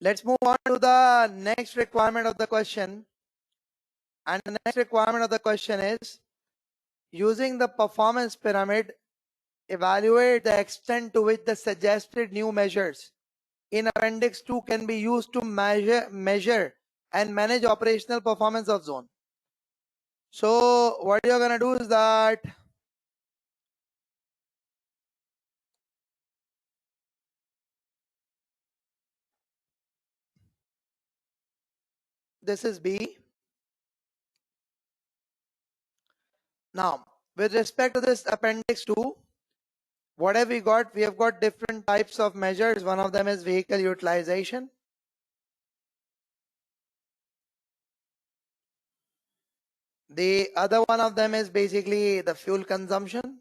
Let's move on to the next requirement of the question. And the next requirement of the question is, using the performance pyramid, evaluate the extent to which the suggested new measures in Appendix 2 can be used to measure and manage operational performance of zone. So what you're going to do is that this is B. Now, with respect to this Appendix 2, what have we got? We have got different types of measures. One of them is vehicle utilization. The other one of them is basically the fuel consumption.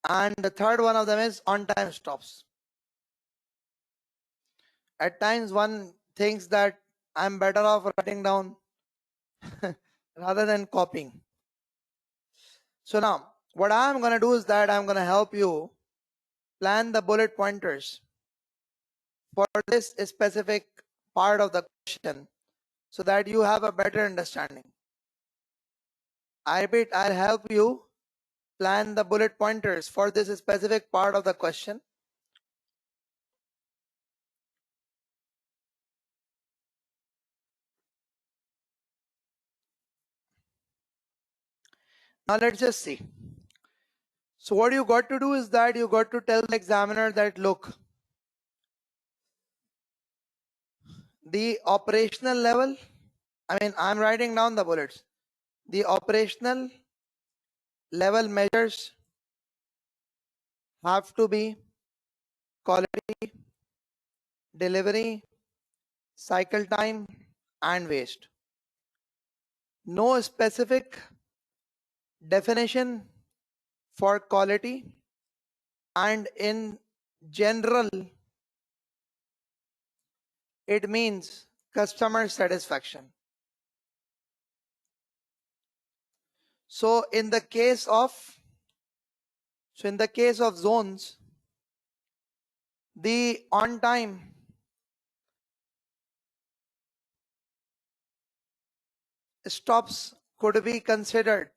And the third one of them is on-time stops. At times one thinks that I'm better off writing down rather than copying. So now what I'm going to do is that I'm going to help you plan the bullet pointers for this specific part of the question so that you have a better understanding. I repeat, I'll help you plan the bullet pointers for this specific part of the question. Now let's just see. So what you got to do is that you got to tell the examiner that, look, the operational level, I'm writing down the bullets. The operational level measures have to be quality, delivery, cycle time, and waste. No specific definition for quality, and in general it means customer satisfaction. So in the case of zones, the on time stops could be considered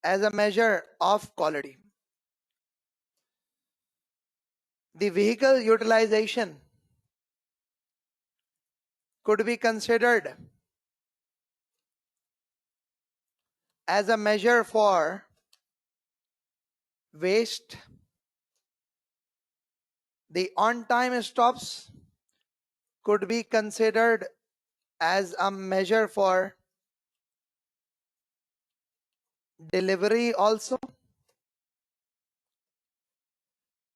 as a measure of quality. The vehicle utilization could be considered as a measure for waste. The on-time stops could be considered as a measure for delivery also.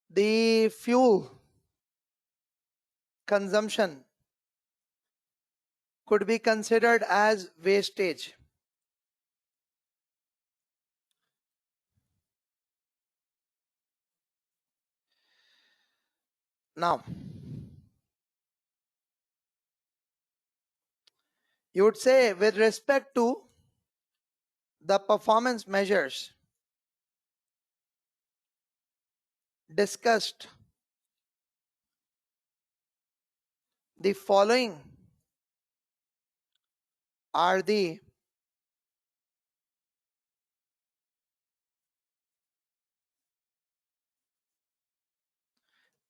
The fuel consumption could be considered as wastage. Now, you would say, with respect to the performance measures discussed, the following are the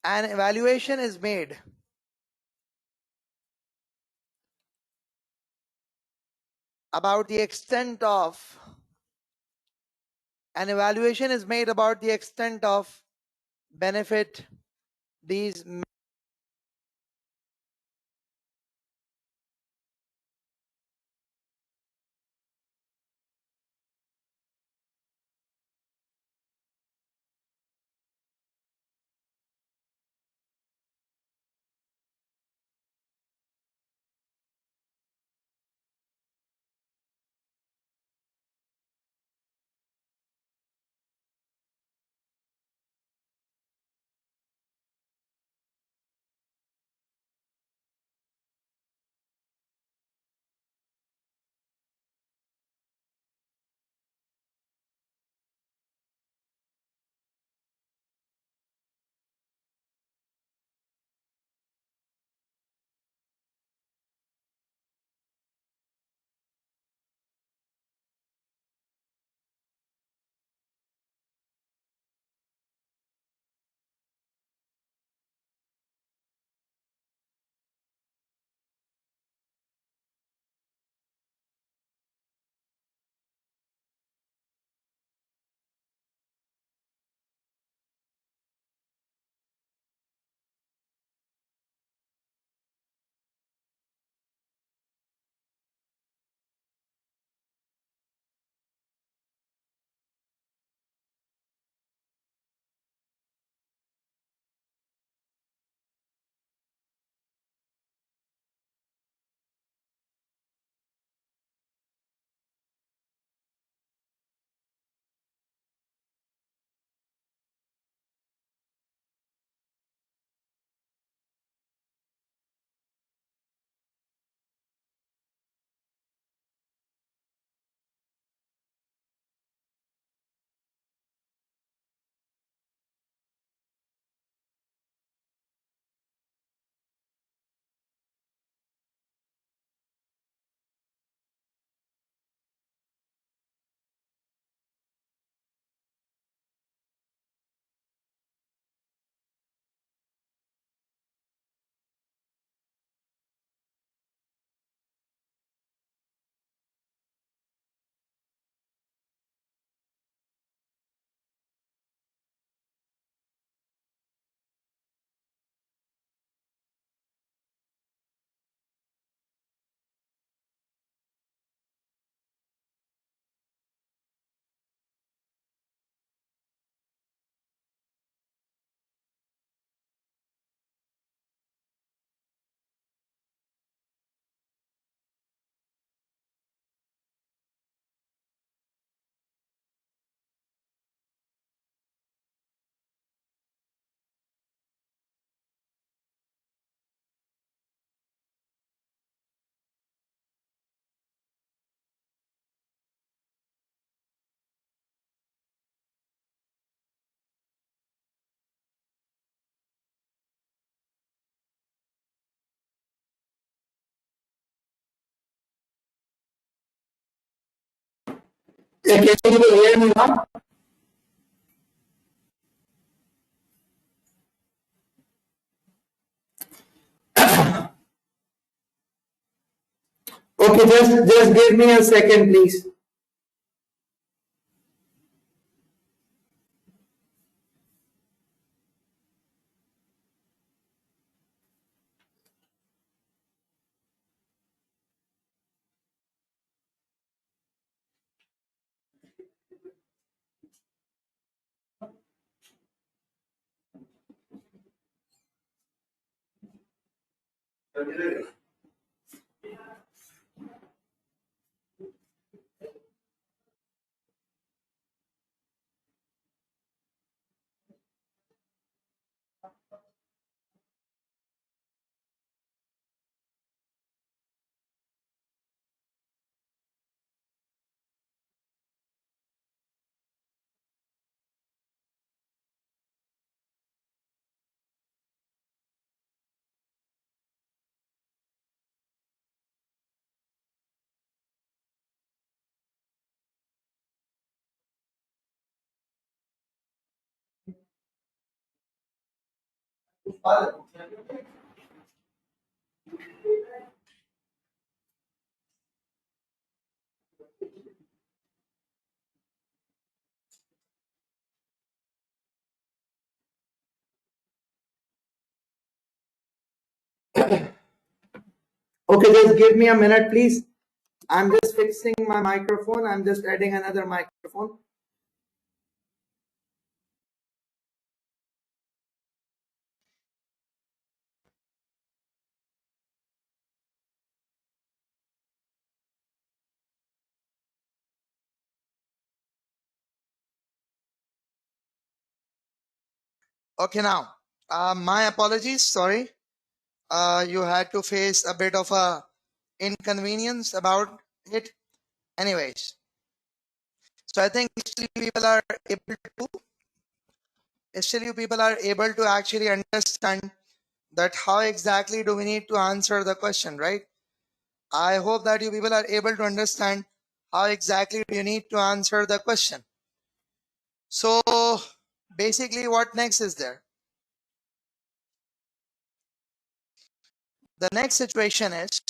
an evaluation is made about the extent of benefit these Can you hear me now? Okay, just give me a second, please. Okay, just give me a minute, please. I'm just fixing my microphone. I'm just adding another microphone. Okay, now, my apologies. Sorry, you had to face a bit of a inconvenience about it. Anyways, so I think still you people are able to actually understand that how exactly do we need to answer the question, right? I hope that you people are able to understand how exactly do you need to answer the question. So basically, what next is there? The next situation is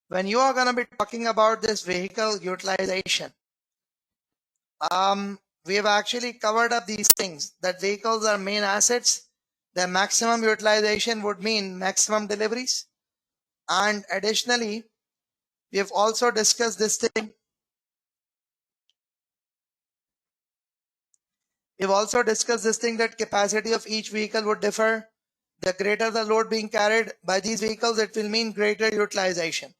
when you are going to be talking about this vehicle utilization. We have actually covered up these things, that vehicles are main assets. Their maximum utilization would mean maximum deliveries. And additionally, we have also discussed this thing. We've also discussed this thing that capacity of each vehicle would differ. The greater the load being carried by these vehicles, it will mean greater utilization.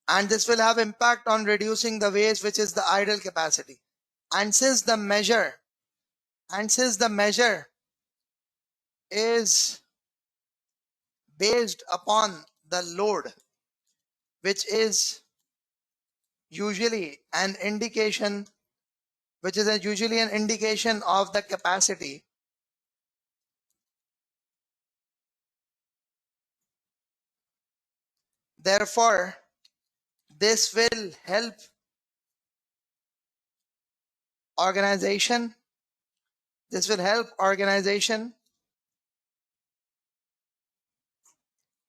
And this will have impact on reducing the waste, which is the idle capacity. And since the measure is based upon the load, which is usually an indication of the capacity. Therefore, this will help organization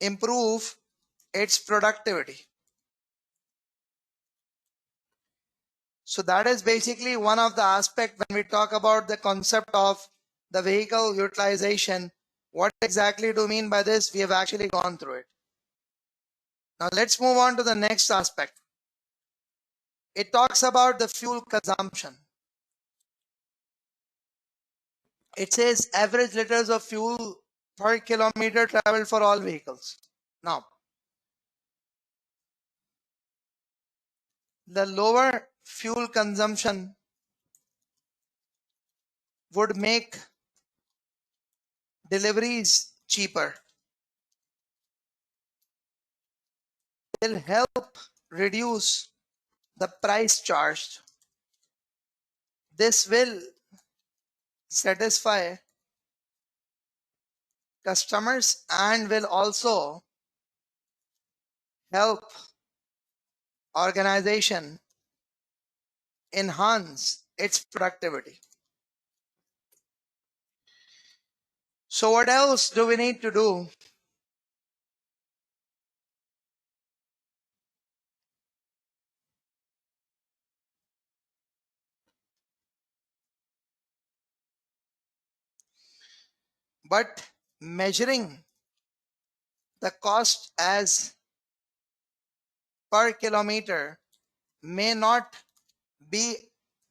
improve its productivity. So that is basically one of the aspects when we talk about the concept of the vehicle utilization. What exactly do you mean by this? We have actually gone through it. Now let's move on to the next aspect. It talks about the fuel consumption. It says average liters of fuel per kilometer traveled for all vehicles. Now, the lower fuel consumption would make deliveries cheaper. It will help reduce the price charged. This will satisfy customers and will also help organization enhance its productivity. So what else do we need to do? But measuring the cost as per kilometer may not be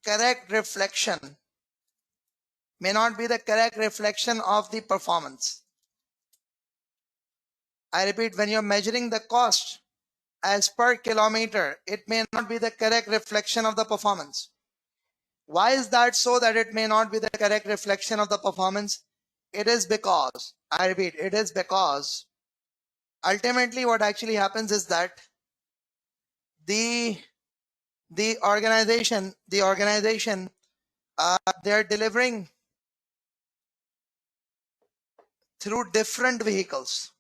correct reflection, may not be the correct reflection of the performance. I repeat, when you're measuring the cost as per kilometer, it may not be the correct reflection of the performance. Why is that so that it may not be the correct reflection of the performance? It is because, I repeat, it is because ultimately what actually happens is that the organization, they're delivering through different vehicles.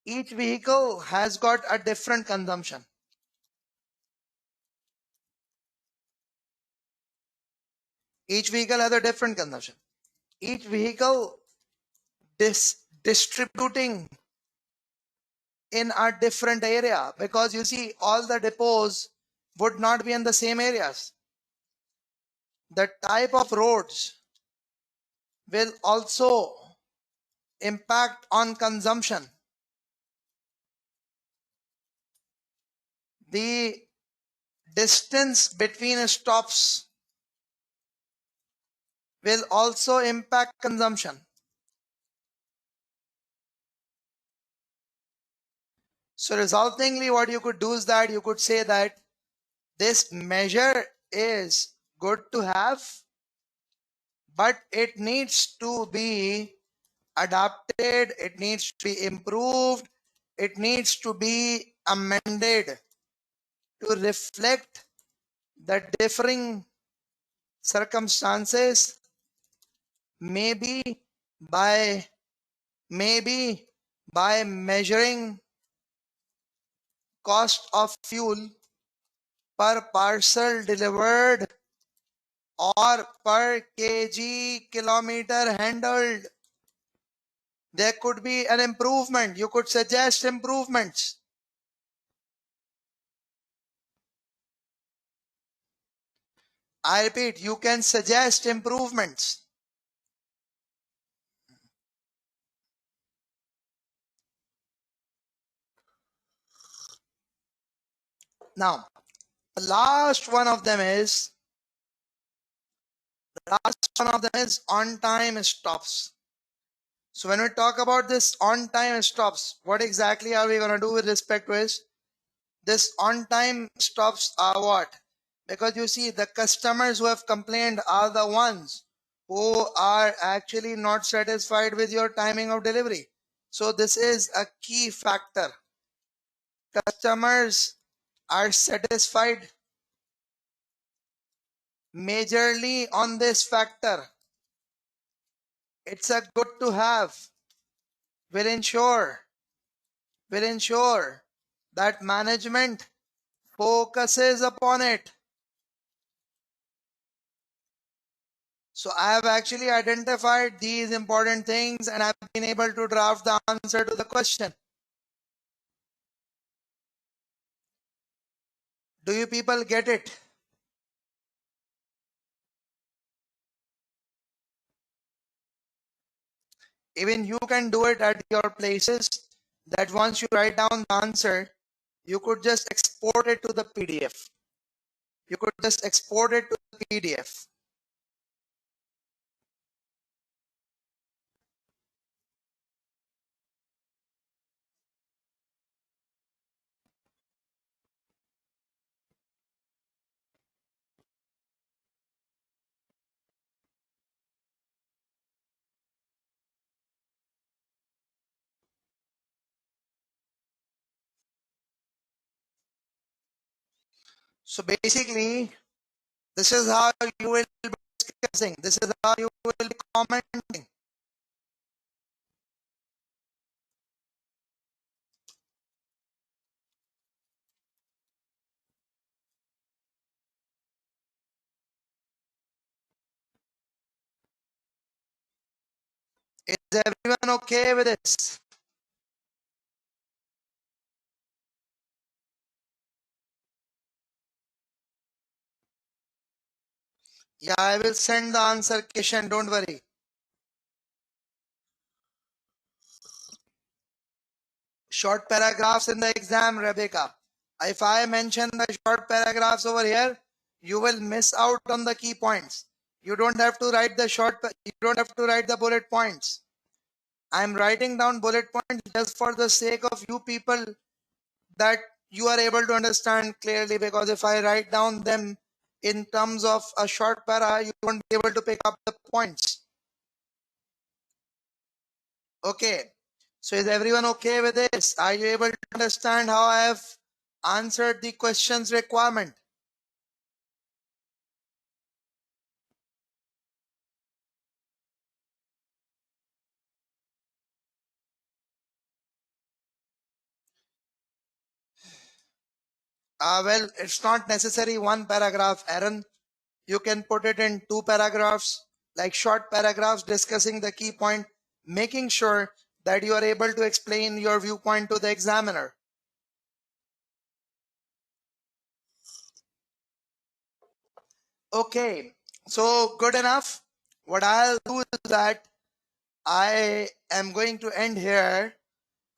Each vehicle has got a different consumption. Each vehicle has a different consumption. Each vehicle distributing in a different area, because you see all the depots would not be in the same areas. The type of roads will also impact on consumption. The distance between stops will also impact consumption. So resultingly, what you could do is that you could say that this measure is good to have, but it needs to be adapted, it needs to be improved, it needs to be amended to reflect the differing circumstances, maybe by measuring cost of fuel per parcel delivered or per kg kilometer handled. There could be an improvement. You could suggest improvements. I repeat, you can suggest improvements. Now, the last one of them is on-time stops. So when we talk about this on-time stops, what exactly are we going to do with respect to this? This on-time stops are what? Because you see, the customers who have complained are the ones who are actually not satisfied with your timing of delivery. So this is a key factor. Customers are satisfied majorly on this factor. It's a good to have. Will ensure that management focuses upon it. So I have actually identified these important things and I've been able to draft the answer to the question. Do you people get it? Even you can do it at your places, that once you write down the answer, you could just export it to the PDF. You could just export it to the PDF. So basically, this is how you will discussing. This is how you will be commenting. Is everyone okay with this? Yeah, I will send the answer question, don't worry. Short paragraphs in the exam, Rebecca. If I mention the short paragraphs over here, you will miss out on the key points. You don't have to write the you don't have to write the bullet points. I'm writing down bullet points just for the sake of you people, that you are able to understand clearly, because if I write down them in terms of a short para, you won't be able to pick up the points. Okay, so is everyone okay with this? Are you able to understand how I have answered the questions requirement? Well, it's not necessary one paragraph, Aaron. You can put it in two paragraphs, like short paragraphs discussing the key point, making sure that you are able to explain your viewpoint to the examiner. Okay, so good enough. What I'll do is that I am going to end here,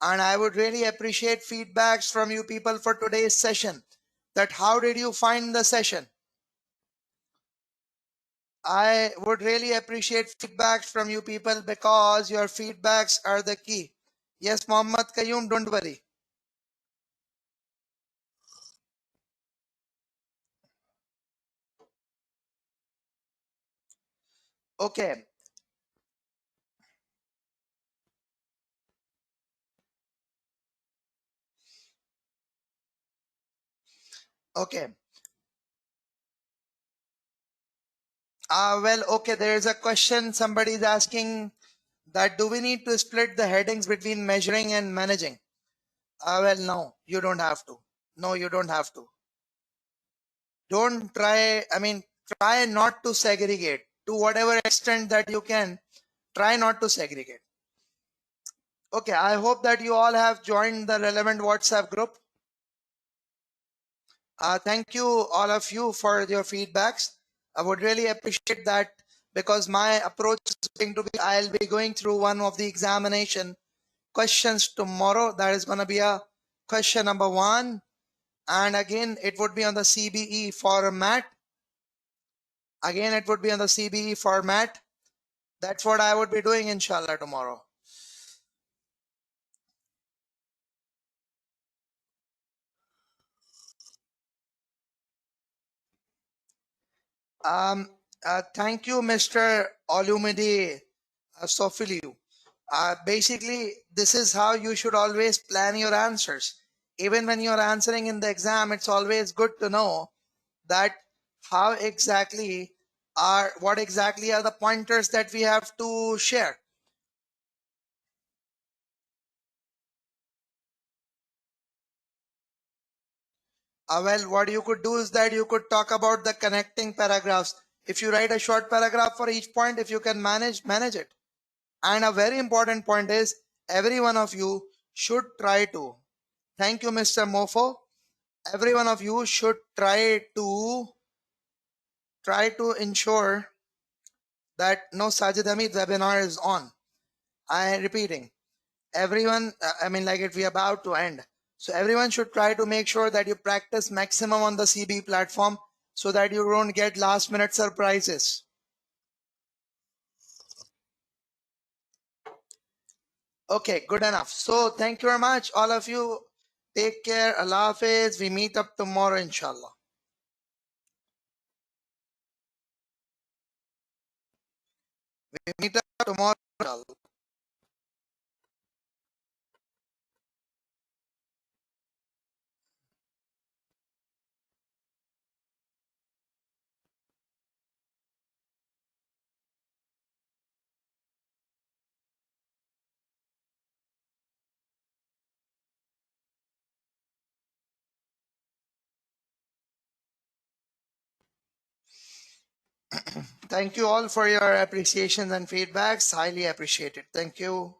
and I would really appreciate feedbacks from you people for today's session. That how did you find the session? I would really appreciate feedbacks from you people, because your feedbacks are the key. Yes, Mohammad Qayyum, don't worry. Okay, okay. Well, okay, there is a question. Somebody is asking that do we need to split the headings between measuring and managing? Well, no, you don't have to. No, you don't have to. Don't try, try not to segregate. To whatever extent that you can, try not to segregate. Okay, I hope that you all have joined the relevant WhatsApp group. Thank you, all of you, for your feedbacks. I would really appreciate that, because my approach is going to be, I'll be going through one of the examination questions tomorrow. That is going to be a question number 1. And again, it would be on the CBE format. Again, it would be on the CBE format. That's what I would be doing, inshallah, tomorrow. Thank you, Mr. Olumide Sofiliu. Basically, this is how you should always plan your answers. Even when you're answering in the exam, it's always good to know that what exactly are the pointers that we have to share. Well, what you could do is that you could talk about the connecting paragraphs. If you write a short paragraph for each point, if you can manage it. And a very important point is, every one of you should try to, thank you, Mr. Mofo. Every one of you should try to ensure that no Sajid Hamid webinar is on. I am repeating, everyone, like if we are about to end. So everyone should try to make sure that you practice maximum on the CB platform, so that you don't get last minute surprises. Okay, good enough. So thank you very much, all of you. Take care. Allah Hafiz. We meet up tomorrow, inshallah. We meet up tomorrow, inshallah. Thank you all for your appreciations and feedbacks. Highly appreciated. Thank you.